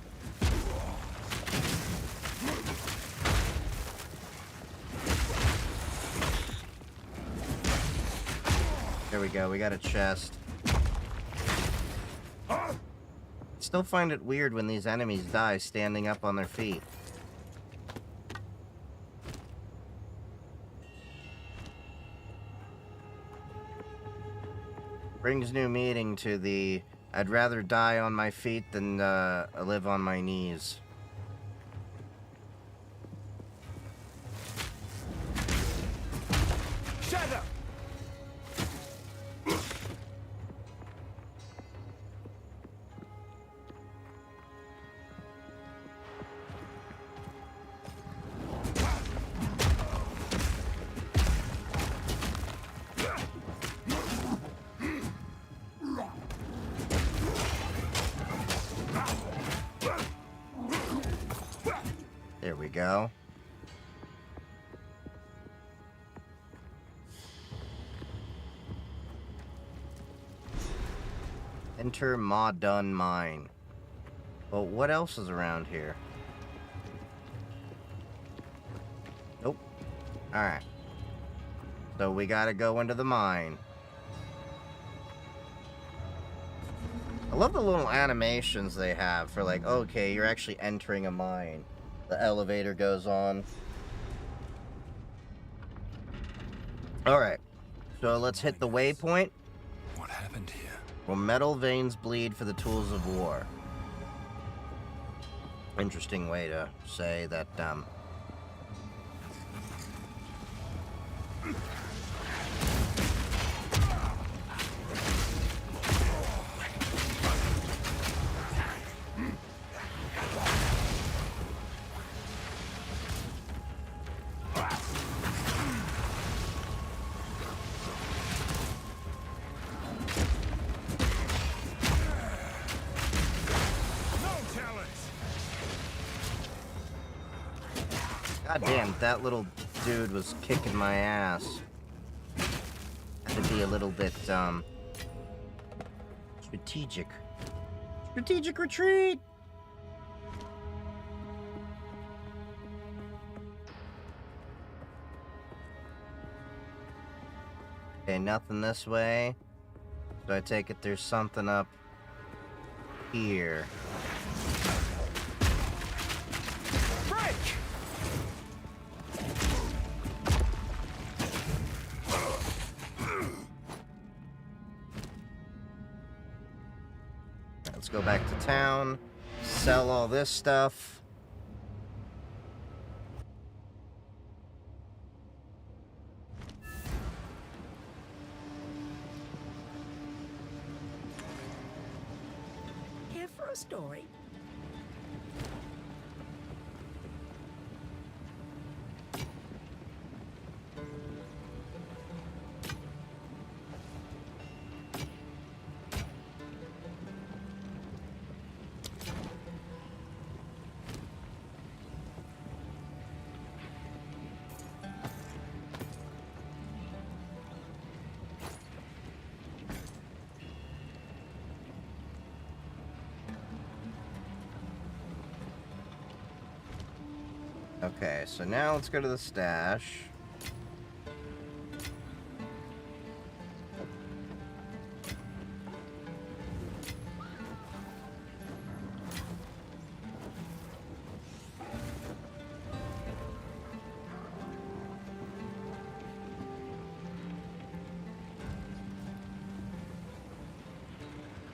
There we go, we got a chest. Still find it weird when these enemies die standing up on their feet. Brings new meaning to the I'd rather die on my feet than live on my knees. Shadow. There we go. Enter Ma Dun Mine. Well, what else is around here? Nope. Alright. So we gotta go into the mine. I love the little animations they have for like, okay, you're actually entering a mine. The elevator goes on. Alright. So let's hit the waypoint. What happened here? Will metal veins bleed for the tools of war? Interesting way to say that, God damn, that little dude was kicking my ass. Had to be a little bit, strategic. Strategic retreat! Okay, nothing this way. So I take it there's something up here. Break! Let's go back to town, sell all this stuff. Here for a story? Okay, so now let's go to the stash.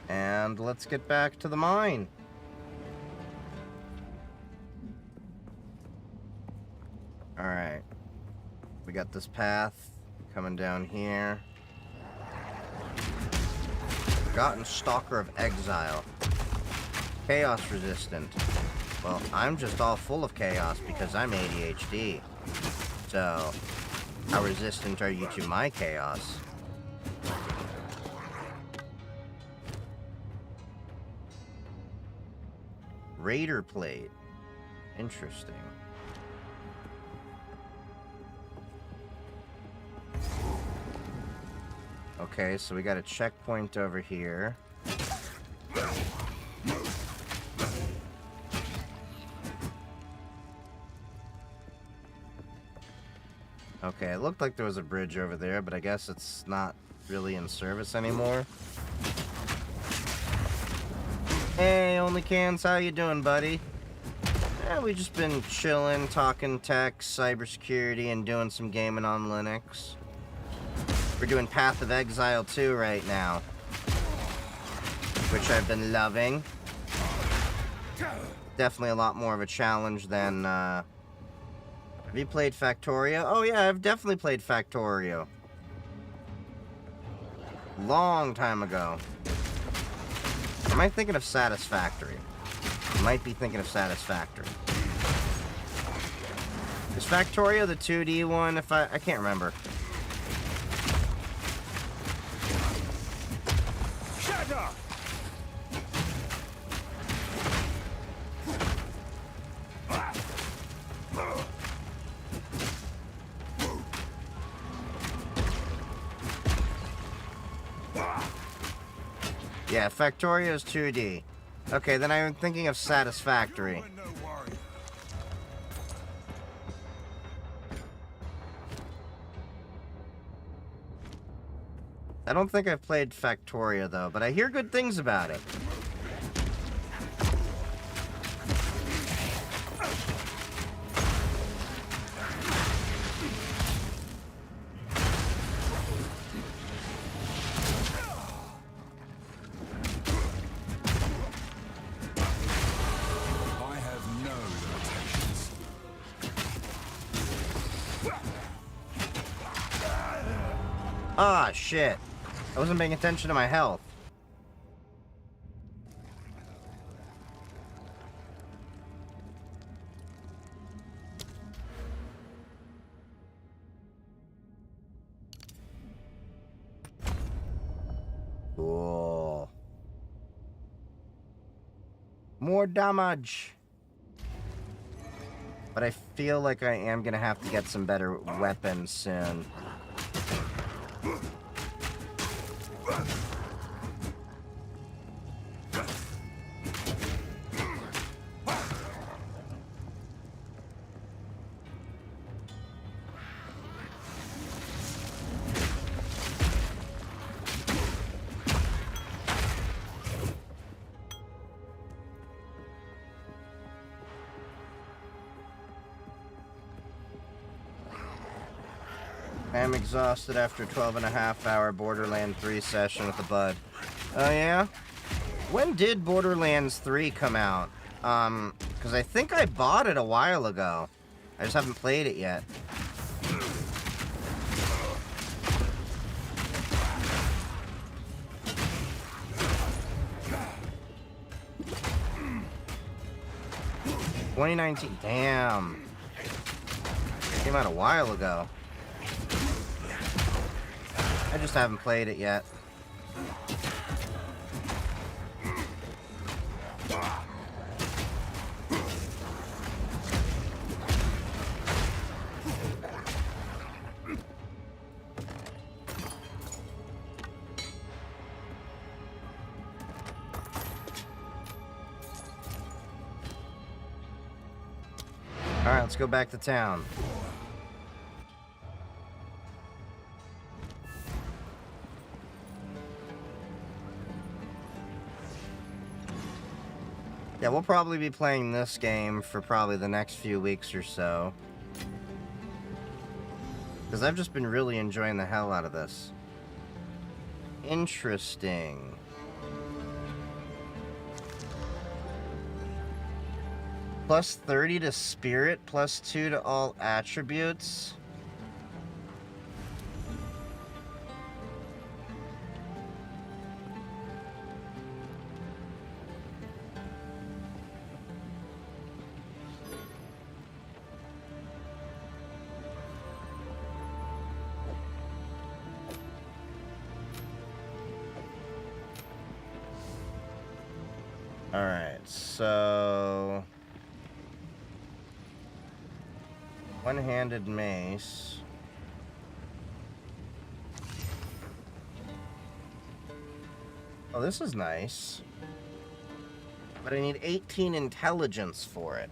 And let's get back to the mine. Alright. We got this path coming down here. Forgotten Stalker of Exile. Chaos resistant. Well, I'm just all full of chaos because I'm ADHD. So, how resistant are you to my chaos? Raider plate. Interesting. Okay, so we got a checkpoint over here. Okay, it looked like there was a bridge over there, but I guess it's not really in service anymore. Hey, Only Cans, how you doing, buddy? We just been chilling, talking tech, cybersecurity, and doing some gaming on Linux. We're doing Path of Exile 2 right now, which I've been loving. Definitely a lot more of a challenge than, Have you played Factorio? Oh yeah, I've definitely played Factorio. Long time ago. Am I thinking of Satisfactory? I might be thinking of Satisfactory. Is Factorio the 2D one? I can't remember. Shut up! Yeah, Factorio's 2D. Okay, then I'm thinking of Satisfactory. I don't think I've played Factorio, though, but I hear good things about it. I have no limitations. Ah, shit. I wasn't paying attention to my health. Cool. More damage. But I feel like I am gonna have to get some better weapons soon. I'm exhausted after a 12.5-hour Borderlands 3 session with the bud. Oh yeah? When did Borderlands 3 come out? Because I think I bought it a while ago. I just haven't played it yet. $2019. Damn. Came out a while ago. I just haven't played it yet. Alright, let's go back to town. Yeah, we'll probably be playing this game for probably the next few weeks or so. Because I've just been really enjoying the hell out of this. Interesting. Plus 30 to spirit, plus 2 to all attributes. Alright, so... one-handed mace. Oh, this is nice. But I need 18 intelligence for it.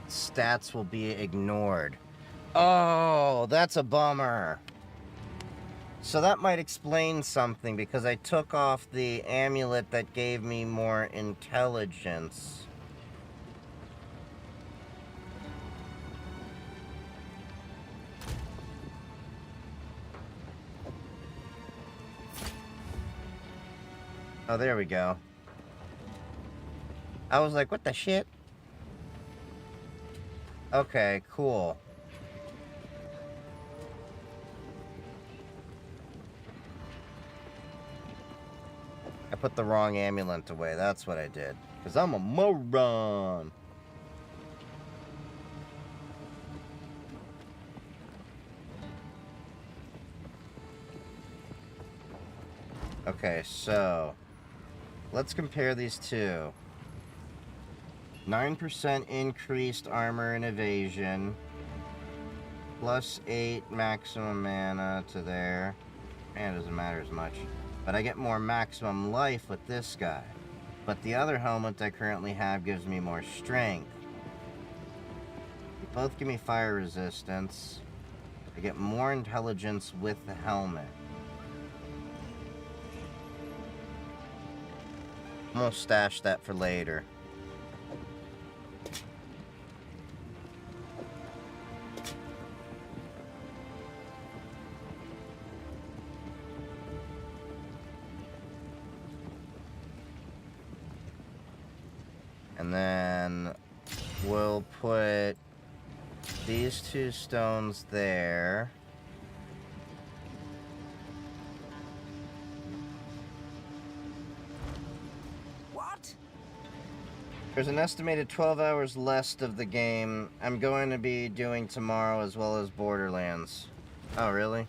Stats will be ignored. Oh, that's a bummer. So that might explain something, because I took off the amulet that gave me more intelligence. Oh, there we go. I was like, what the shit? Okay, cool. I put the wrong amulet away. That's what I did. Because I'm a moron. Okay, so... let's compare these two. 9% increased armor and evasion. Plus 8 maximum mana to there. Man, it doesn't matter as much. But I get more maximum life with this guy. But the other helmet I currently have gives me more strength. They both give me fire resistance. I get more intelligence with the helmet. I'm gonna stash that for later. And then we'll put these two stones there. What? There's an estimated 12 hours left of the game. I'm going to be doing tomorrow as well as Borderlands. Oh, really?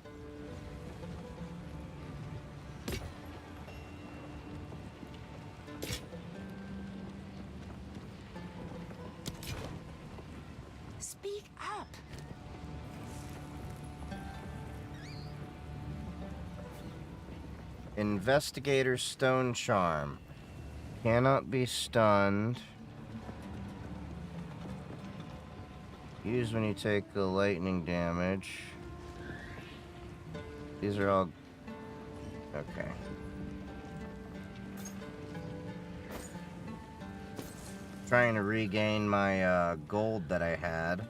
Speak up. Investigator Stone Charm. Cannot be stunned. Use when you take the lightning damage. These are all... okay. Trying to regain my gold that I had.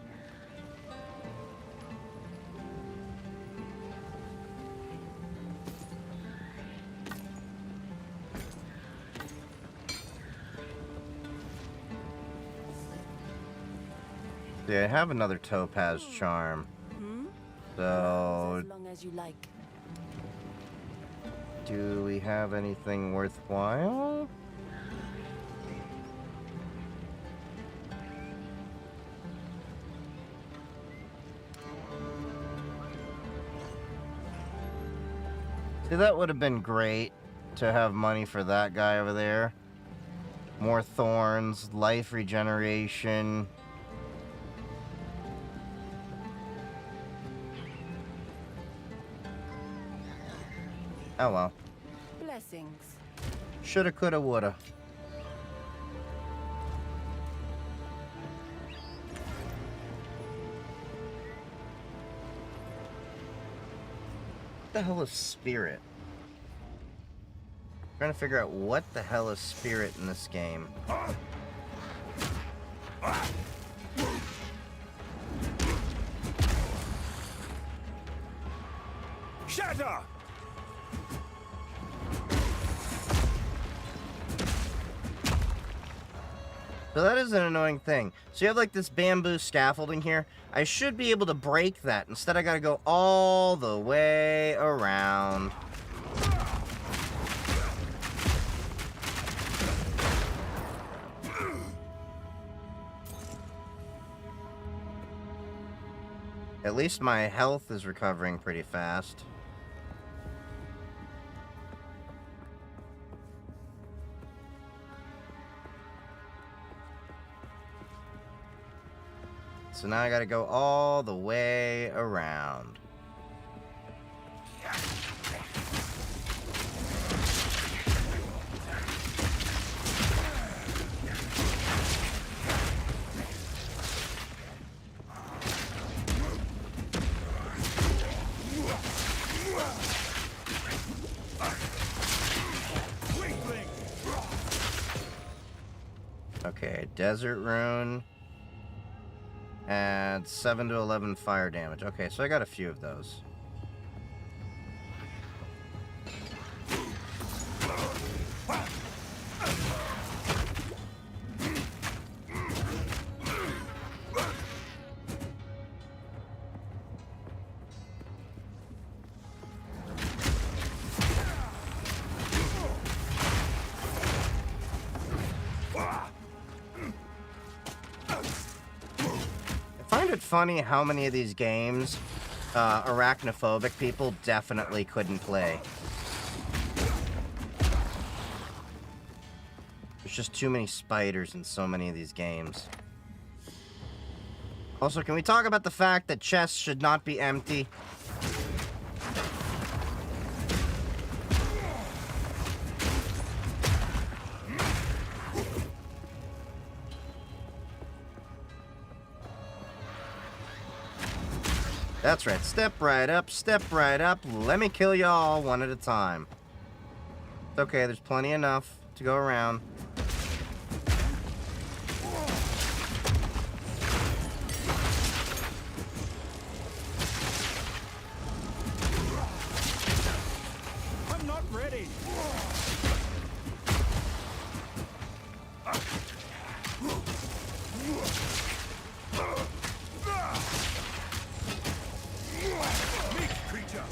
Yeah, I have another topaz charm. So, As long as you like. do we have anything worthwhile? See, that would have been great to have money for that guy over there. More thorns, life regeneration. Oh well. Blessings. Shoulda, coulda, woulda. What the hell is spirit? Trying to figure out what the hell is spirit in this game. Shatter! So that is an annoying thing. So you have like this bamboo scaffolding here. I should be able to break that. Instead I gotta go all the way around. At least my health is recovering pretty fast. So now I gotta go all the way around. Okay, Desert Rune. And 7 to 11 fire damage. Okay, so I got a few of those. I find it funny how many of these games arachnophobic people definitely couldn't play. There's just too many spiders in so many of these games. Also, can we talk about the fact that chests should not be empty? That's right. Step right up, step right up. Let me kill y'all one at a time. It's okay, there's plenty enough to go around. I'm not ready. Meat creature.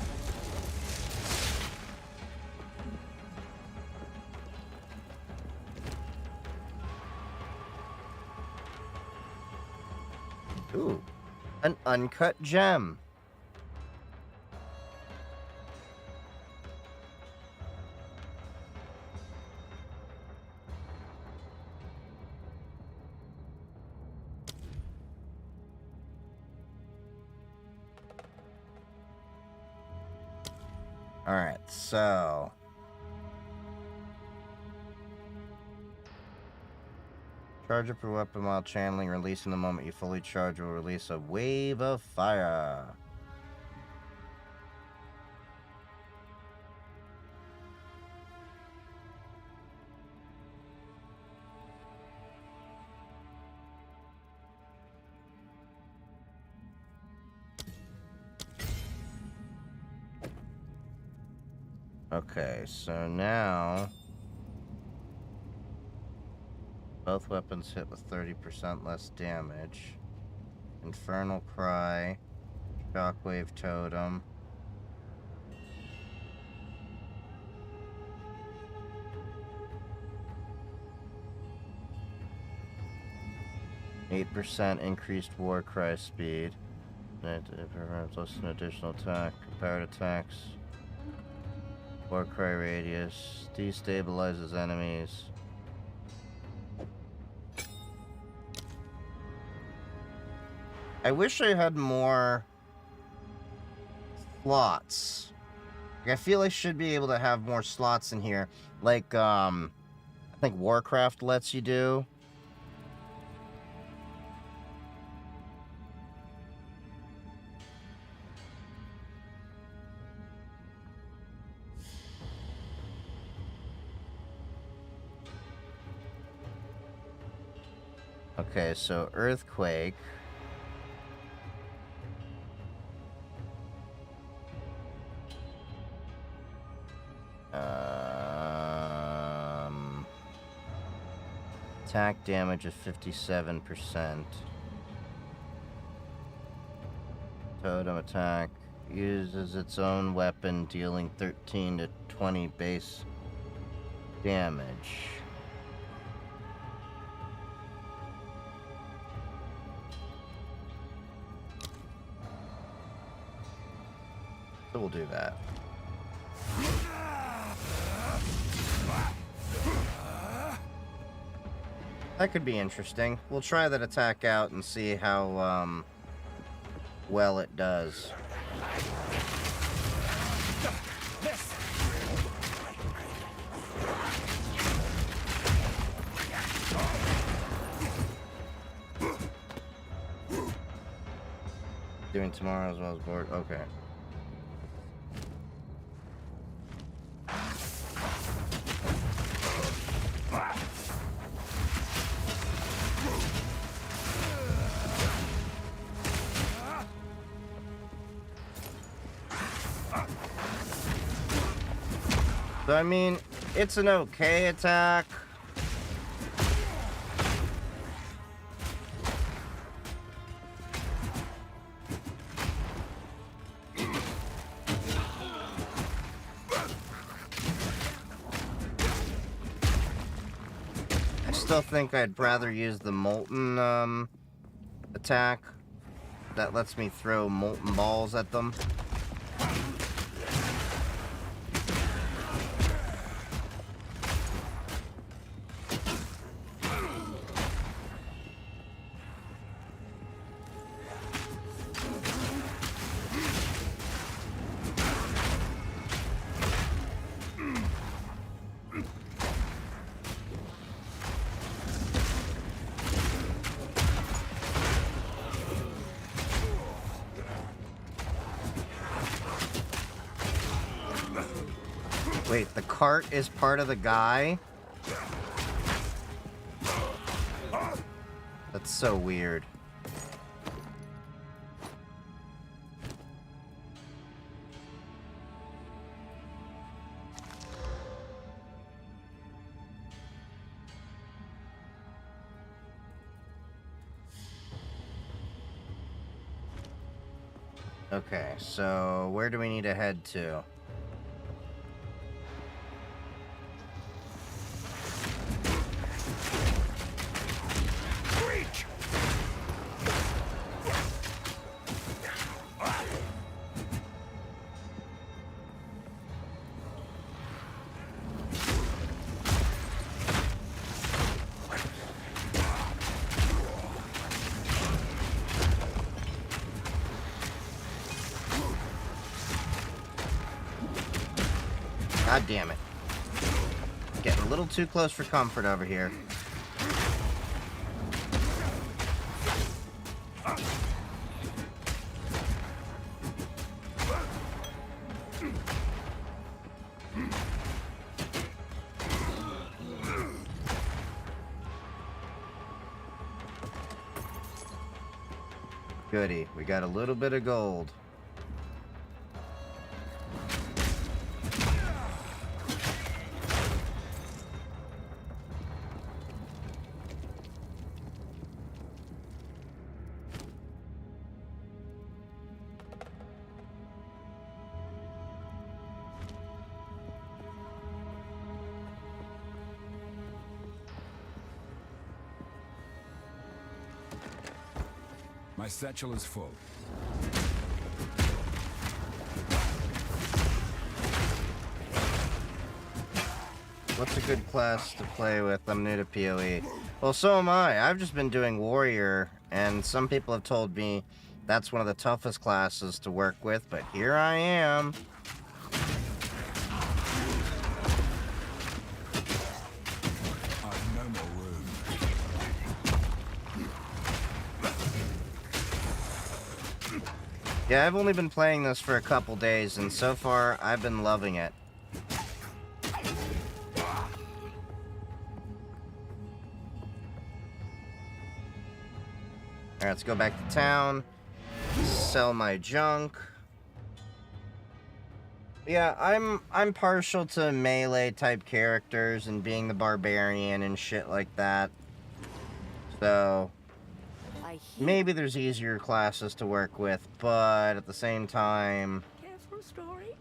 Ooh, an uncut gem. Alright, so... Charge up your weapon while channeling. Releasing the moment you fully charge will release a wave of fire. Okay, so now... Both weapons hit with 30% less damage. Infernal Cry. Shockwave Totem. %8 increased War Cry speed. It prevents less than additional attack. Powered attacks. War Cry radius. Destabilizes enemies. I wish I had more slots. I feel I should be able to have more slots in here. Like, I think Warcraft lets you do. Okay, so Earthquake. Attack damage is 57%. Totem attack uses its own weapon, dealing 13 to 20 base damage. So we'll do that. That could be interesting. We'll try that attack out and see how well it does. Doing tomorrow as well as board. Okay. So, I mean, it's an okay attack. I still think I'd rather use the Molten attack. That lets me throw molten balls at them. Wait, the cart is part of the guy? That's so weird. Okay, so where do we need to head to? God damn it. Getting a little too close for comfort over here. Goody, we got a little bit of gold. My satchel is full. What's a good class to play with? I'm new to PoE. Well, so am I. I've just been doing Warrior, and some people have told me that's one of the toughest classes to work with, but here I am. Yeah, I've only been playing this for a couple days, and so far, I've been loving it. Alright, let's go back to town. Sell my junk. Yeah, I'm partial to melee type characters and being the barbarian and shit like that. So I hear. maybe there's easier classes to work with, but at the same time, Careful story.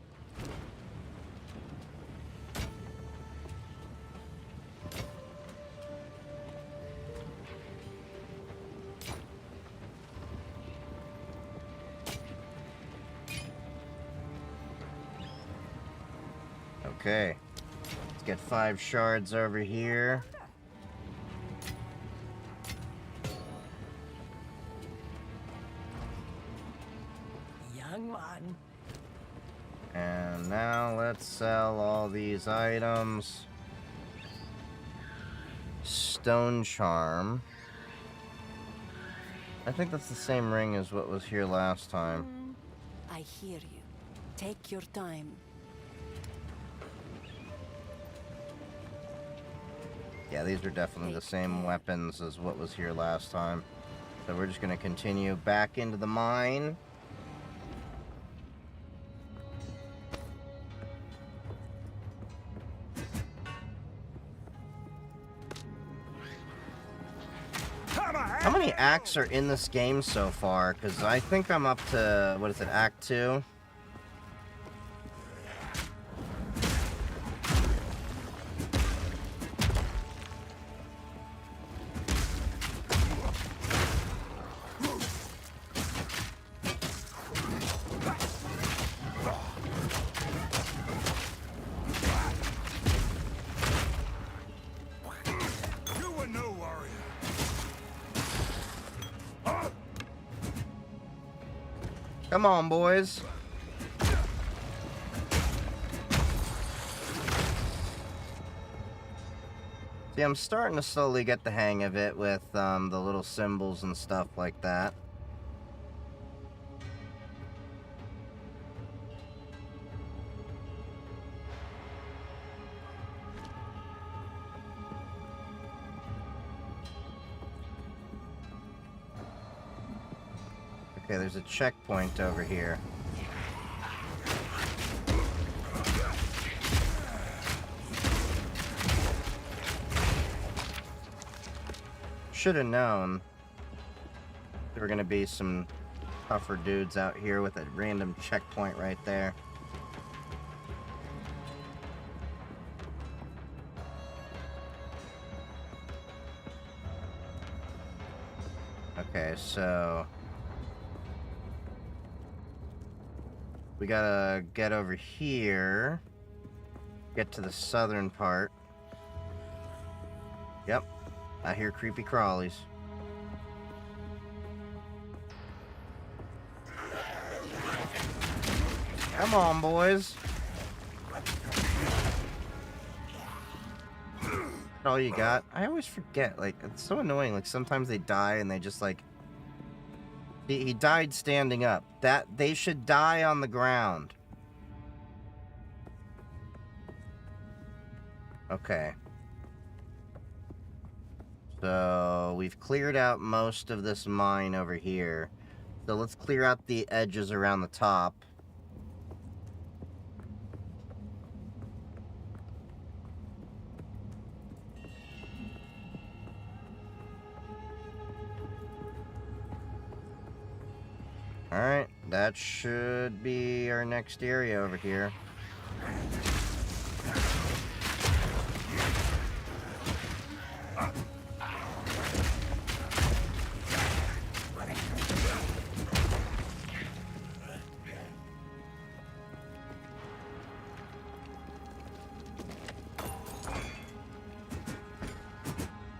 okay. Let's get 5 shards over here. Young one. And now let's sell all these items. Stone charm. I think that's the same ring as what was here last time. I hear you. Take your time. Yeah, these are definitely the same weapons as what was here last time. So we're just going to continue back into the mine. How many acts are in this game so far? Because I think I'm up to, what is it, Act 2? You were no warrior. Come on, boys. See, I'm starting to slowly get the hang of it with the little symbols and stuff like that. Okay, there's a checkpoint over here. Should have known there were going to be some tougher dudes out here with a random checkpoint right there. Okay, so we gotta get over here, get to the southern part. Yep, I hear creepy crawlies. Come on, boys. All you got? I always forget, like, it's so annoying, like, sometimes they die and they just, like... He died standing up. They should die on the ground. Okay. So, we've cleared out most of this mine over here. So let's clear out the edges around the top. Alright, that should be our next area over here.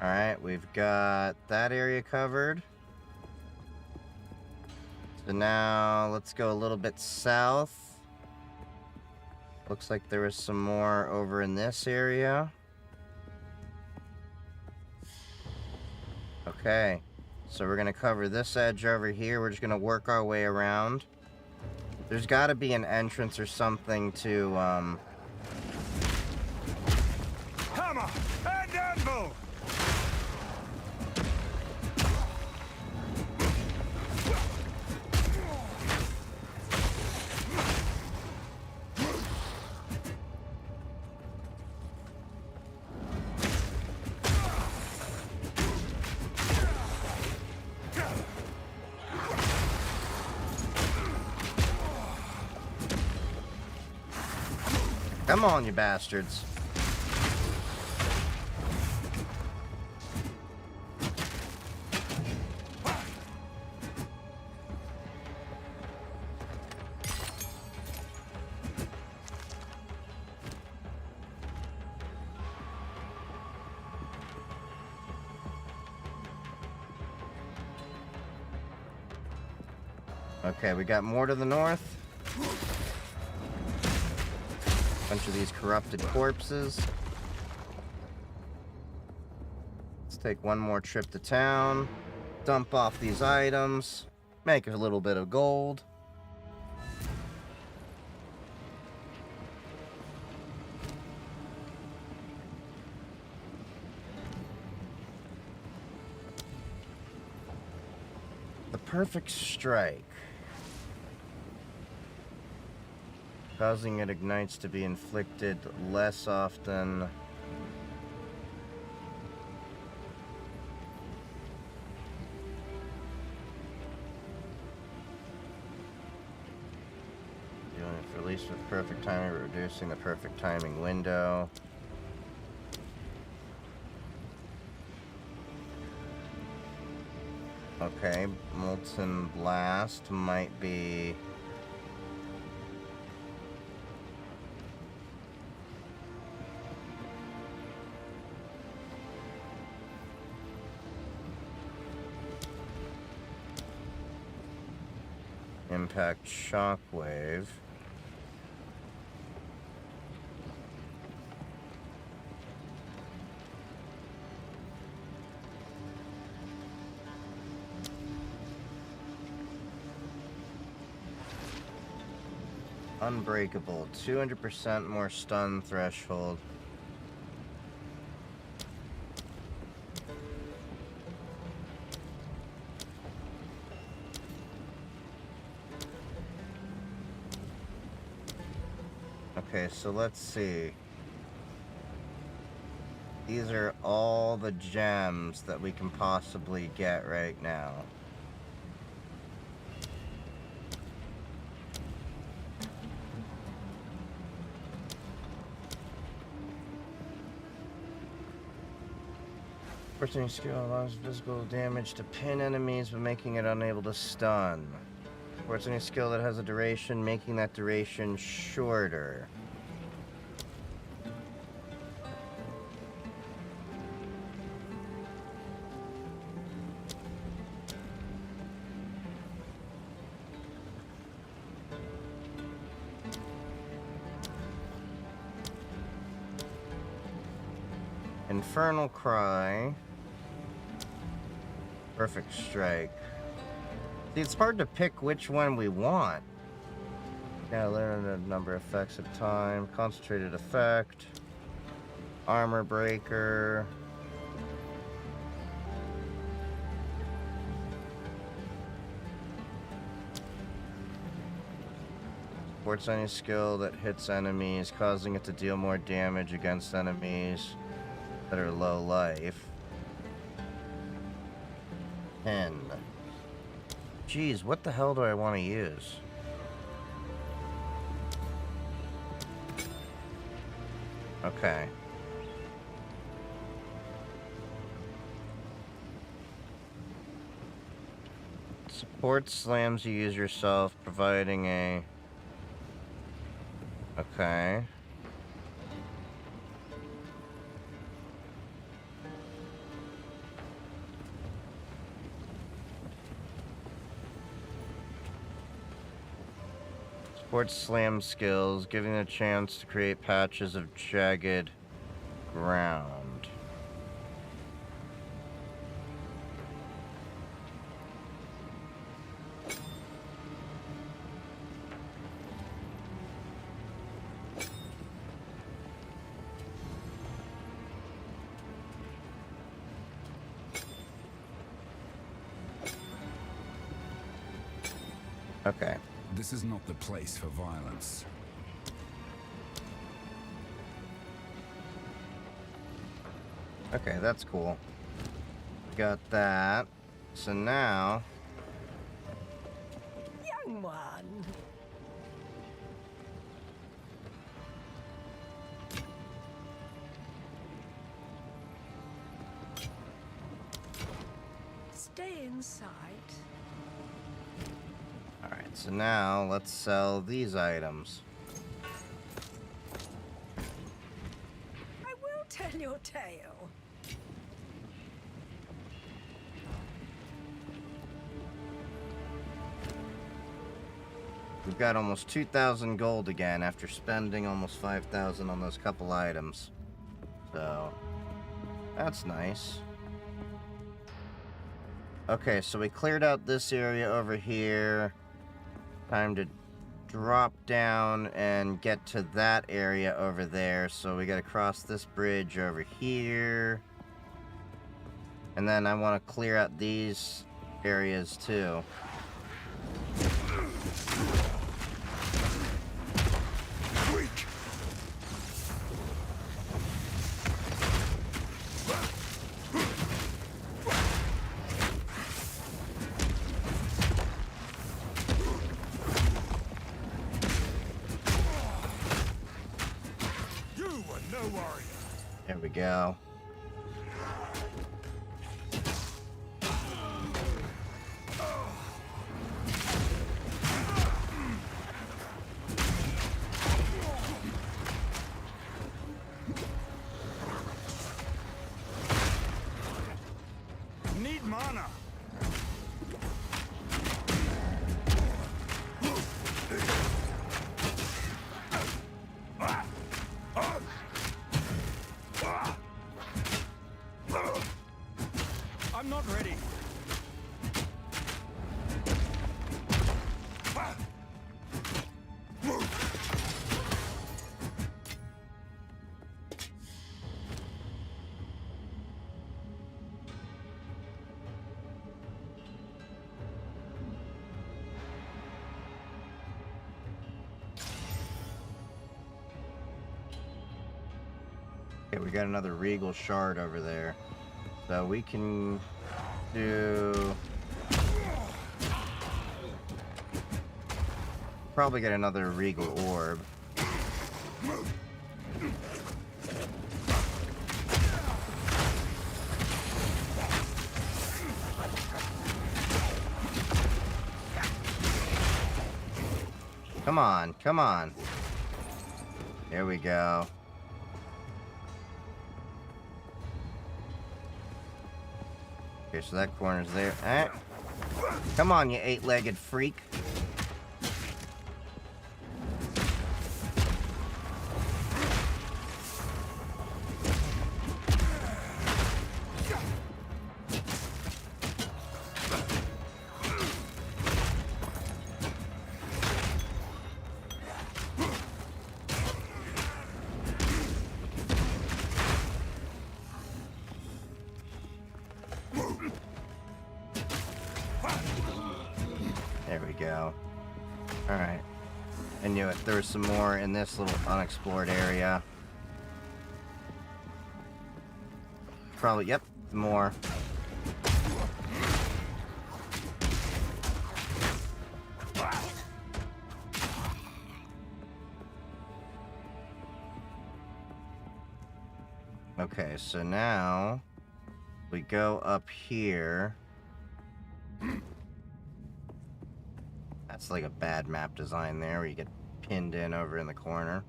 Alright, we've got that area covered. So now, let's go a little bit south. Looks like there was some more over in this area. Okay, so we're going to cover this edge over here. We're just going to work our way around. There's got to be an entrance or something to, Hammer and anvil! Come on, you bastards. Okay, we got more to the north. Bunch of these corrupted corpses. Let's take one more trip to town. Dump off these items. Make a little bit of gold. The perfect strike. Causing it ignites to be inflicted less often. Doing it released with perfect timing, reducing the perfect timing window. Okay, Molten Blast might be... Impact Shockwave. Unbreakable. 200% more stun threshold. Okay, so let's see. These are all the gems that we can possibly get right now. Forcing skill allows physical damage to pin enemies, but making it unable to stun. Force any skill that has a duration, making that duration shorter. Infernal Cry. Perfect Strike. See, it's hard to pick which one we want. Yeah, limited number of effects at time. Concentrated effect. Armor Breaker. Supports any skill that hits enemies, causing it to deal more damage against enemies that are low life. 10. Jeez, what the hell do I want to use? Okay. Support slams you use yourself, providing a... Okay. Support slam skills, giving a chance to create patches of jagged ground. Okay. This is not the place for violence. Okay, that's cool. Got that. So now... Young one. Stay inside. Alright, so now let's sell these items. I will tell your tale. We've got almost 2,000 gold again after spending almost 5,000 on those couple items. So, that's nice. Okay, so we cleared out this area over here. Time to drop down and get to that area over there. So we gotta cross this bridge over here. And then I want to clear out these areas too. Weak! You are no warrior! There we go. Need mana! I'm not ready. Okay, we got another Regal Shard over there. So we can do... Probably get another Regal Orb. Come on, come on. There we go. Okay, so that corner's there. Eh. Come on, you eight-legged freak. There we go. Alright. I knew it. There was some more in this little unexplored area. Probably, yep, more. Okay, so now we go up here. That's like a bad map design there, where you get pinned in over in the corner.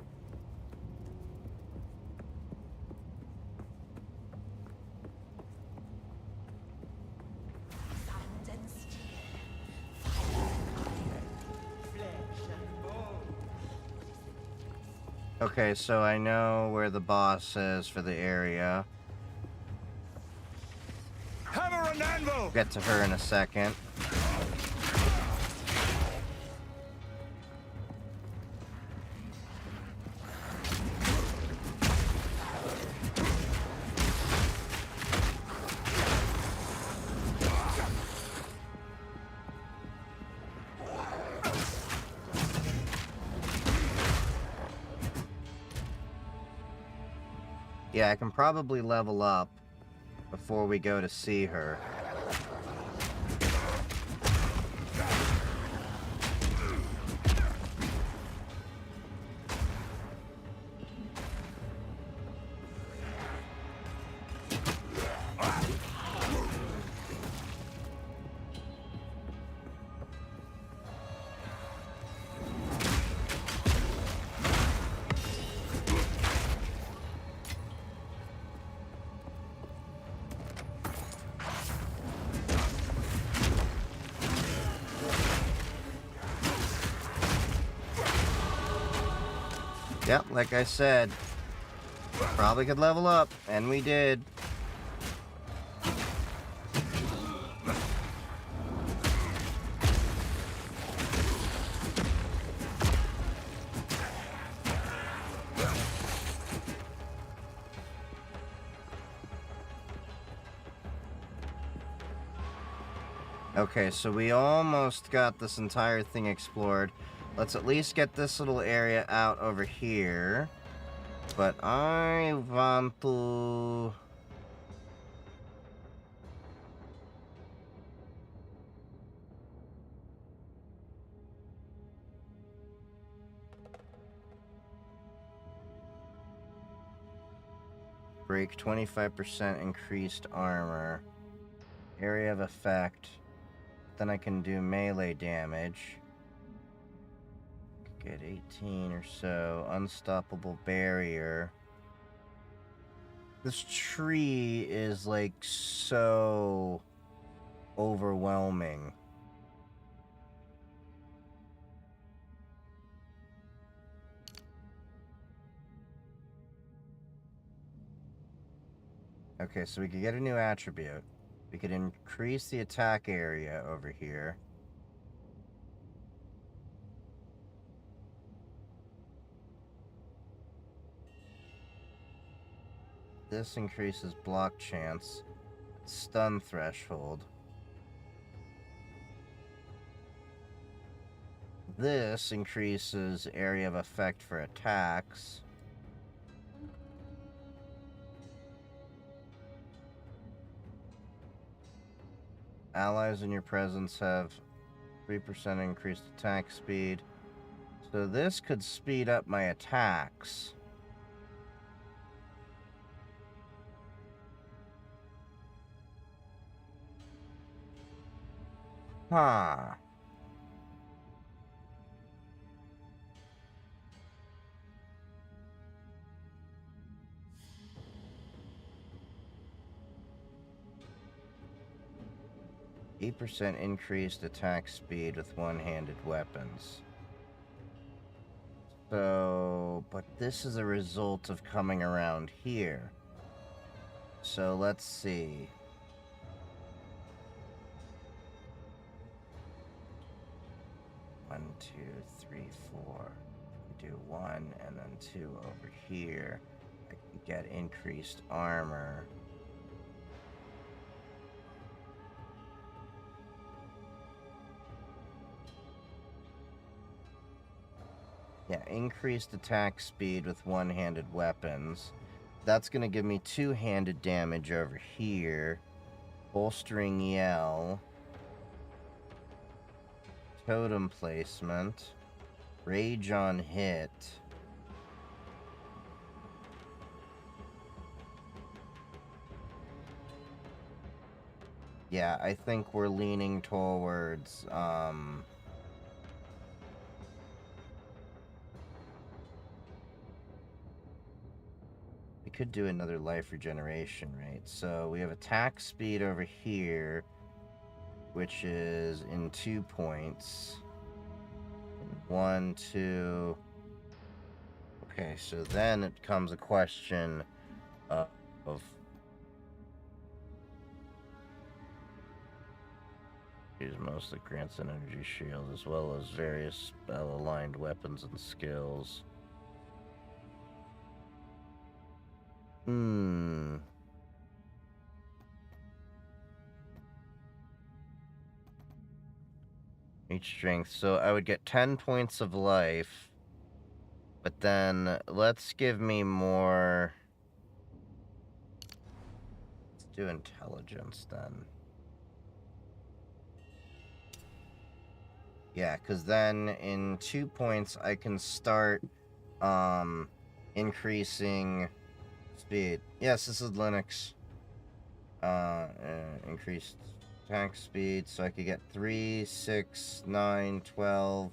Okay, so I know where the boss is for the area. Hammer and anvil! Get to her in a second. Yeah, I can probably level up before we go to see her. Yep, like I said, probably could level up, and we did. Okay, so we almost got this entire thing explored. Let's at least get this little area out over here. But I want to... break 25% increased armor. Area of effect. Then I can do melee damage. Get 18 or so. Unstoppable barrier. This tree is like so overwhelming. Okay, so we could get a new attribute. We could increase the attack area over here. This increases block chance, stun threshold. This increases area of effect for attacks. Allies in your presence have 3% increased attack speed. So this could speed up my attacks. Huh. %8 increased attack speed with one-handed weapons. So, but this is a result of coming around here. So let's see. One, two, three, four. Do one and then two over here. I can get increased armor. Yeah, increased attack speed with one-handed weapons. That's going to give me two-handed damage over here. Bolstering yell. Totem placement. Rage on hit. Yeah, I think we're leaning towards, we could do another life regeneration, right? So we have attack speed over here, which is in 2 points. 1, 2. Okay, so then it comes a question of use mostly grants an energy shield as well as various spell-aligned weapons and skills. Each strength. So I would get 10 points of life. But then let's give me more do intelligence then. Yeah, because then in 2 points I can start increasing speed. Yes, this is Linux. Increased attack speed, so I could get 3, 6, 9, 12,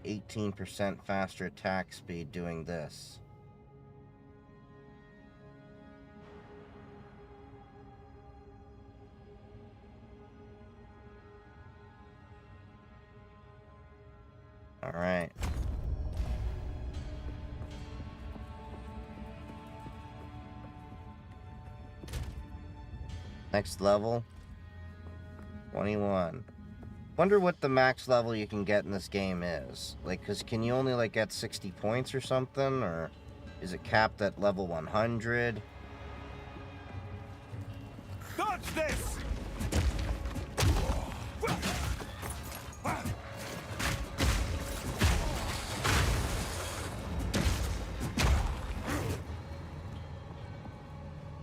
18% faster attack speed doing this. Alright. Next level. 21. Wonder what the max level you can get in this game is. Like, cause can you only like get 60 points or something? Or is it capped at level 100? Dodge this!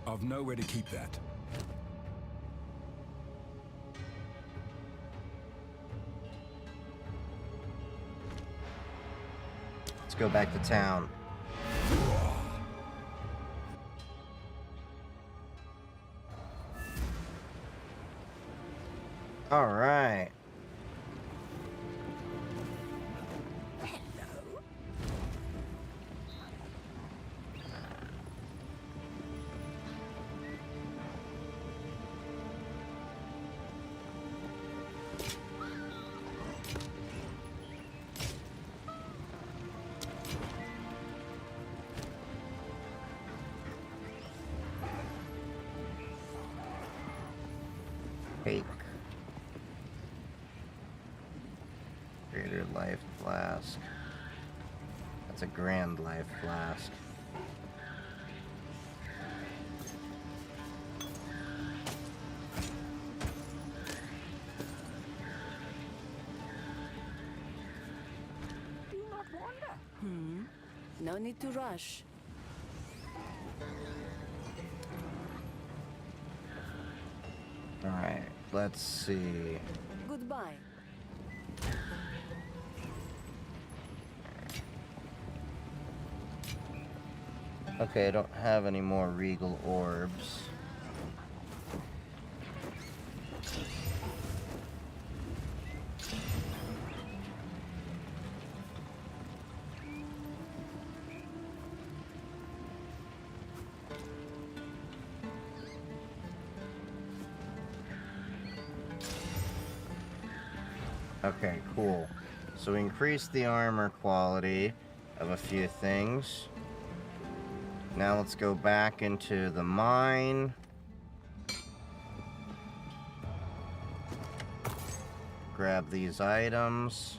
I've nowhere to keep that. Let's go back to town. Alright. Take. Greater life flask. That's a grand life flask. Do not wander. No need to rush. Alright, let's see. Goodbye. Okay, I don't have any more regal orbs. Okay, cool. So we increased the armor quality of a few things. Now let's go back into the mine. Grab these items.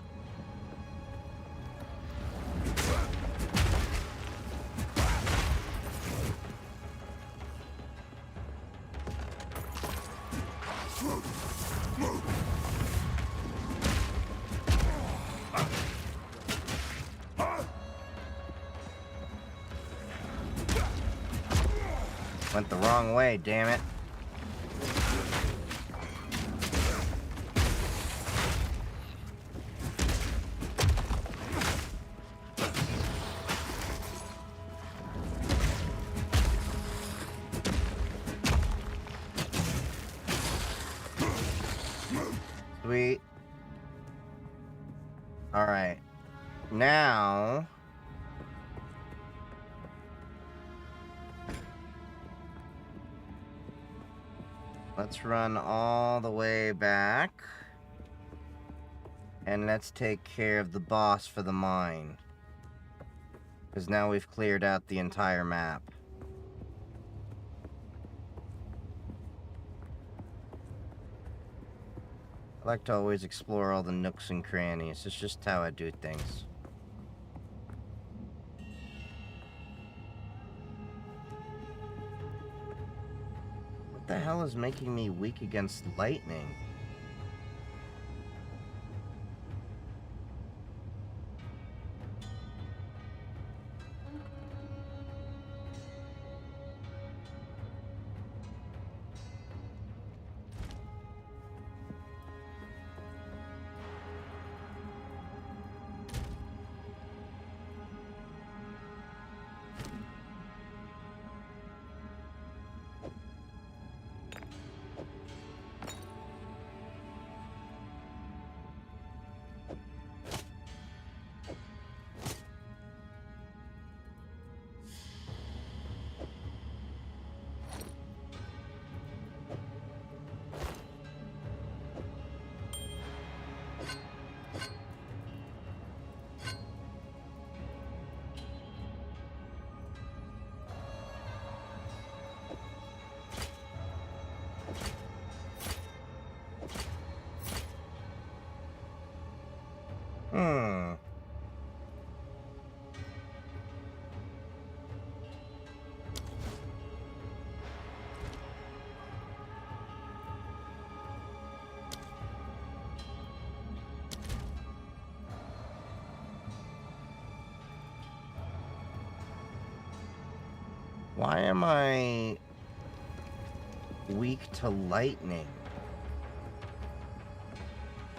Went the wrong way, damn it. Sweet. Alright. Now... let's run all the way back. And let's take care of the boss for the mine. Because now we've cleared out the entire map. I like to always explore all the nooks and crannies. It's just how I do things. What the hell is making me weak against lightning? Why am I weak to lightning?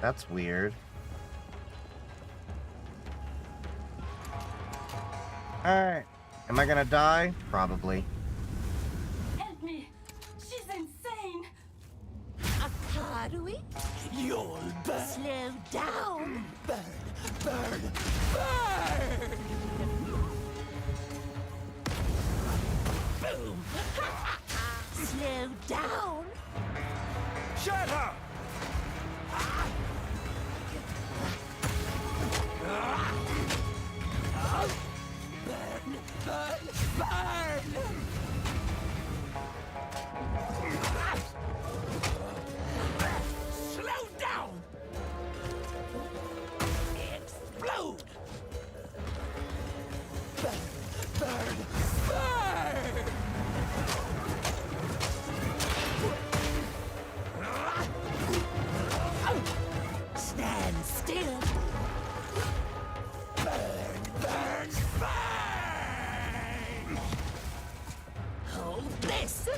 That's weird. Alright. Am I gonna die? Probably. Help me! She's insane! Akarui? You'll burn, Slow down! burn, burn, burn! Boom! Slow down! Shut up! Burn, burn, burn! Slow down! Explode! Burn, burn, burn! Stand still! Burn, burn, burn! Hold this!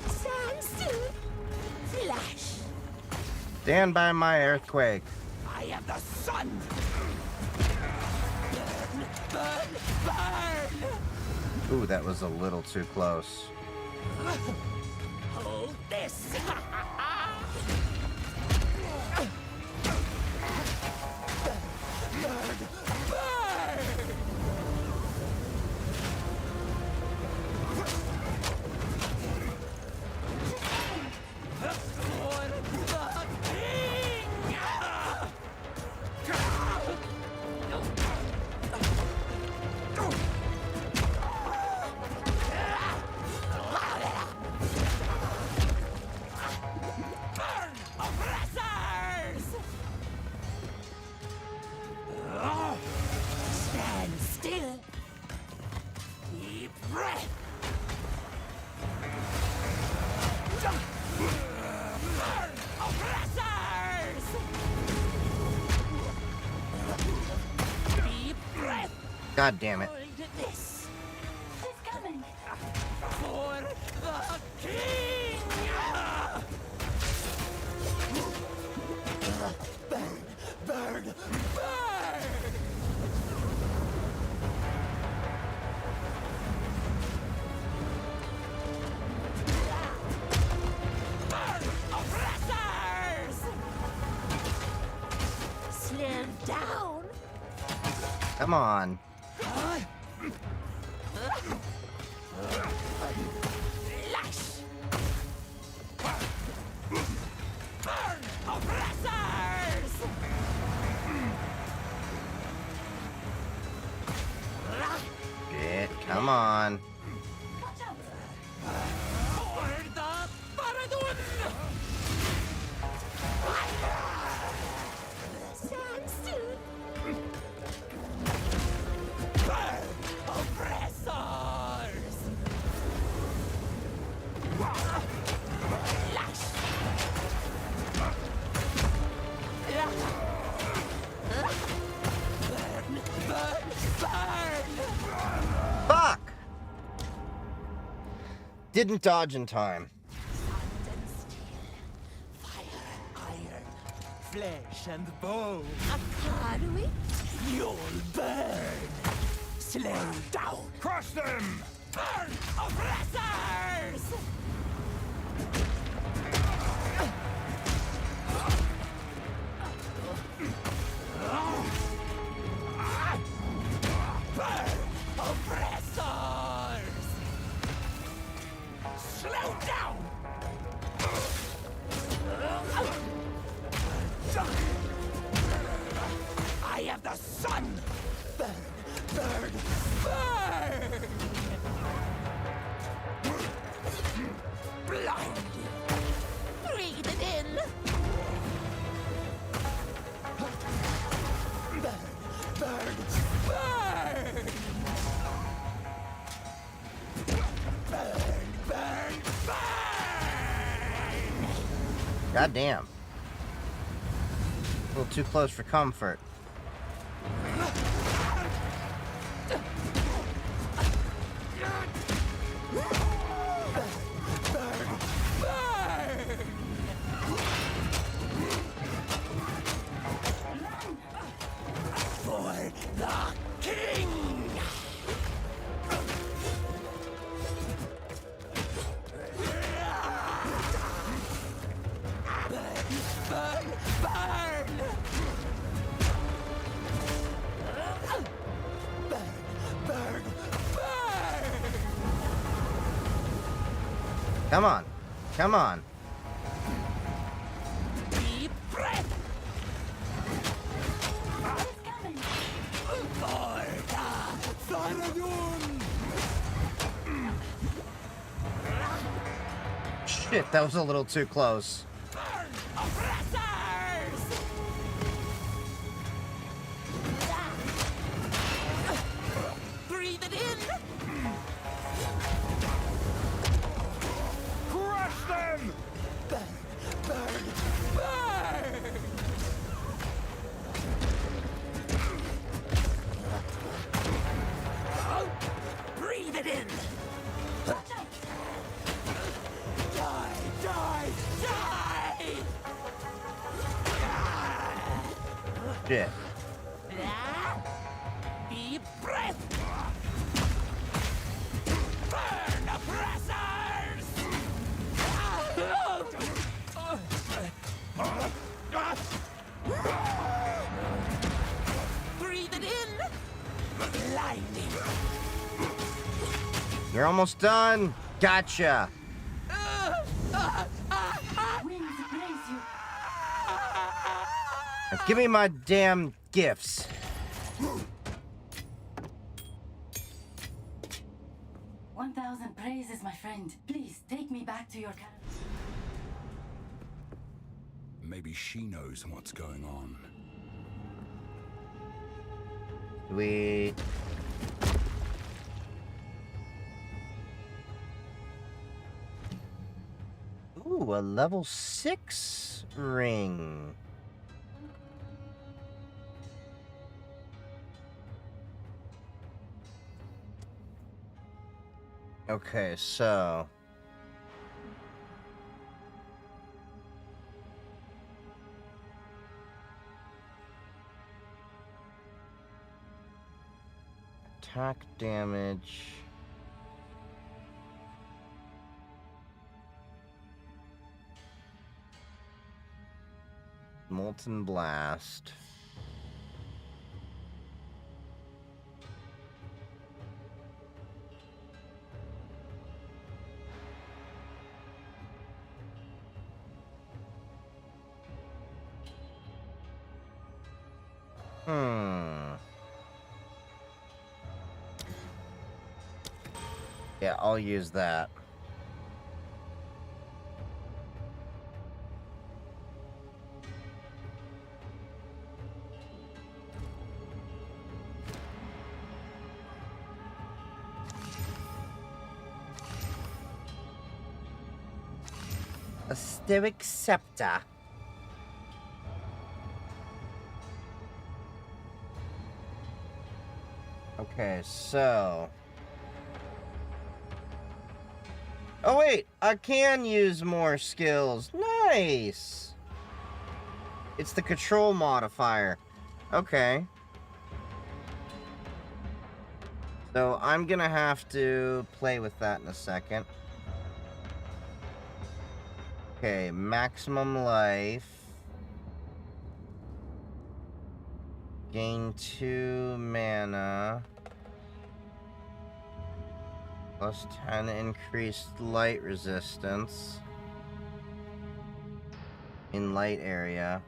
Stand still! Flash! Stand by my earthquake. I am the sun! Burn, burn, burn! Ooh, that was a little too close. Hold this! Burn, burn! For the king! Burn, oppressors! Stand still! Deep breath! Burn, oppressors! Deep breath! God damn it. Hold this! She's coming! For the king! Burn, burn, burn! Burn, oppressors! Slow down! Come on. Flash! Burn, oppressors! Shit, come on. Watch out! For the Baradun! Stand still! Burn, oppressors! Flash! Burn, burn, burn! Fuck! Didn't dodge in time. Stand still! Fire! Iron, flesh and bone, Akarui? you'll burn! Slow down! Crush them! Burn, oppressors! Burn, oppressors! Slow down! I am the sun! Burn, burn, burn! Blind! Breathe it in! Burn, burn, burn! Burn, burn, burn! God damn. A little too close for comfort. Come on. Come on. Deep breath. Shit, that was a little too close. Oppressors! Breathe it in. Crush them! Burn! Breathe it in. Die! Die! Die! Shit. Deep breath. Burn, oppressors! Breathe it in. Lightning. You're almost done. Gotcha. Now give me my damn gifts. 1,000 praises, my friend. Please take me back to your camp. Maybe she knows what's going on. Sweet. Ooh, a level 6 ring. Okay, so attack damage. Molten Blast. Yeah, I'll use that. A Stoic Scepter. Okay, so... Oh wait, I can use more skills. Nice! It's the control modifier. Okay. So I'm gonna have to play with that in a second. Okay, maximum life. Gain 2 mana. Plus 10 increased light resistance. In light area.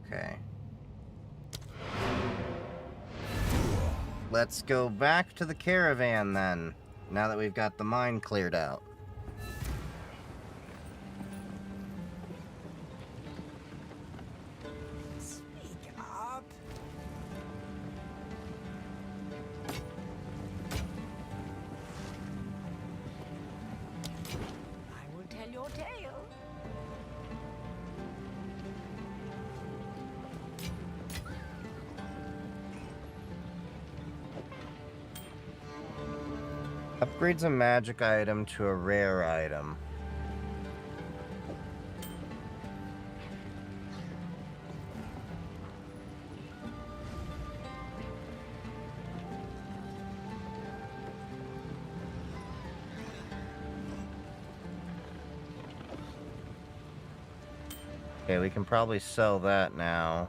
Okay. Let's go back to the caravan then, now that we've got the mine cleared out. Speak up. I will tell your tale. Upgrades a magic item to a rare item. Okay, we can probably sell that now.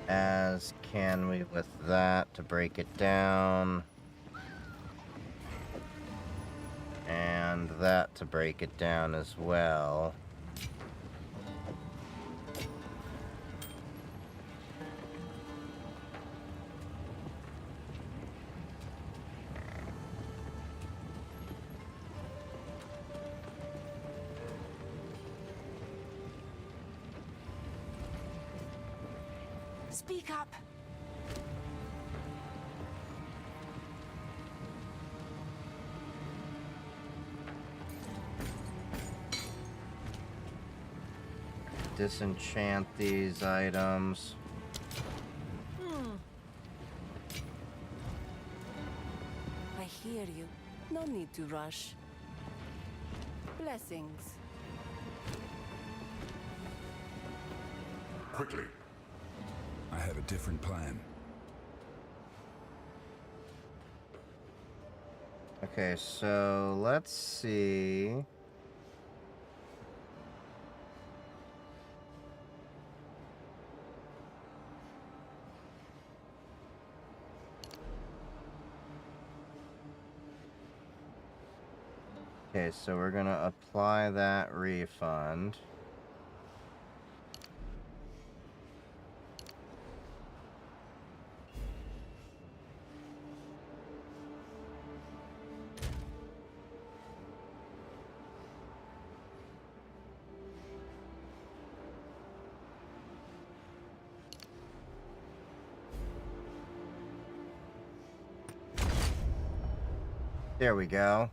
As can we with that to break it down. And that to break it down as well. Speak up. Disenchant these items. I hear you. No need to rush. Blessings. Quickly. I have a different plan. Okay, so let's see. Okay, so we're gonna apply that refund. There we go.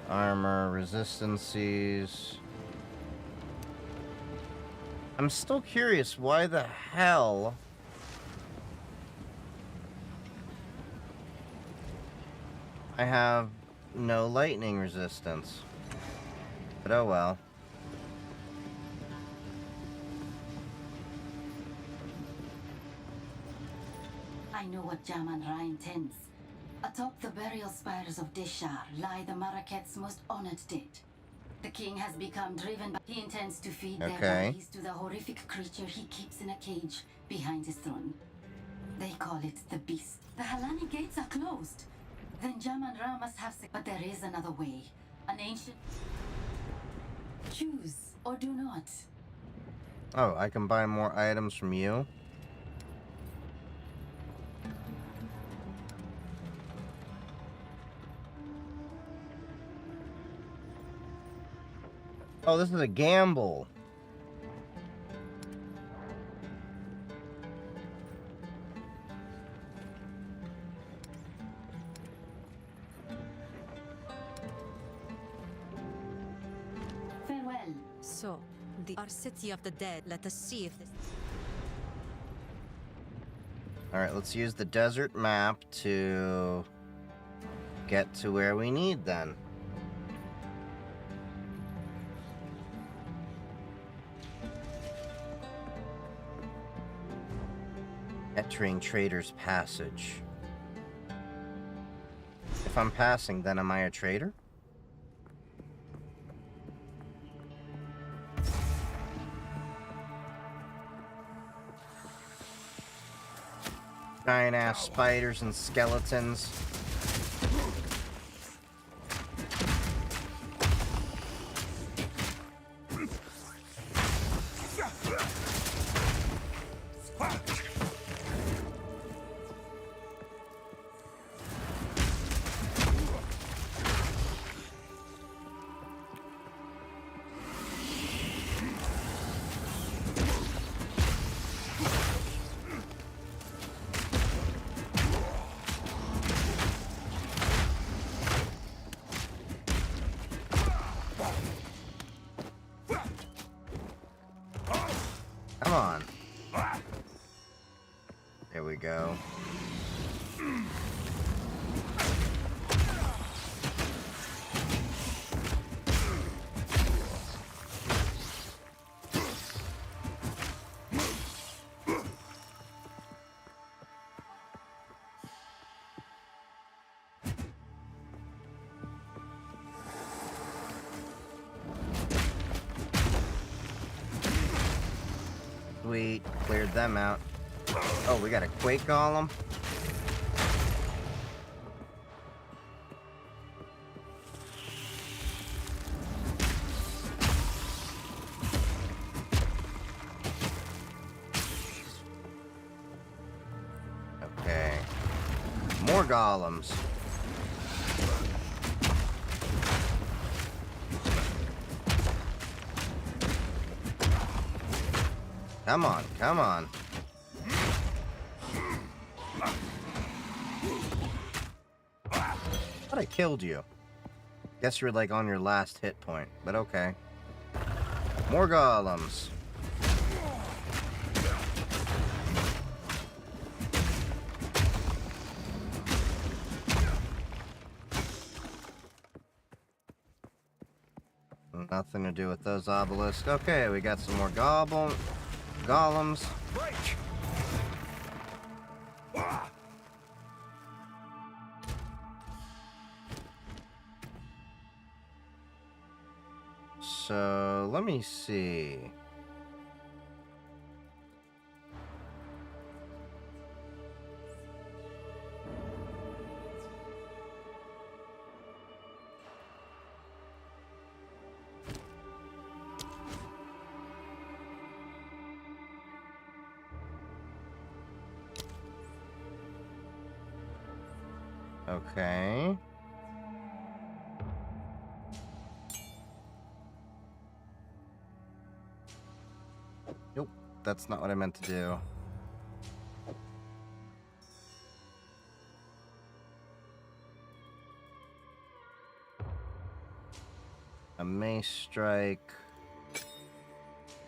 Armor, resistances. I'm still curious why the hell I have no lightning resistance. But oh well. I know what Jaman-Ra intends. Atop the burial spires of Deshar lie the Maraket's most honored dead. The king has become driven by... He intends to feed their bodies to the horrific creature he keeps in a cage behind his throne. They call it the Beast. The Halani gates are closed. Then Jaman-Ra must have... But there is another way. An ancient... Choose or do not. Oh, I can buy more items from you? Oh, this is a gamble. Farewell. So, our city of the dead. Let us see if this... Alright, let's use the desert map to get to where we need then. Entering Trader's Passage. If I'm passing, then am I a traitor? Giant-ass spiders and skeletons. Come on. There we go. Sweet, cleared them out. Oh, we got a Quake Golem? Okay. More golems. Come on, come on. Thought I killed you. Guess you're like on your last hit point, but okay. More golems. Nothing to do with those obelisks. Okay, we got some more golems. So, let me see. Okay. Nope, that's not what I meant to do. A mace strike.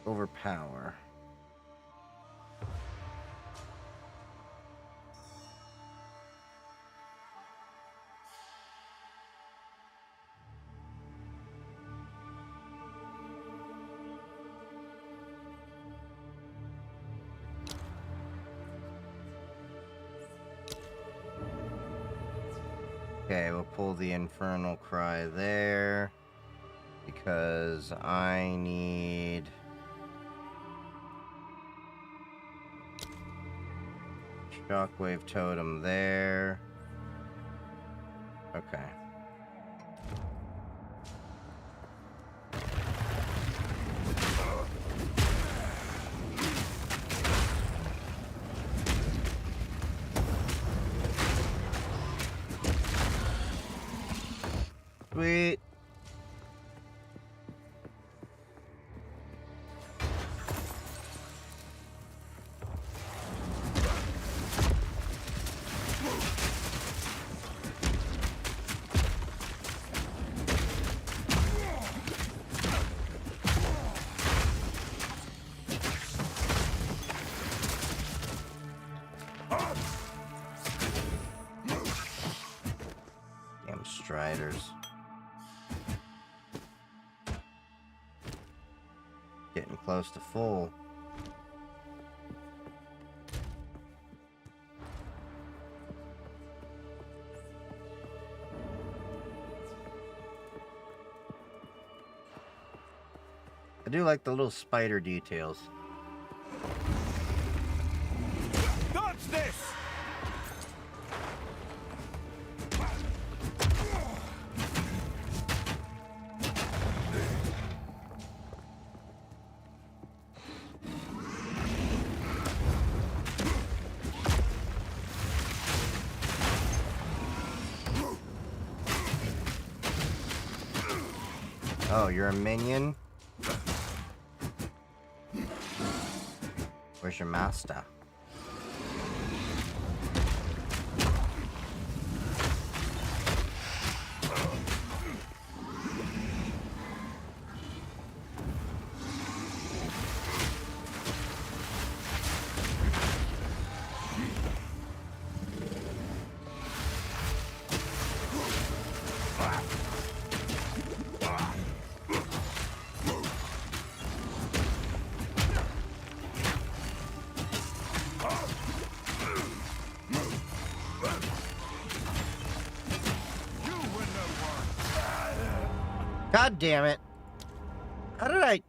Overpower. Okay, we'll pull the Infernal Cry there. Because I need... Shockwave Totem there. Okay. Sweet. Damn Striders. Getting close to full. I do like the little spider details. Dodge this! Oh, you're a minion? Where's your master? God damn it. How did I...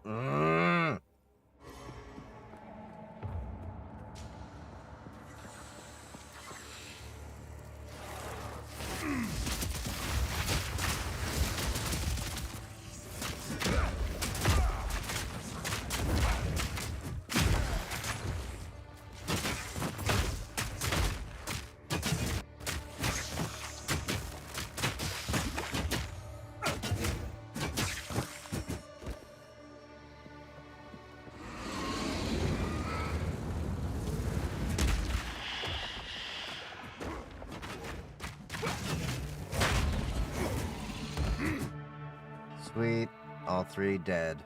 Sweet. All three dead.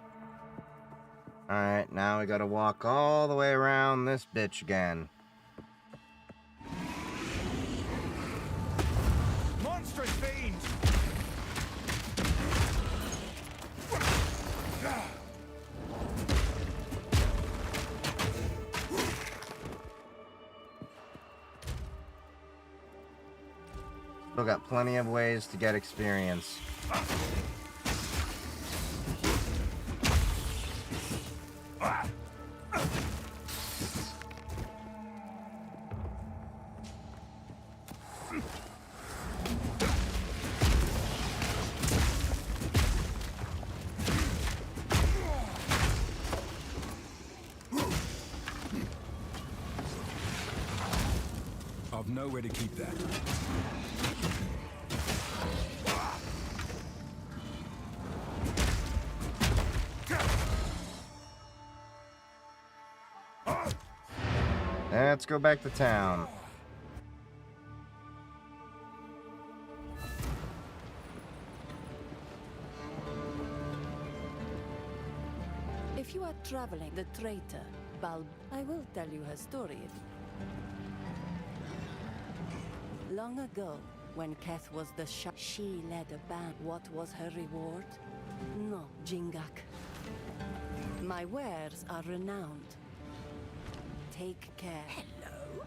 Alright, now we gotta walk all the way around this bitch again. Monstrous fiends! Still got plenty of ways to get experience. I've nowhere to keep that. Let's go back to town. If you are traveling the traitor, Bulb, I will tell you her story. Long ago, when Keth was the she led a band. What was her reward? No, Jingak. My wares are renowned. Take care. Hello?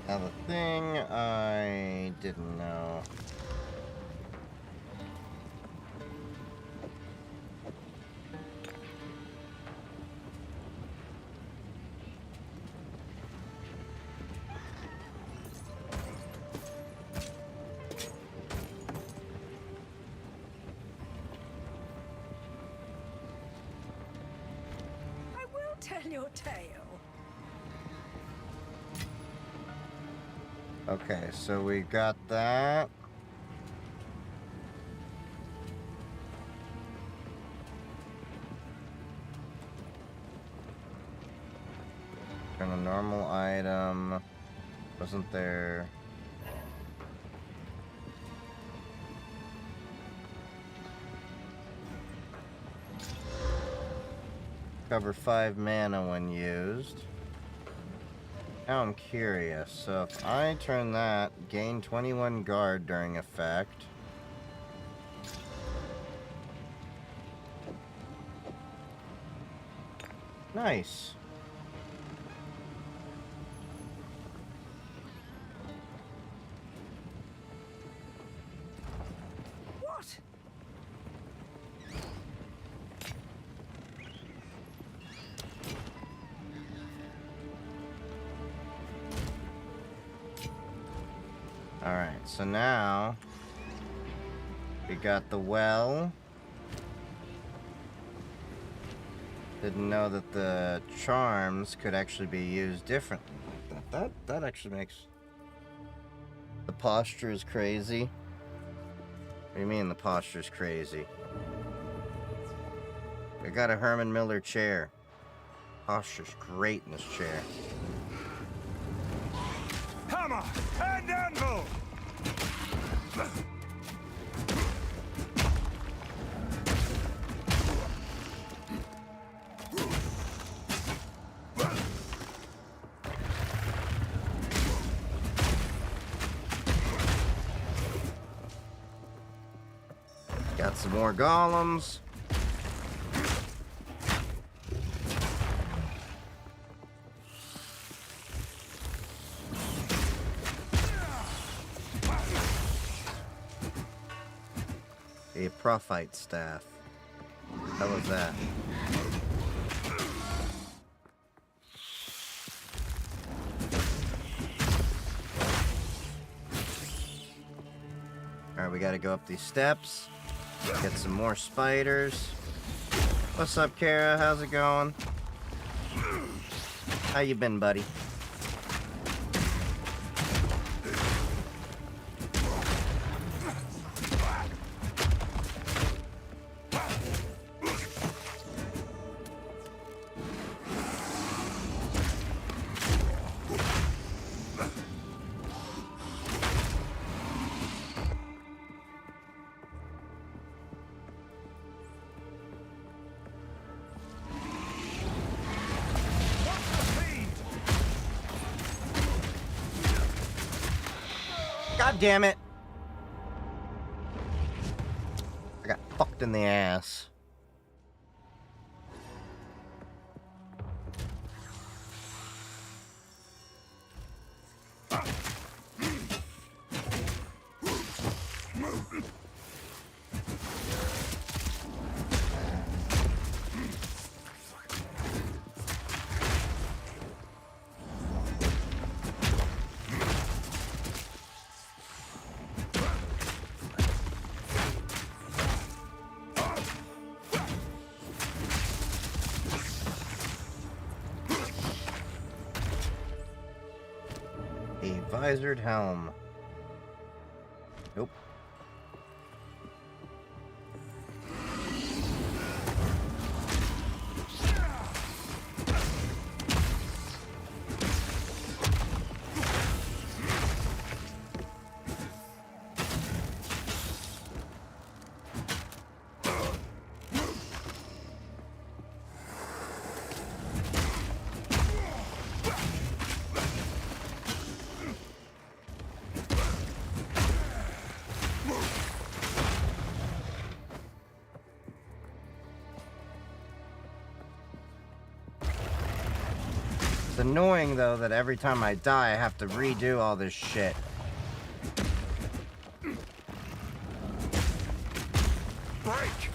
Now the thing I didn't know. I will tell your tale. Okay, so we got that. Turn a normal item. Wasn't there? Cover 5 mana when used. Now I'm curious, so if I turn that, gain 21 guard during effect. Nice. What? Alright, so now we got the well. Didn't know that the charms could actually be used differently. That actually makes... The posture is crazy. What do you mean the posture's crazy? We got a Herman Miller chair. Posture's great in this chair. Hammer and anvil! Got some more golems. a Prophite Staff. How was that? Alright, we gotta go up these steps. Get some more spiders. What's up, Kara? How's it going? How you been, buddy? God damn it! I got fucked in the ass. Visored helm. Nope. It's annoying, though, that every time I die, I have to redo all this shit. Break!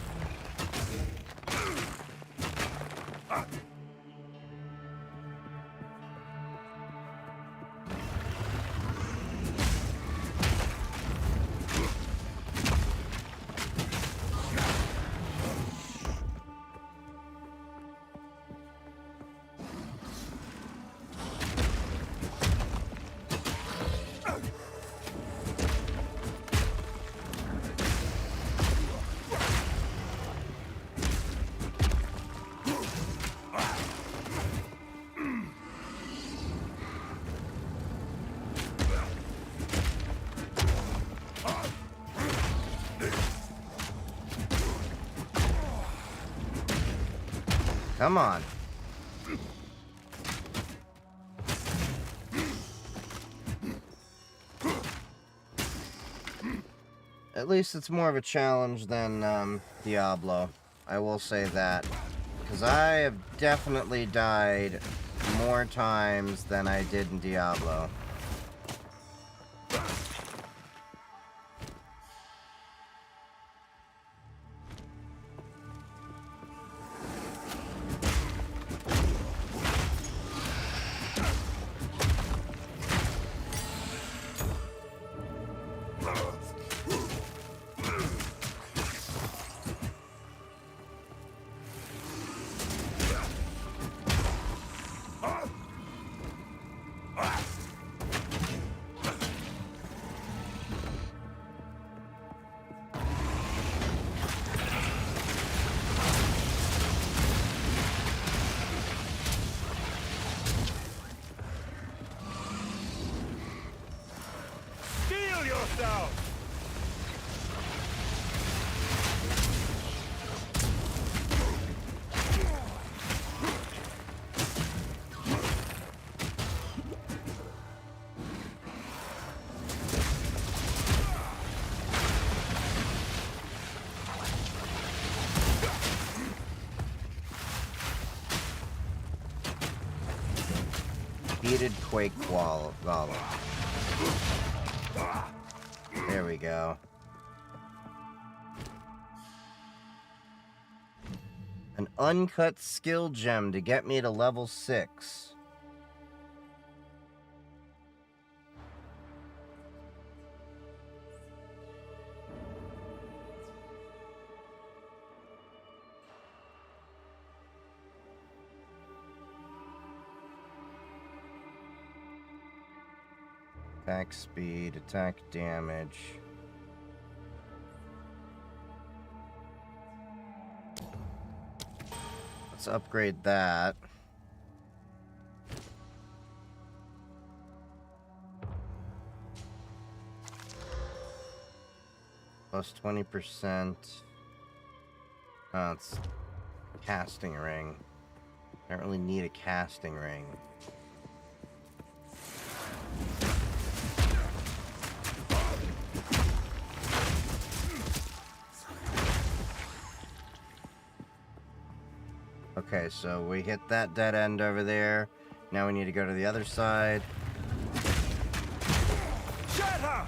Come on. At least it's more of a challenge than Diablo. I will say that. Because I have definitely died more times than I did in Diablo. Yourself! Heated Quake Wall Golem. There we go. An uncut skill gem to get me to level 6. Attack speed, attack damage. Let's upgrade that. Plus 20%. Oh, it's casting ring. I don't really need a casting ring. Okay, so we hit that dead end over there. Now we need to go to the other side. Shatter!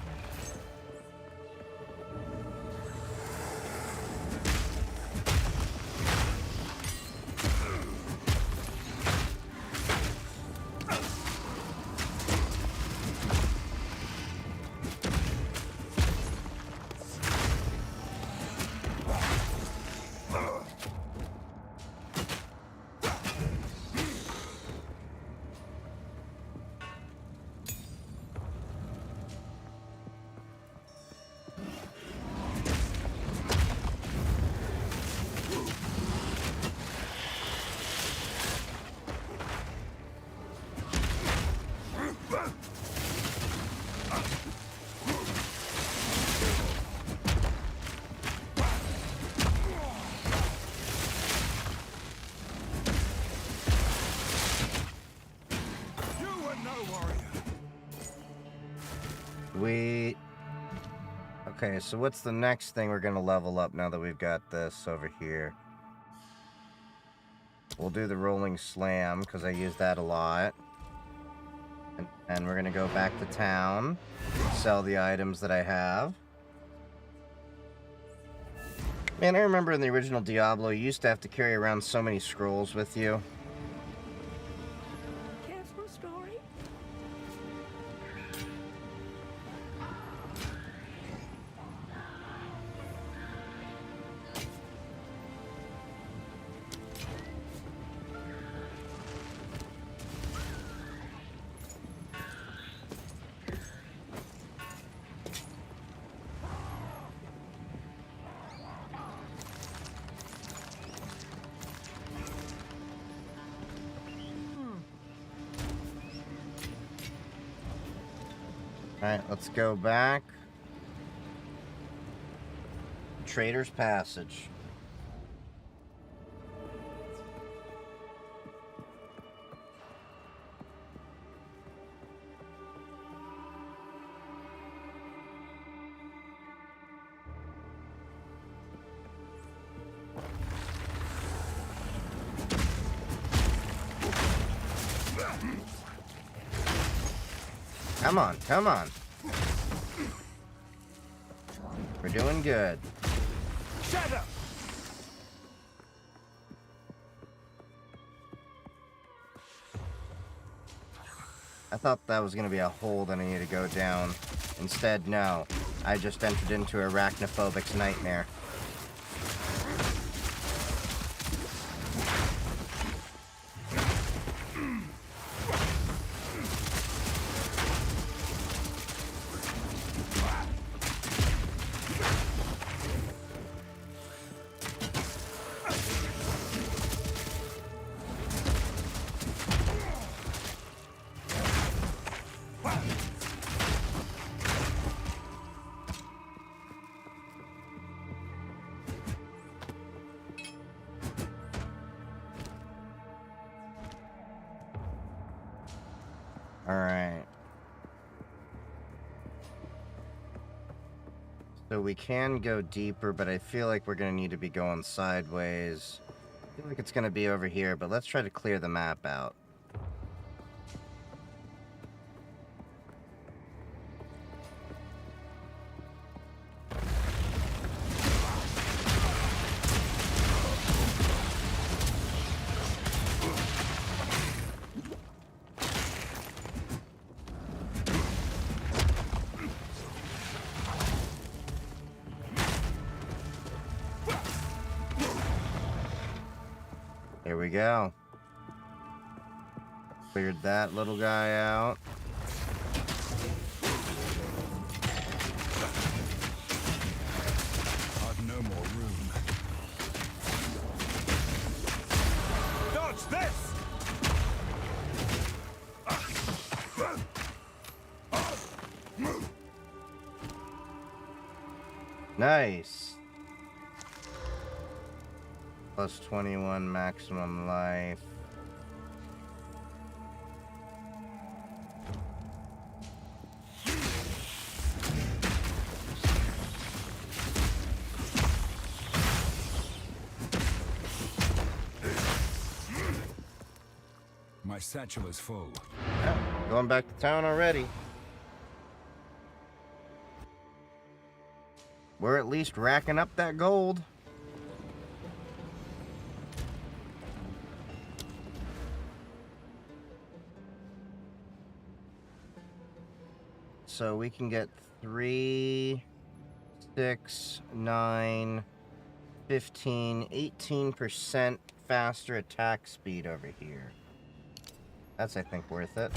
Okay, so what's the next thing we're gonna level up now that we've got this over here? We'll do the rolling slam, because I use that a lot. And we're gonna go back to town, sell the items that I have. Man, I remember in the original Diablo, you used to have to carry around so many scrolls with you. Careful story. Alright, let's go back. Trader's Passage. Come on, come on. We're doing good. Shut up! I thought that was going to be a hole that I need to go down. Instead, no. I just entered into Arachnophobic's nightmare. Alright. So we can go deeper, but I feel like we're going to need to be going sideways. I feel like it's going to be over here, but let's try to clear the map out. Here we go. Cleared that little guy out. I've no more room. Dodge this! Nice. Plus 21 maximum life. My satchel is full. Yeah, going back to town already. We're at least racking up that gold. So we can get 3, 6, 9, 15, 18% faster attack speed over here. That's, I think, worth it.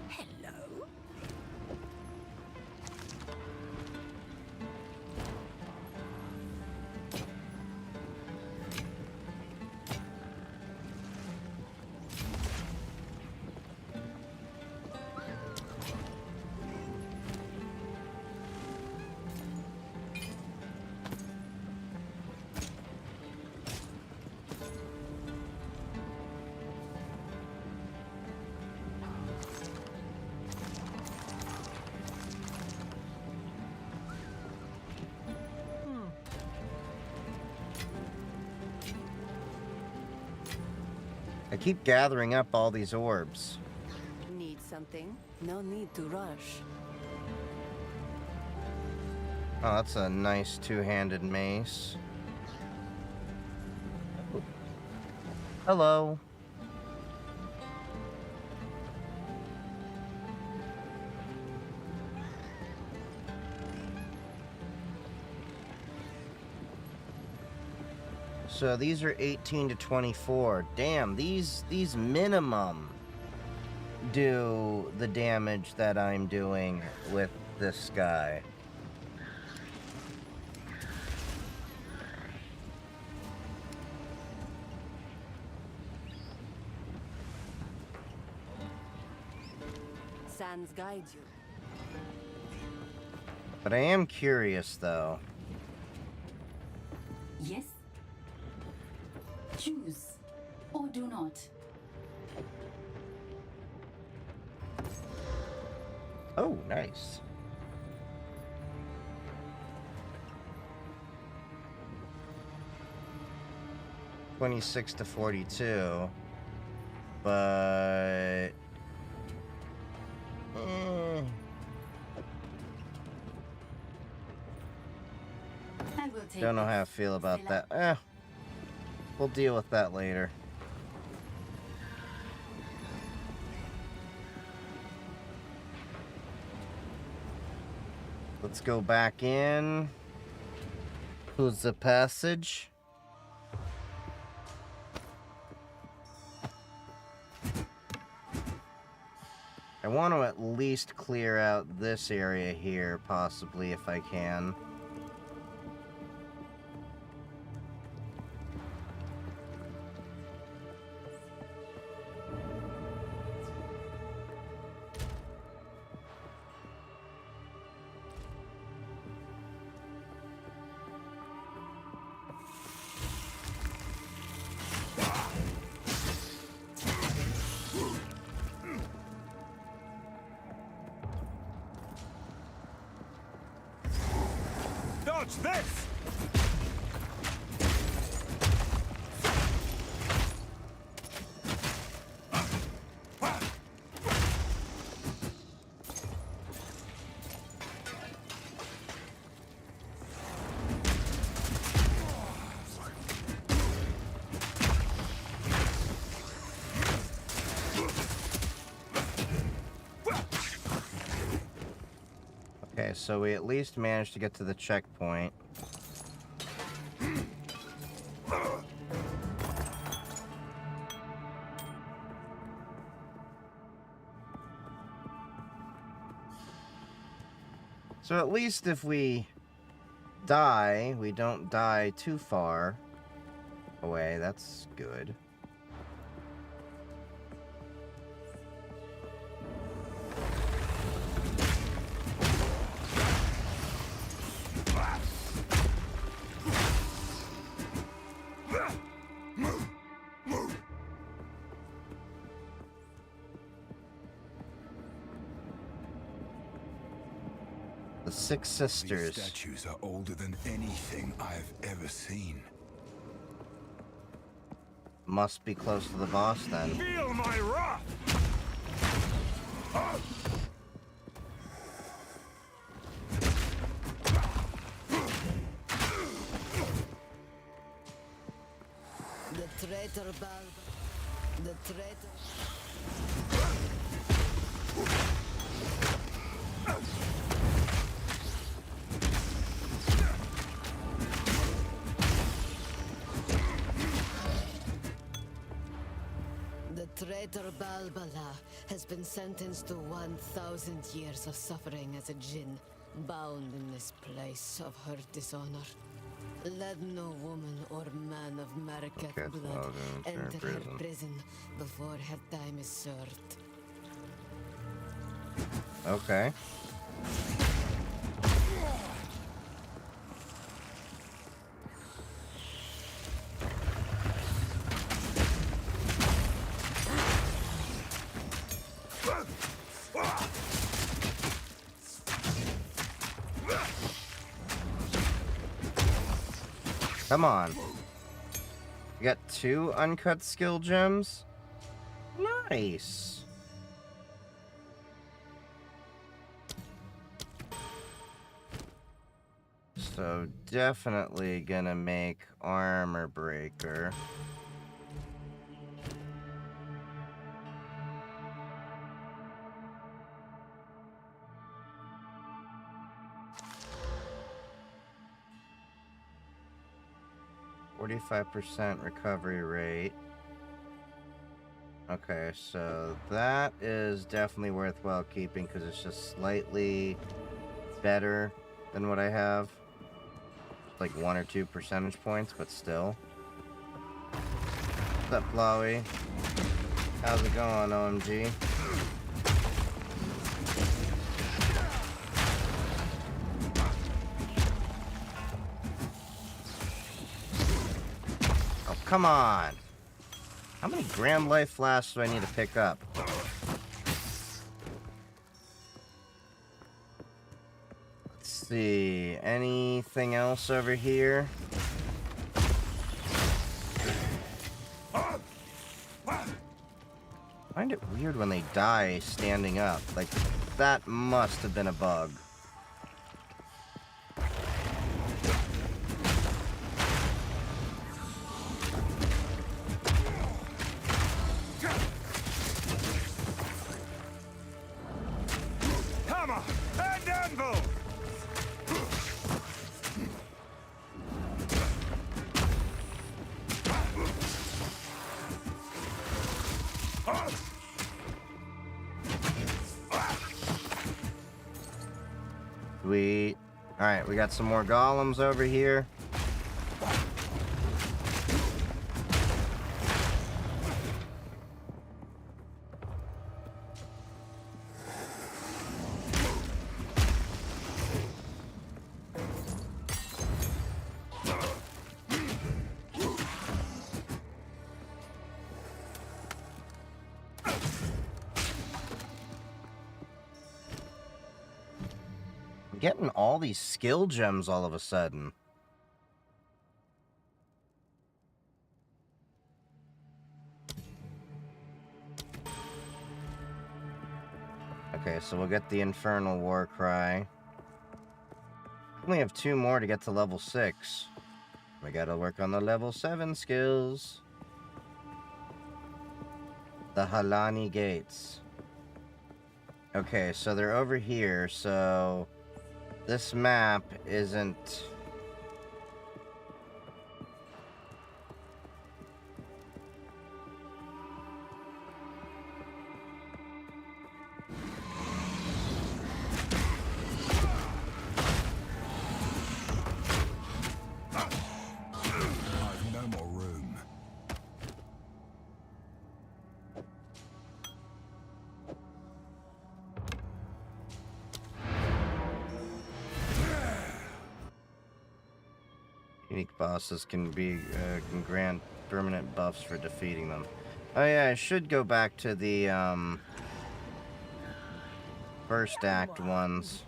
Hello? I keep gathering up all these orbs. Need something? No need to rush. Oh, that's a nice two-handed mace. Hello. So these are 18 to 24. Damn, these minimum do the damage that I'm doing with this guy. Sands guides you. But I am curious, though. Yes? Choose or do not. Oh, nice. $26 to 42, but I will take don't know how I this. feel about Stella. that. We'll deal with that later. Let's go back in. Who's the passage? I want to at least clear out this area here, possibly, if I can. Dodge this! Okay, so we at least managed to get to the checkpoint. So at least if we die, we don't die too far away. That's good. The Six Sisters. These statues are older than anything I've ever seen. Must be close to the boss then. Feel my wrath! The traitor Balba. The traitor. The traitor Balbala has been sentenced to 1,000 years of suffering as a djinn, bound in this place of her dishonor. Let no woman or man of Marakat Okay, blood so enter her prison. prison before her time is served. Okay. Come on. You got 2 uncut skill gems? Nice. So definitely gonna make armor breaker. %45 recovery rate. Okay, so that is definitely worthwhile keeping because it's just slightly better than what I have. Like 1 or 2 percentage points, but still. What's up, Flowey? How's it going, OMG? Oh, come on! How many Grand Life Flasks do I need to pick up? Let's see. Anything else over here? I find it weird when they die standing up. Like, that must have been a bug. Hammer and anvil! Sweet. Alright, we got some more golems over here. Getting all these skill gems all of a sudden. Okay, so we'll get the Infernal War Cry. We only have 2 more to get to level 6. We gotta work on the level 7 skills. The Halani Gates. Okay, so they're over here, so... This map isn't... Unique bosses can grant permanent buffs for defeating them. Oh yeah, I should go back to the first act ones.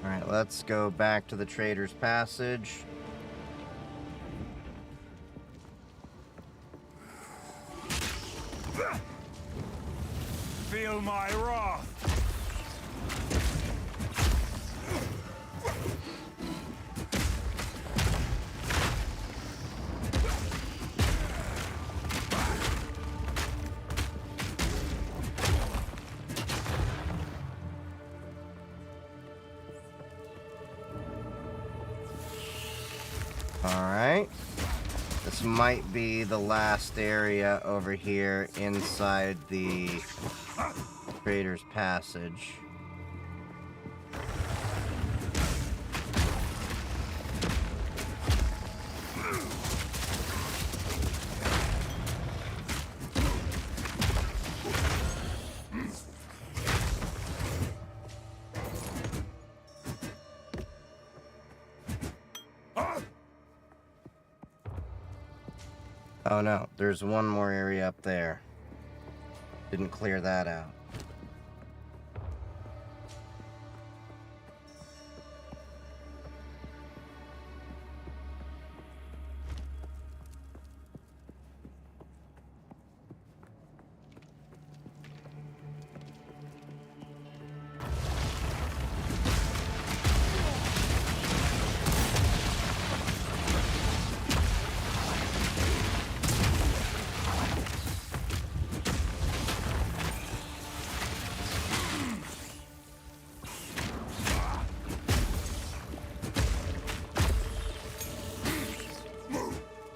Alright, let's go back to the Trader's Passage. Feel my wrath. Alright. This might be the last area over here inside the Trader's Passage. Oh no, there's one more area up there. Didn't clear that out.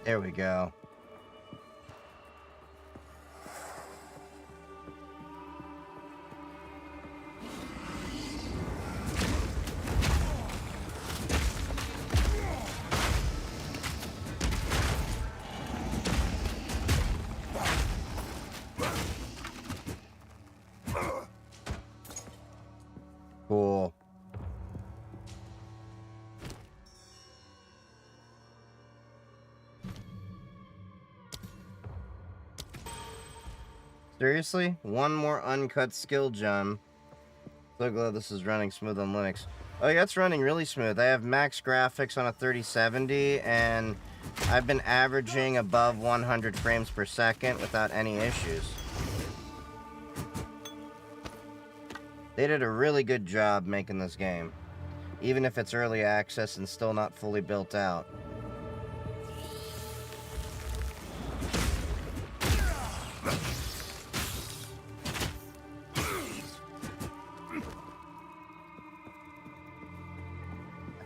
There we go. Cool. Seriously? One more uncut skill gem. So glad this is running smooth on Linux. Oh yeah, it's running really smooth. I have max graphics on a 3070, and I've been averaging above 100 frames per second without any issues. They did a really good job making this game, even if it's early access and still not fully built out.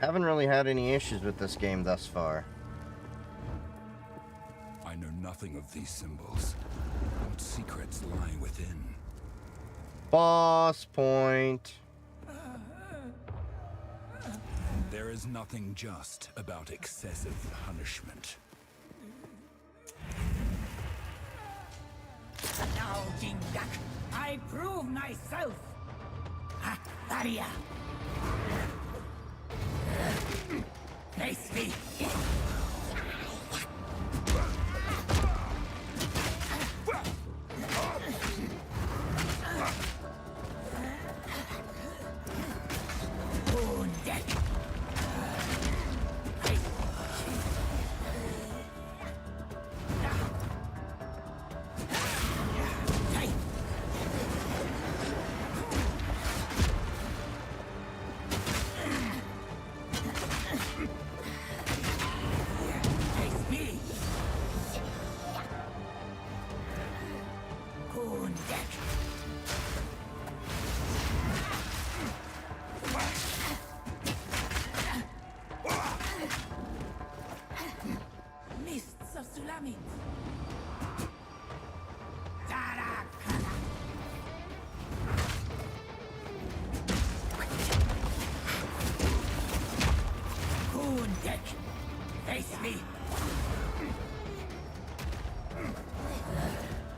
I haven't really had any issues with this game thus far. I know nothing of these symbols. What secrets lie within? Boss point. There is nothing just about excessive punishment. Now, Jingak, I prove myself. Ha, Daria. Face me.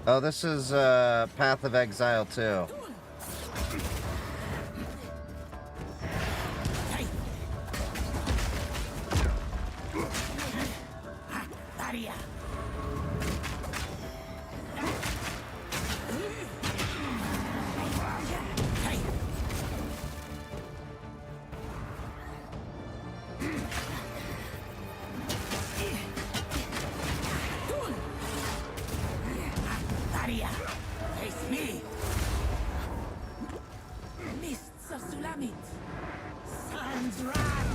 Oh, this is Path of Exile too. Face me! Mists of Sulamit! Sun's wrath!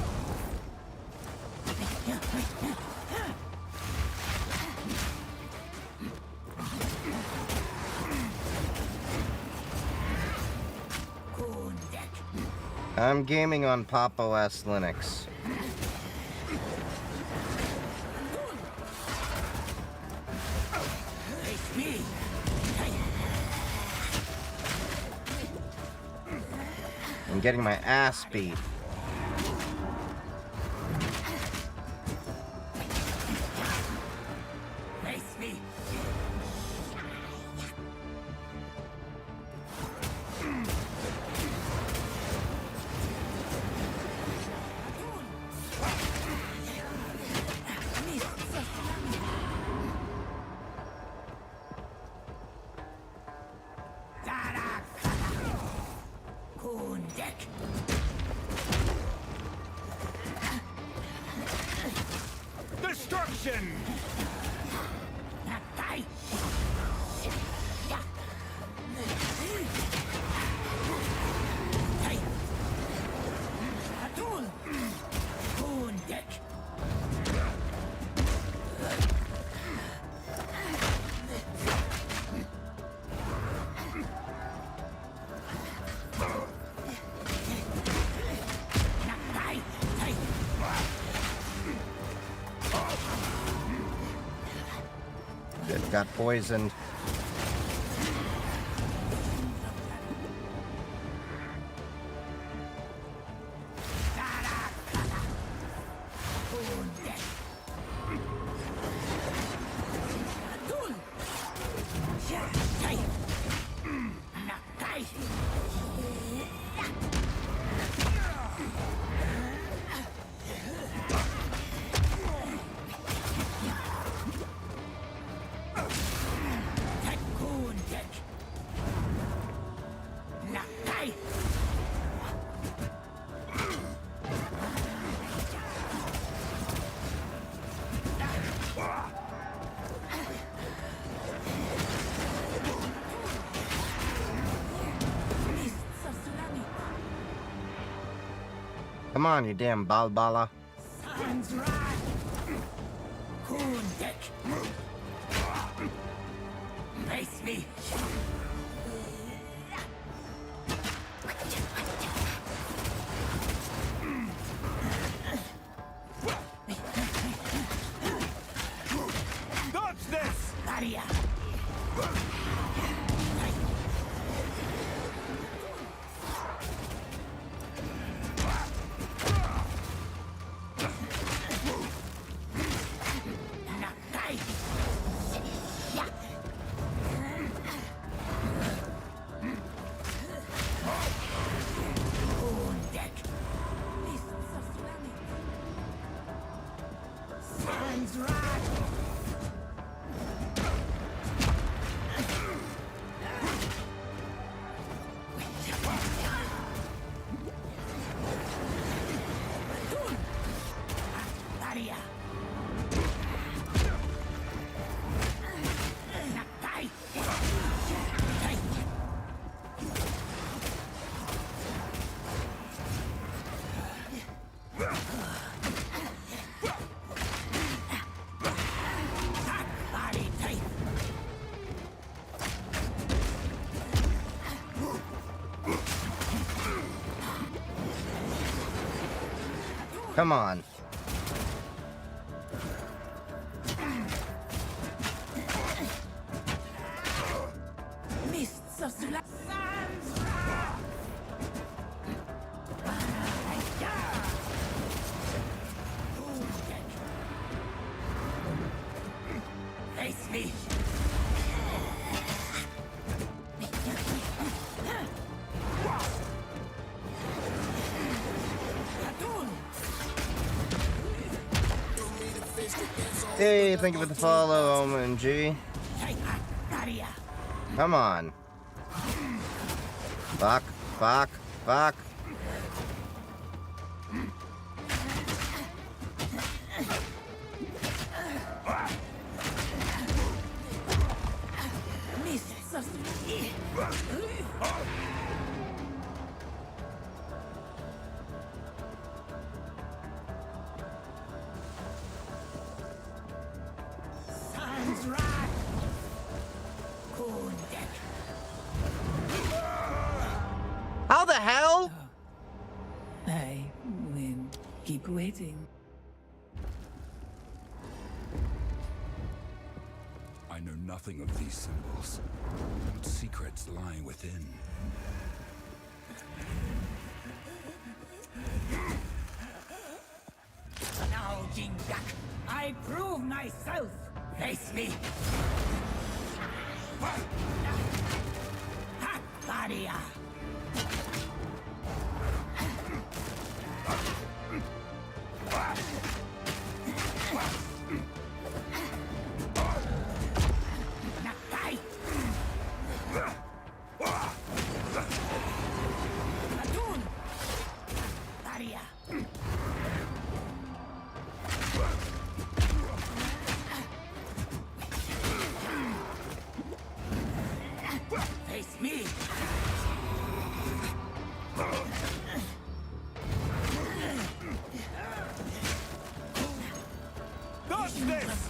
I'm gaming on Pop OS Linux. Face me! I'm getting my ass beat. Face me! Destruction! It got poisoned. Come on, you damn balbala. Sun's wrath! Kundek! Face me! Dodge this! Daria! Sun's wrath! Daria! Come on. Mists of Sula. Sun's wrath! Face me! Hey, thank you for the follow, Omen G. Come on. Fuck, fuck, fuck. Sans rat. Coon deck. How the hell? I will keep waiting. I know nothing of these symbols. What secrets lie within? Now, Jingak, I prove myself. Face me. Hakbaria. Nakai. Atun. Baria. Face me. Dodge this!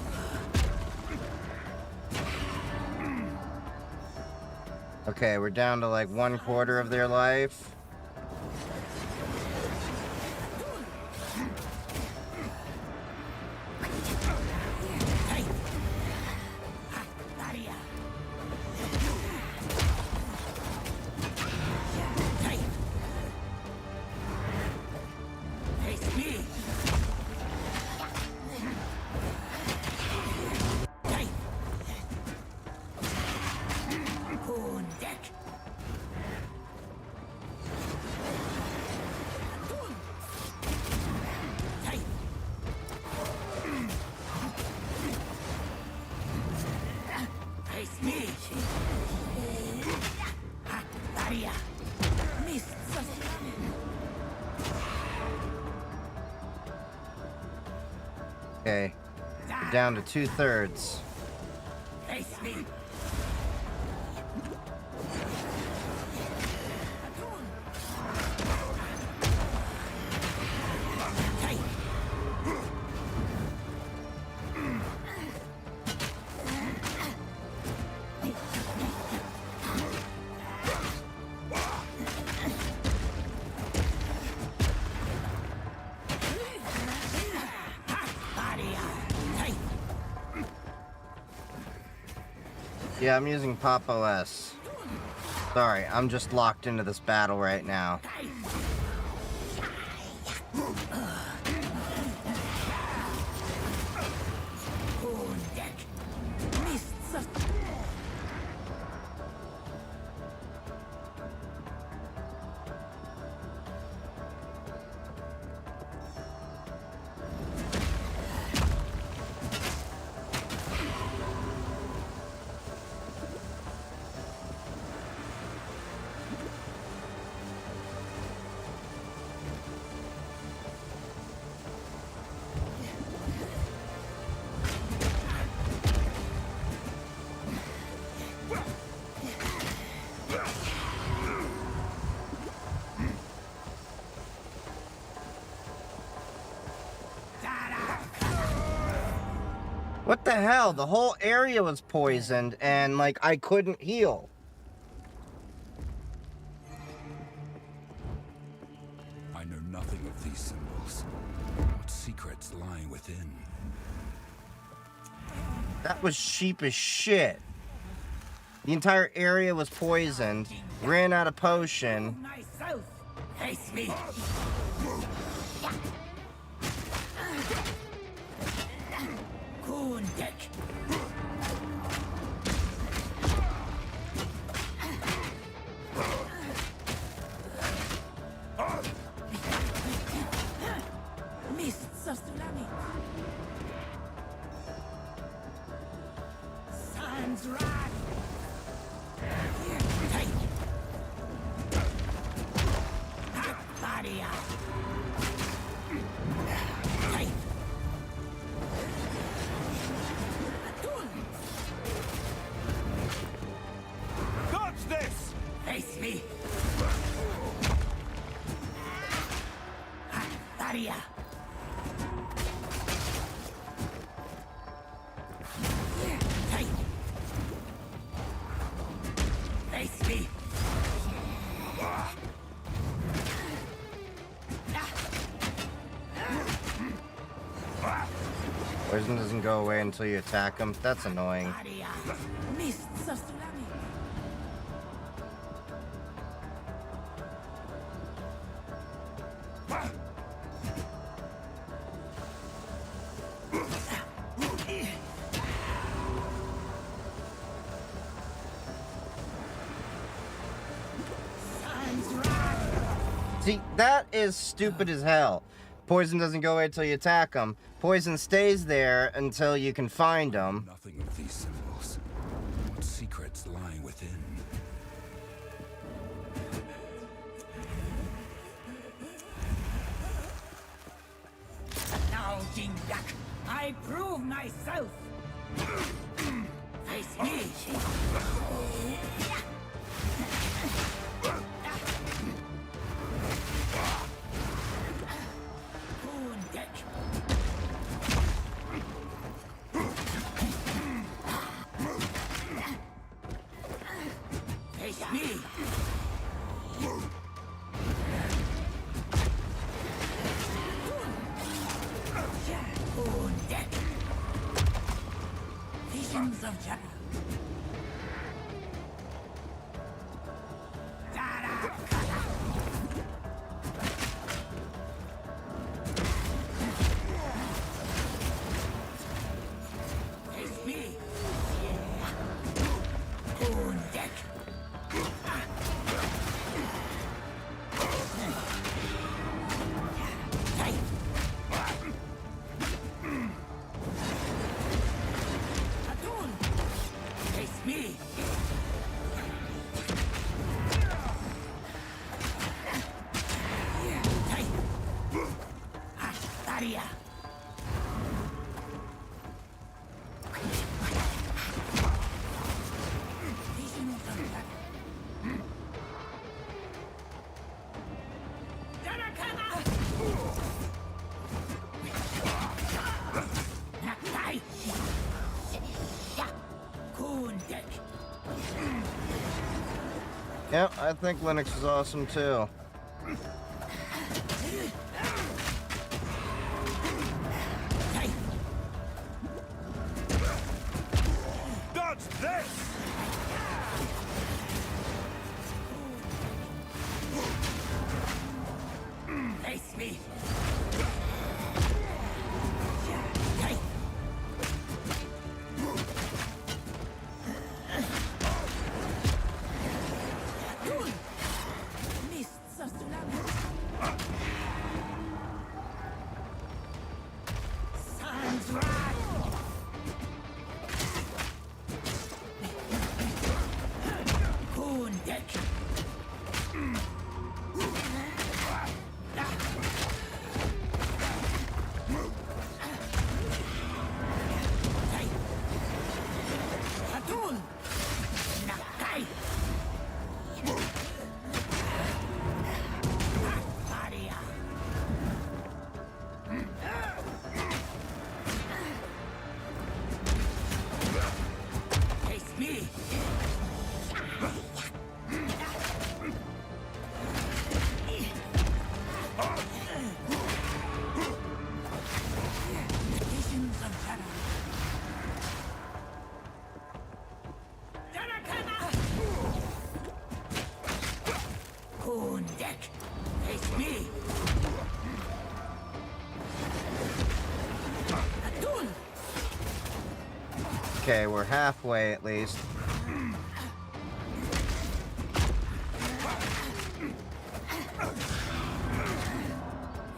Okay, we're down to like 1/4 of their life. Hey. Baria. Hey. Face me. Hey. Coon deck. Hey. Face me. Baria. Missed. Okay, we're down to 2/3. Face me. Hey. Hey. Yeah, I'm using Pop OS. Sorry, I'm just locked into this battle right now. Coon deck. Mists of What the hell? The whole area was poisoned and like I couldn't heal. I know nothing of these symbols. What secrets lie within? That was cheap as shit. The entire area was poisoned, ran out of potion. myself. Face me. Coon deck. Mists of tsunami. Aria. Hey. Face me. Poison doesn't go away until you attack him. That's annoying. Aria. Mists of tsunami. See, that is stupid as hell. Poison doesn't go away until you attack him. Poison stays there until you can find him. Nothing of these symbols. What secrets lying within? Now, Jingyak, I prove myself. Face me. Wounded. Face me. Wounded. Visions of Jara. Face me. Wounded. Hey. Atun. Face me. Hey. Aria. Visions of Jara. Yeah, I think Linux is awesome too. Dodge this! Face me. Hey. Mists of tsunami. Sun's rise. Wounded. Hey. Atun. Nakai. Aria. Face me. Visions of Jara. Wounded. Face me. Atun. Okay, we're halfway at least.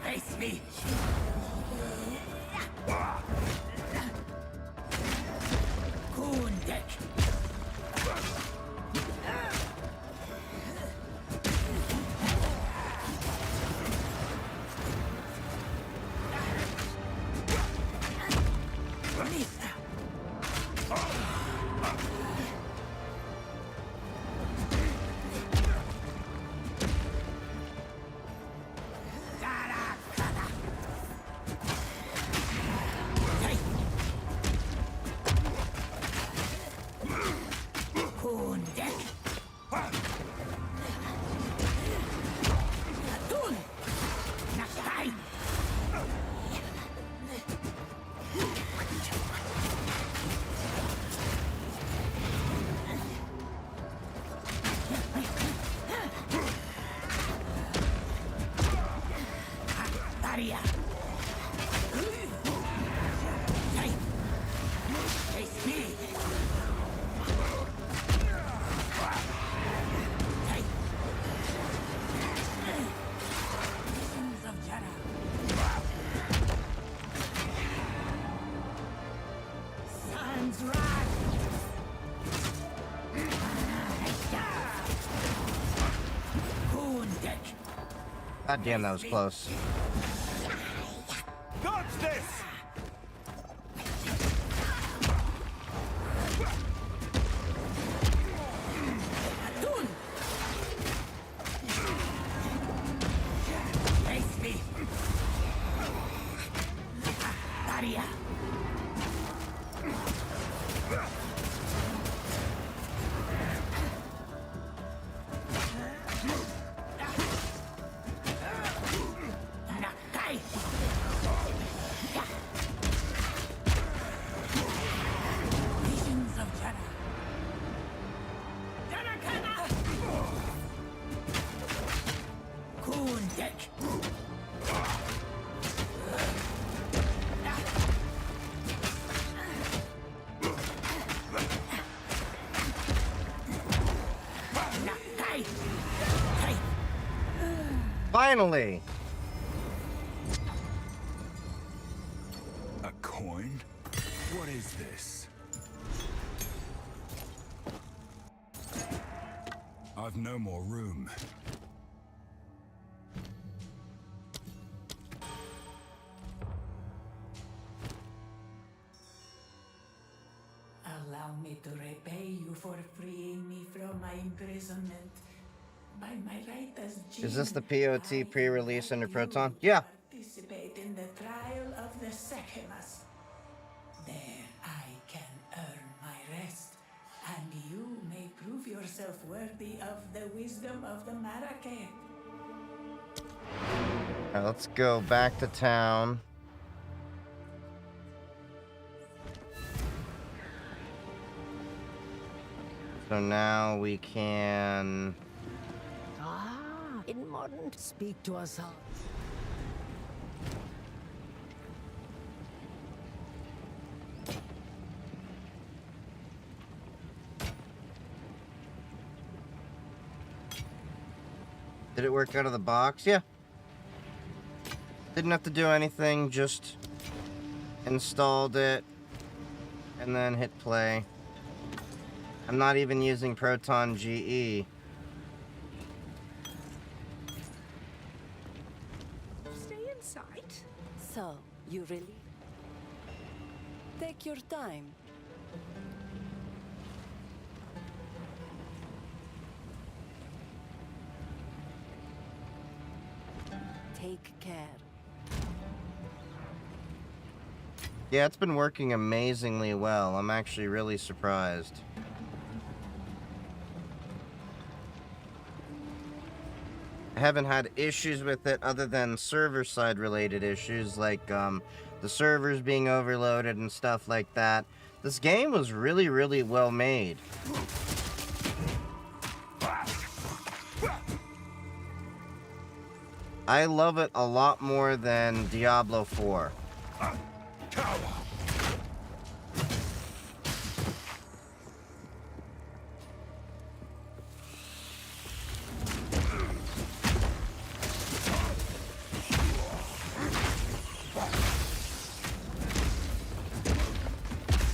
Face me. Wounded. Missed. Daria. Hey. Face me. Hey. Visions of Jara. Sun's wrath. God damn, that was close. Dodge this! Face me. Daria. Nakai. Visions of Jara. Jarakana. Kundek. Nakai. Hey. Finally! A coin? What is this? I've no more room. Allow me to repay you for freeing me from my imprisonment. By my right as Is this the Jinn, POT I pre-release under invite Proton? you to Yeah. Participate in the trial of the Sechemas. There I can earn my rest, and you may prove yourself worthy of the wisdom of the Marrakech. Alright, let's go back to town. So now we can... Ah, in modern, speak to us all. Did it work out of the box? Yeah. Didn't have to do anything, just installed it and then hit play. I'm not even using Proton GE. Stay in sight. So, you really... Take your time. Take care. Yeah, it's been working amazingly well. I'm actually really surprised. I haven't had issues with it other than server-side related issues, like the servers being overloaded and stuff like that. This game was really, really well made. I love it a lot more than Diablo 4.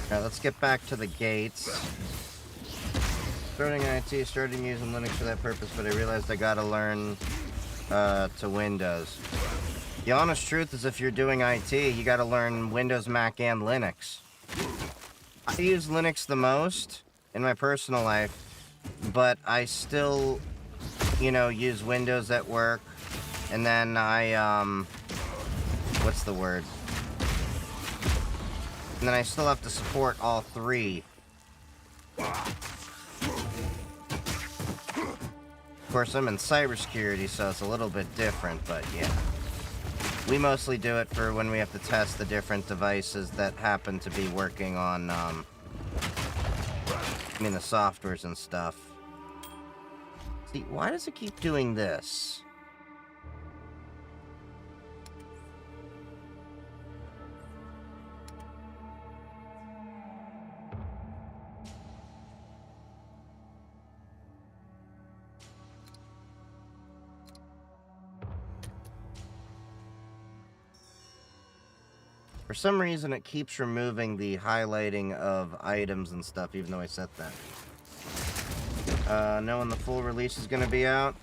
Alright, let's get back to the gates. Starting IT, starting using Linux for that purpose, but I realized I gotta learn to Windows. The honest truth is if you're doing IT, you gotta learn Windows, Mac, and Linux. I use Linux the most in my personal life, but I still, you know, use Windows at work. And then I, what's the word? And then I still have to support all three. Of course, I'm in cybersecurity, so it's a little bit different, but yeah. We mostly do it for when we have to test the different devices that happen to be working on, I mean, the softwares and stuff. See, why does it keep doing this? For some reason, it keeps removing the highlighting of items and stuff, even though I set that. Know when the full release is going to be out?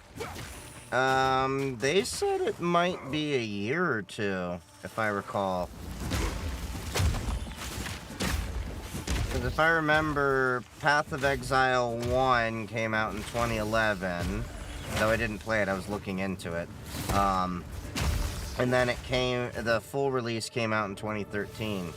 They said it might be a year or two, if I recall. Because if I remember, Path of Exile 1 came out in 2011. Though I didn't play it, I was looking into it. And then the full release came out in 2013.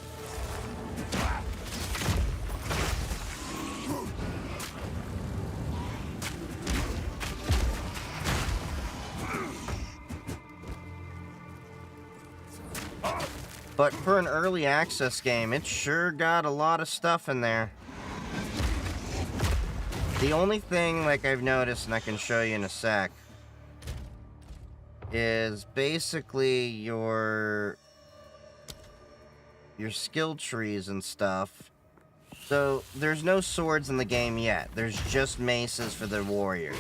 But for an early access game, it sure got a lot of stuff in there. The only thing, like I've noticed, and I can show you in a sec, is basically your skill trees and stuff. So, there's no swords in the game yet. There's just maces for the warriors.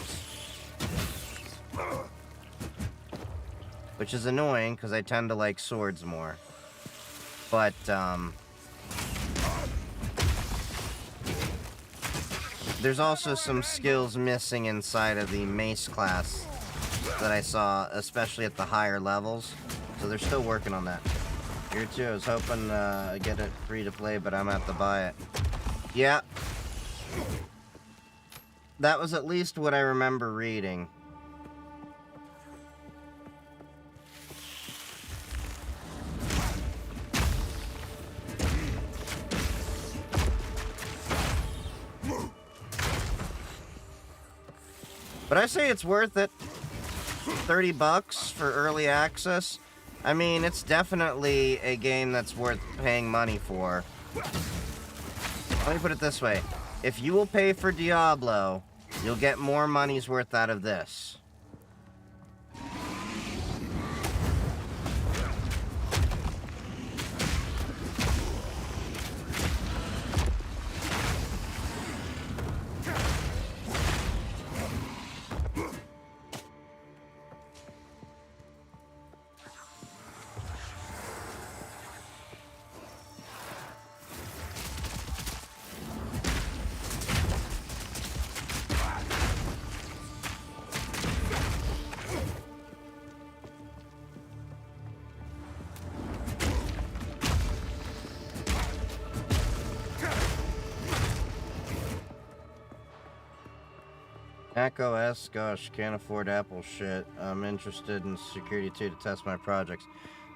Which is annoying, because I tend to like swords more. But, there's also some skills missing inside of the mace class that I saw, especially at the higher levels. So they're still working on that. Here too, I was hoping to get it free to play, but I'm gonna have to buy it. Yeah. That was at least what I remember reading. But I say it's worth it. 30 bucks for early access. I mean, it's definitely a game that's worth paying money for. Let me put it this way. If you will pay for Diablo, you'll get more money's worth out of this. Mac OS, gosh, can't afford Apple shit. I'm interested in Security 2 to test my projects.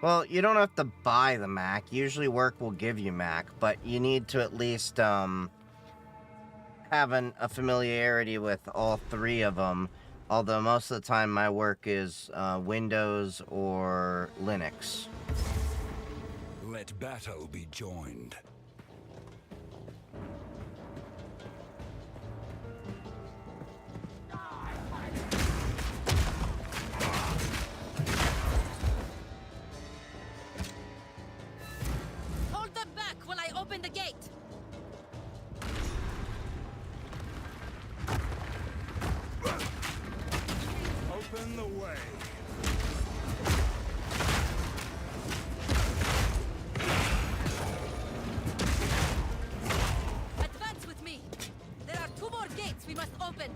Well, you don't have to buy the Mac. Usually work will give you Mac, but you need to at least have a familiarity with all three of them. Although most of the time my work is Windows or Linux. Let battle be joined. Open the gate! Open the way. Advance with me! There are 2 more gates we must open!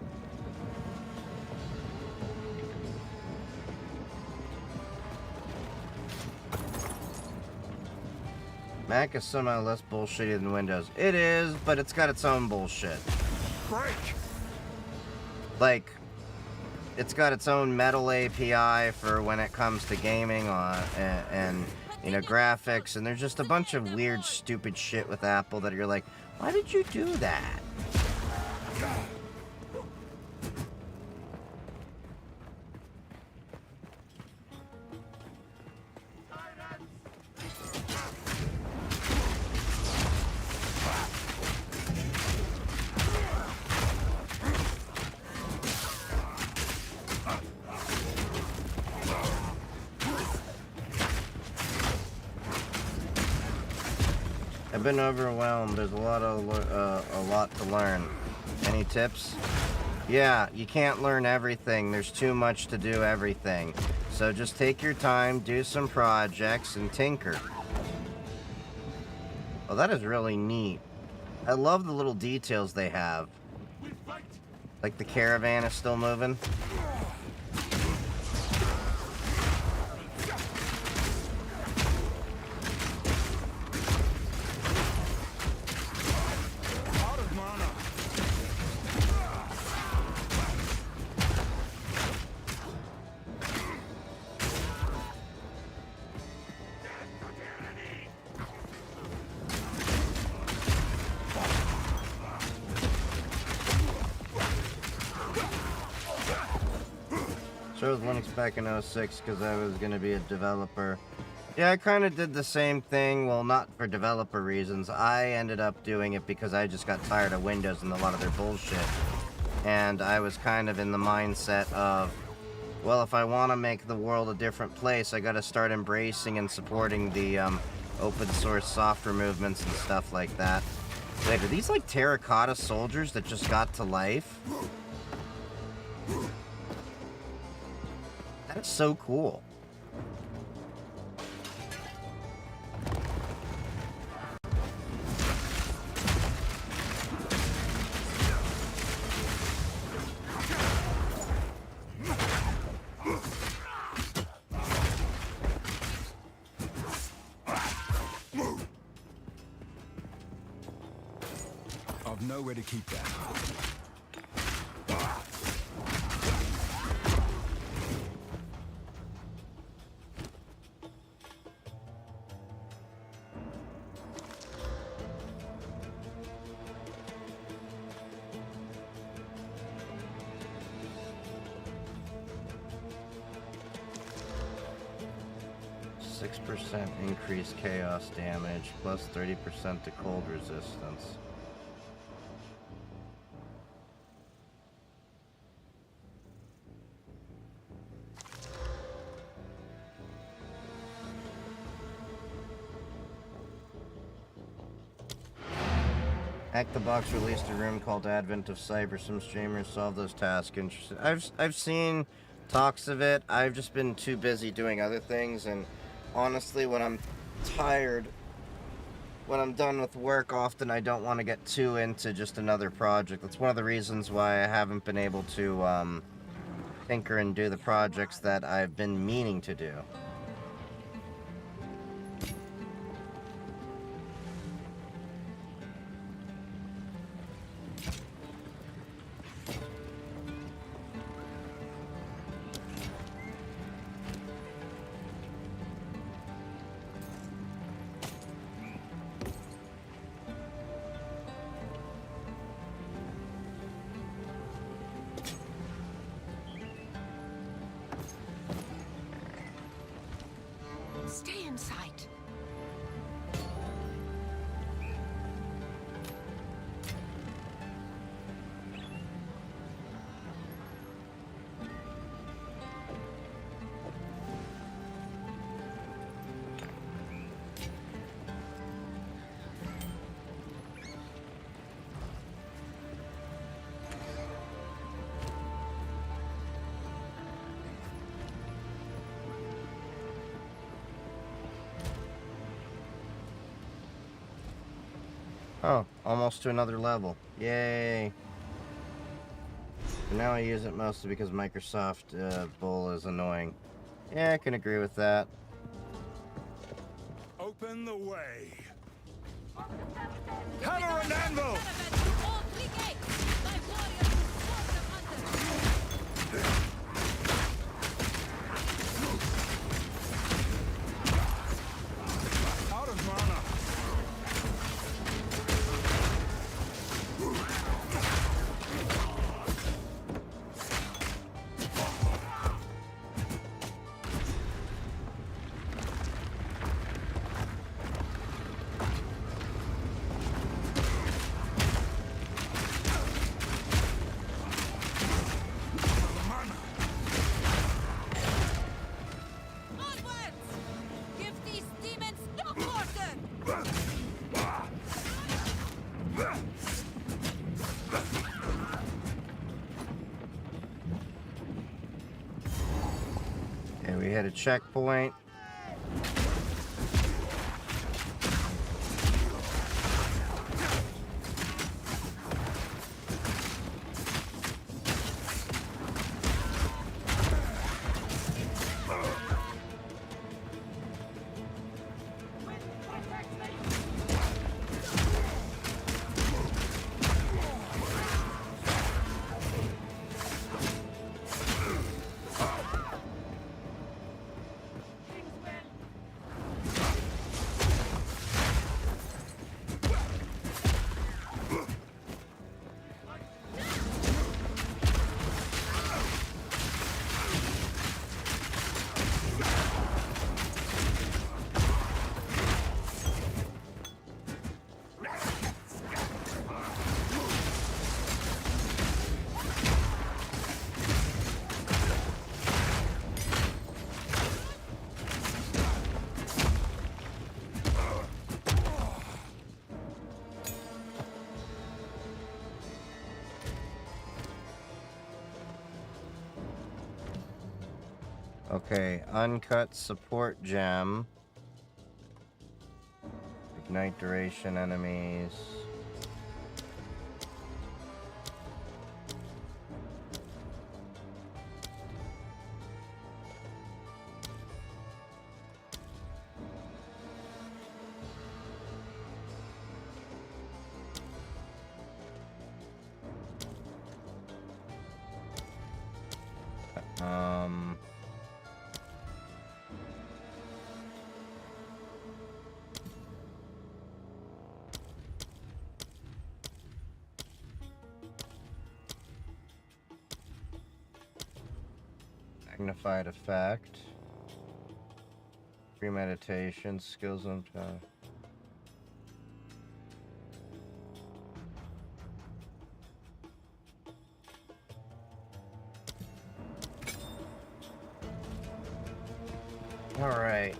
Mac is somehow less bullshitty than Windows. It is, but it's got its own bullshit. Break. Like, it's got its own metal API for when it comes to gaming and you know, graphics, and there's just a bunch of weird, stupid shit with Apple that you're like, why did you do that? I've been overwhelmed. There's a lot to learn. Any tips? Yeah, you can't learn everything. There's too much to do everything. So just take your time, do some projects, and tinker. Oh, that is really neat. I love the little details they have. Like the caravan is still moving. Out of mana. Chose Linux back in 06 because I was going to be a developer. Yeah, I kind of did the same thing. Well, not for developer reasons. I ended up doing it because I just got tired of Windows and a lot of their bullshit. And I was kind of in the mindset of, well, if I want to make the world a different place, I got to start embracing and supporting the open source software movements and stuff like that. Wait, are these like terracotta soldiers that just got to life? That's so cool. I've nowhere to keep that. 6% increased chaos damage, plus 30% to cold resistance. Hack the Box released a room called Advent of Cyber. Some streamers solve those tasks. Interesting. I've seen talks of it. I've just been too busy doing other things, and honestly, when I'm tired, when I'm done with work, often I don't want to get too into just another project. That's one of the reasons why I haven't been able to tinker and do the projects that I've been meaning to do. Stay in sight. Oh, almost to another level. Yay. But now I use it mostly because Microsoft Bull is annoying. Yeah, I can agree with that. Open the way. Hammer and anvil! Out of mana. Okay, we hit a checkpoint. Okay, uncut support gem. Ignite duration enemies. Magnified effect. Premeditation, skills on Alright.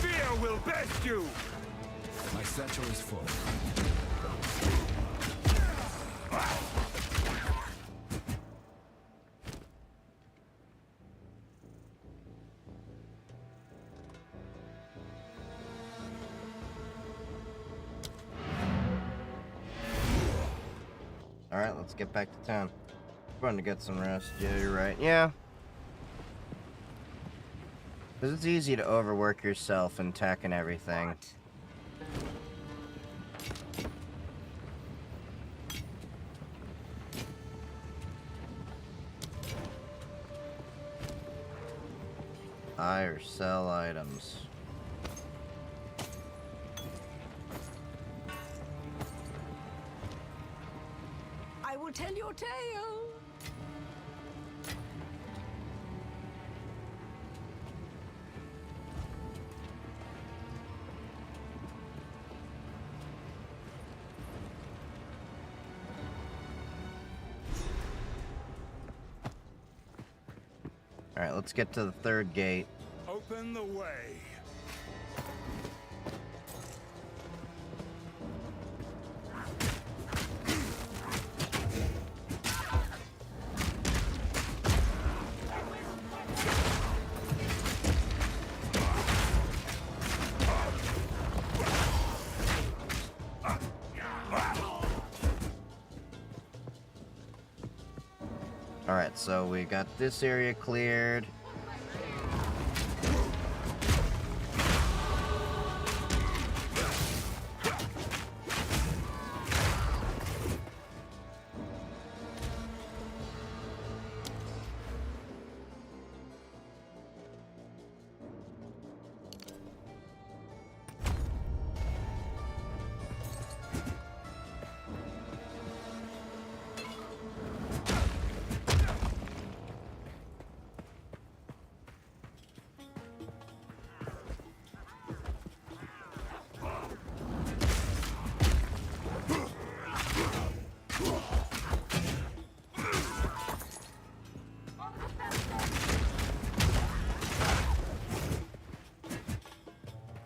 Fear will best you! My satchel is full. Alright, let's get back to town. Fun to get some rest. Yeah, you're right. Yeah. Because it's easy to overwork yourself in tech and everything. Buy or sell items. I will tell your tale. Alright, let's get to the third gate. Open the way. Alright, so we got this area cleared.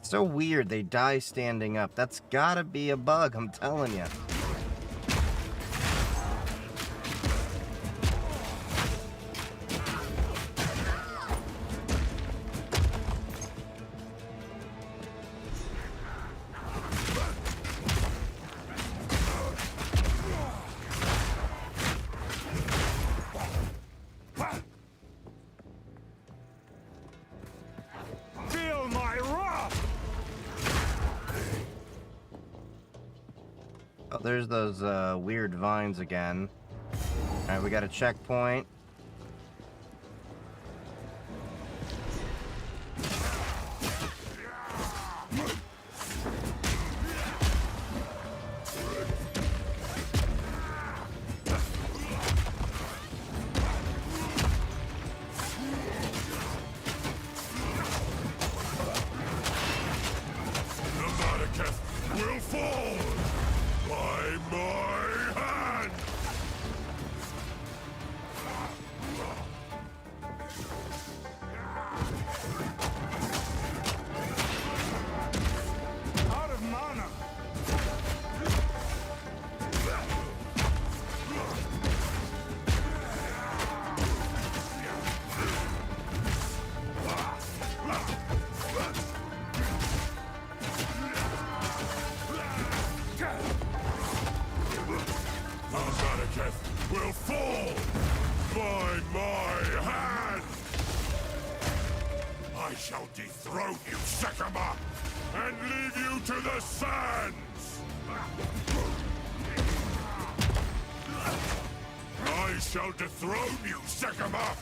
So weird, they die standing up. That's gotta be a bug, I'm telling you. Feel my wrath! Oh, there's those weird vines again. Alright, we got a checkpoint. The Maracas will fall by my hand! Maraketh will fall by my hand! I shall dethrone you, Sekama, and leave you to the sands! I shall dethrone you, Sekama,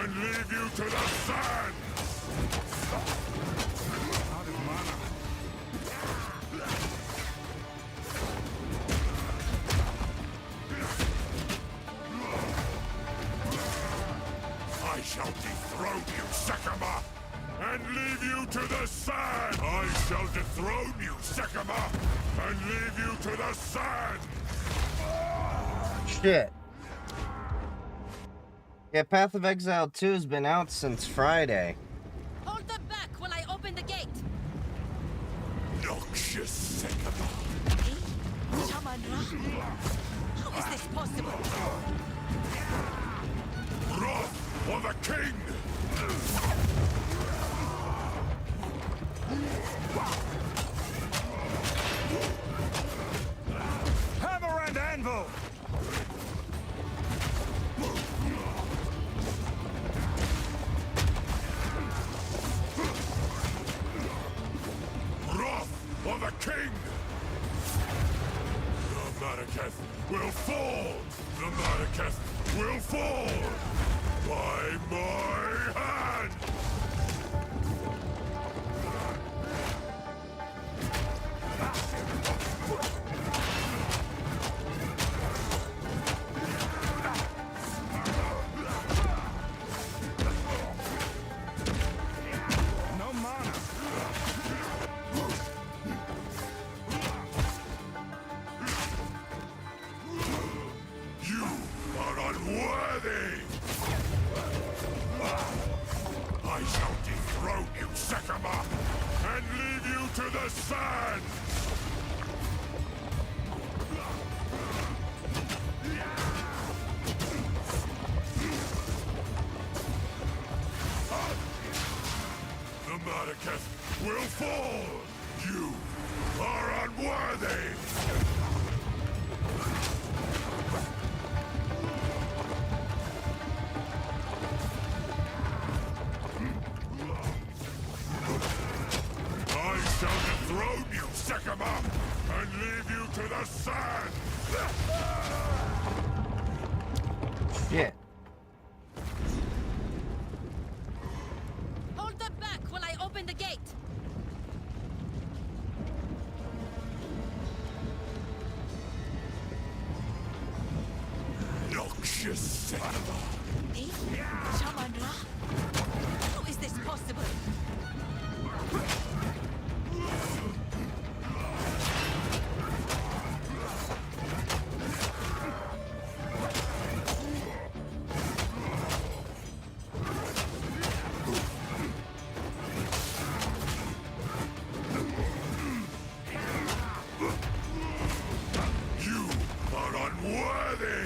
and leave you to the sands! Out of mana. I shall dethrone you, Sekama, and leave you to the sand! I shall dethrone you, Sekama, and leave you to the sand! Shit. Yeah, Path of Exile 2 has been out since Friday. Hold them back while I open the gate! Noxious Sekama! Shaman Ra? How is this possible? Wrath of the king! Hammer and anvil! Wrath of the king! The Maraketh will fall! The Maraketh will fall! By my hand! No mana. You are unworthy! I shall dethrone you, Sekama, and leave you to the sands! The Maraketh will fall! You are unworthy! I shall dethrone you, Sekama, and leave you to the sand! Shit. Hold them back while I open the gate! Noxious Sekama! Shaman Ra? How is this possible? You are unworthy!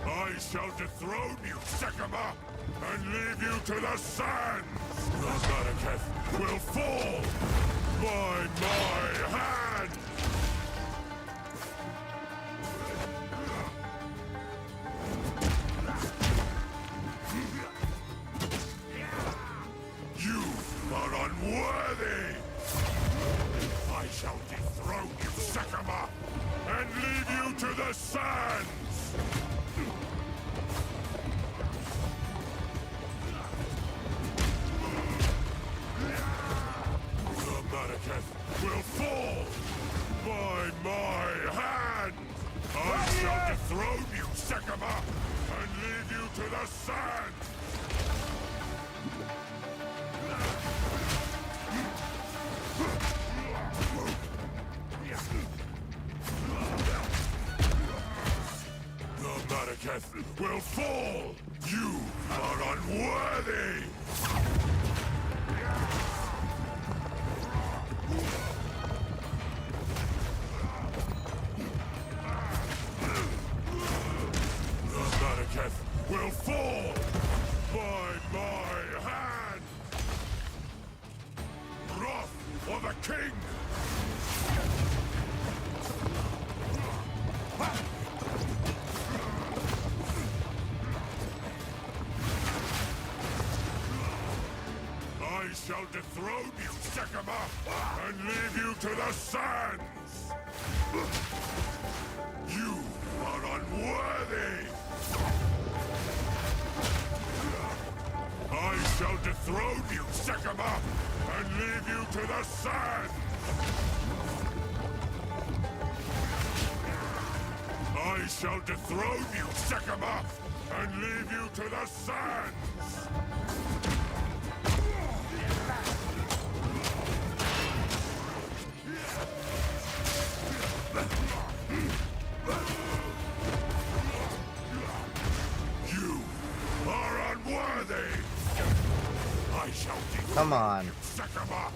I shall dethrone you, Sekama, and leave you to the sands! The Maraketh will fall by my hand! You are unworthy! I shall dethrone you, Sekama, and leave you to the sands! The Maraketh will fall by my hand! I shall dethrone you, Sekama, and leave you to the sands! The Maraketh will fall! You are unworthy! Malekith will fall by my hand! Wrath for the king! I shall dethrone you, Sekima, and leave you to the sands! You are unworthy! I shall dethrone you, Sekima, and leave you to the sands! I shall dethrone you, Sekima, and leave you to the sands! You are unworthy! I shall Come on. Sekima,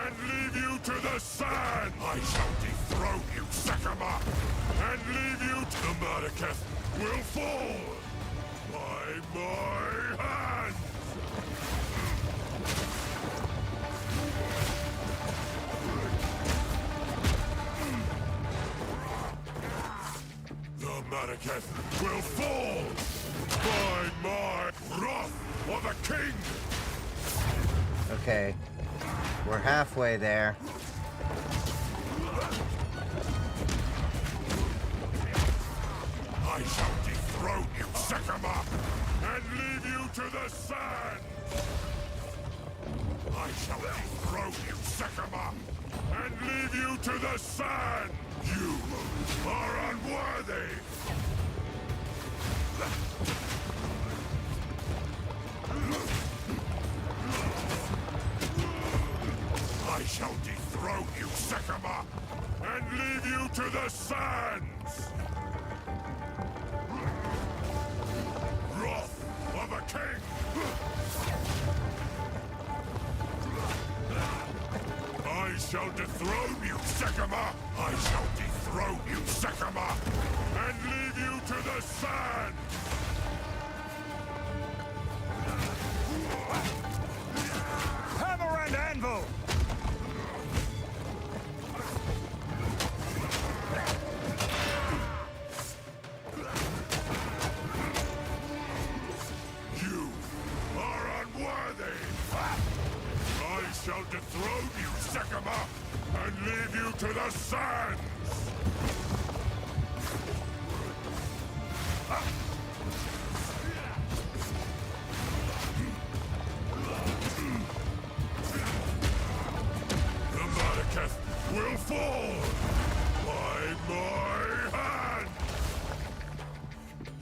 and leave you to the sand! I shall dethrone you, Sekima, and leave you to the Malekith will fall by my hand! The Malekith will fall by my wrath for the king! Okay. We're halfway there. I shall dethrone you, Sekima, and leave you to the sand! I shall dethrone you, Sekima, and leave you to the sand! You are unworthy! I shall dethrone you, Sekima, and leave you to the sands! Wrath of a king! I shall dethrone you, Sekima! I shall dethrone you, Sekima! And leave you to the sand! Hammer and anvil! You are unworthy! I shall dethrone you, Sekima, and leave you to the sands! The Malekith will fall by my hand!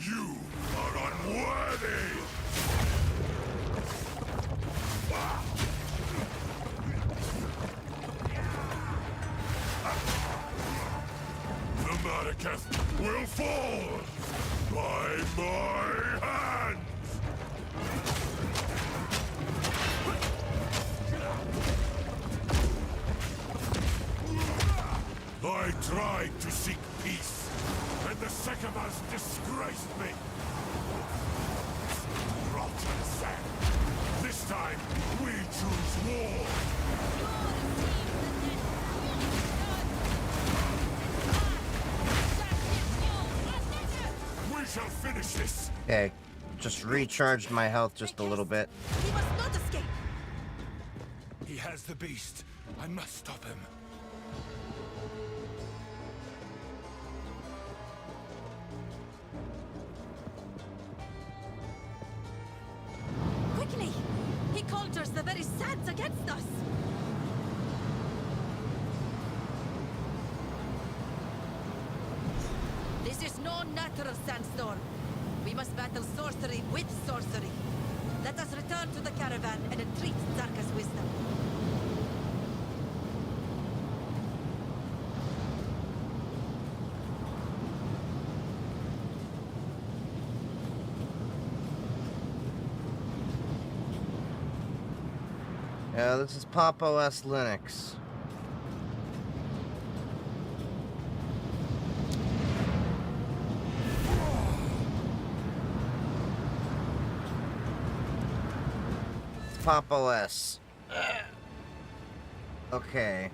You are unworthy! The Malekith will fall by my hand! I tried to seek peace, and the Sekimas disgraced me. Rotten sand. This time, we choose war. We shall finish this. Okay. Just recharged my health just a little bit. He must not escape! He has the beast. I must stop him. Quickly! He conjures the very sands against us! This is no natural sandstorm. We must battle sorcery with sorcery. Let us return to the caravan and entreat Zarka's wisdom. Yeah, this is Pop OS Linux. Pop OS. Okay.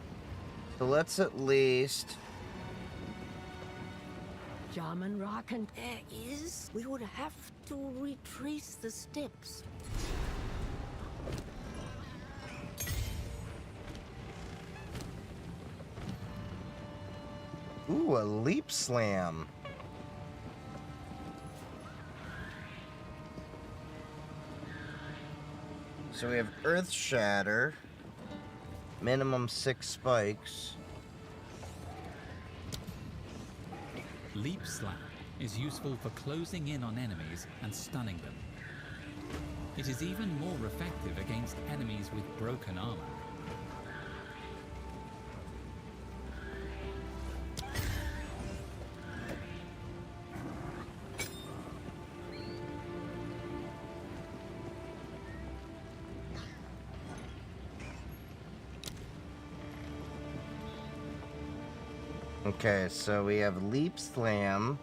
So let's at least... German rock and there is. We would have to retrace the steps. Ooh, a leap slam. So we have Earth Shatter. Minimum 6 spikes. Leap Slam is useful for closing in on enemies and stunning them. It is even more effective against enemies with broken armor. Okay, so we have Leap Slam.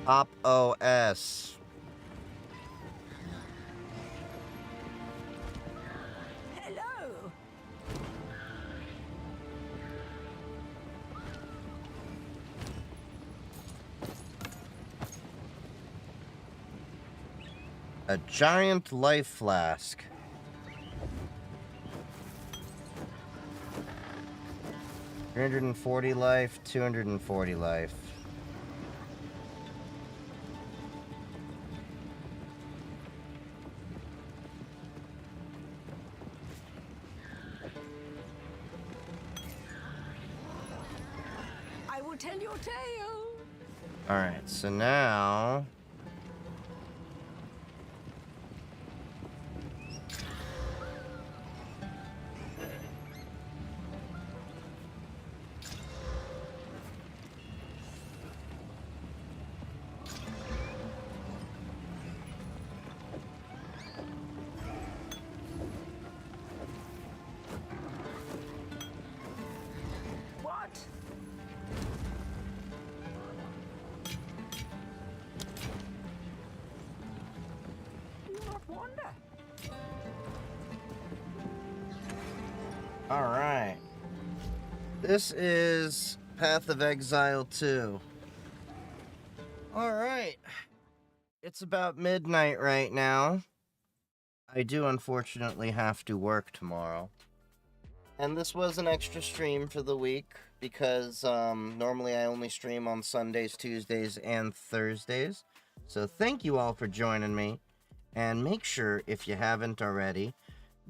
Pop OS. Hello. A giant life flask. $340 life, 240 life. I will tell your tale. Alright, so now... What? Do not wonder. Alright. This is Path of Exile 2. Alright. It's about midnight right now. I do unfortunately have to work tomorrow. And this was an extra stream for the week because normally I only stream on Sundays, Tuesdays, and Thursdays. So thank you all for joining me. And make sure, if you haven't already,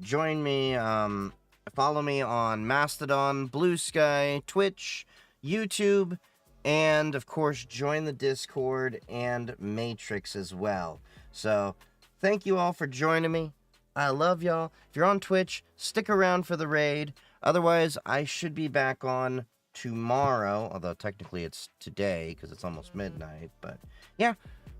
join me, follow me on Mastodon, Blue Sky, Twitch, YouTube, and of course join the Discord and Matrix as well. So thank you all for joining me. I love y'all. If you're on Twitch, stick around for the raid. Otherwise, I should be back on tomorrow, although technically it's today because it's almost midnight. But yeah,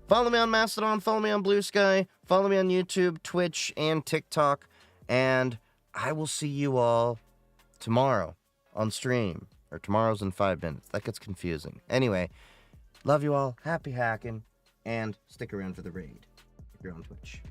follow me on Mastodon, follow me on Blue Sky, follow me on YouTube, Twitch, and TikTok. And I will see you all tomorrow on stream. Or tomorrow's in 5 minutes. That gets confusing. Anyway, love you all. Happy hacking. And stick around for the raid if you're on Twitch.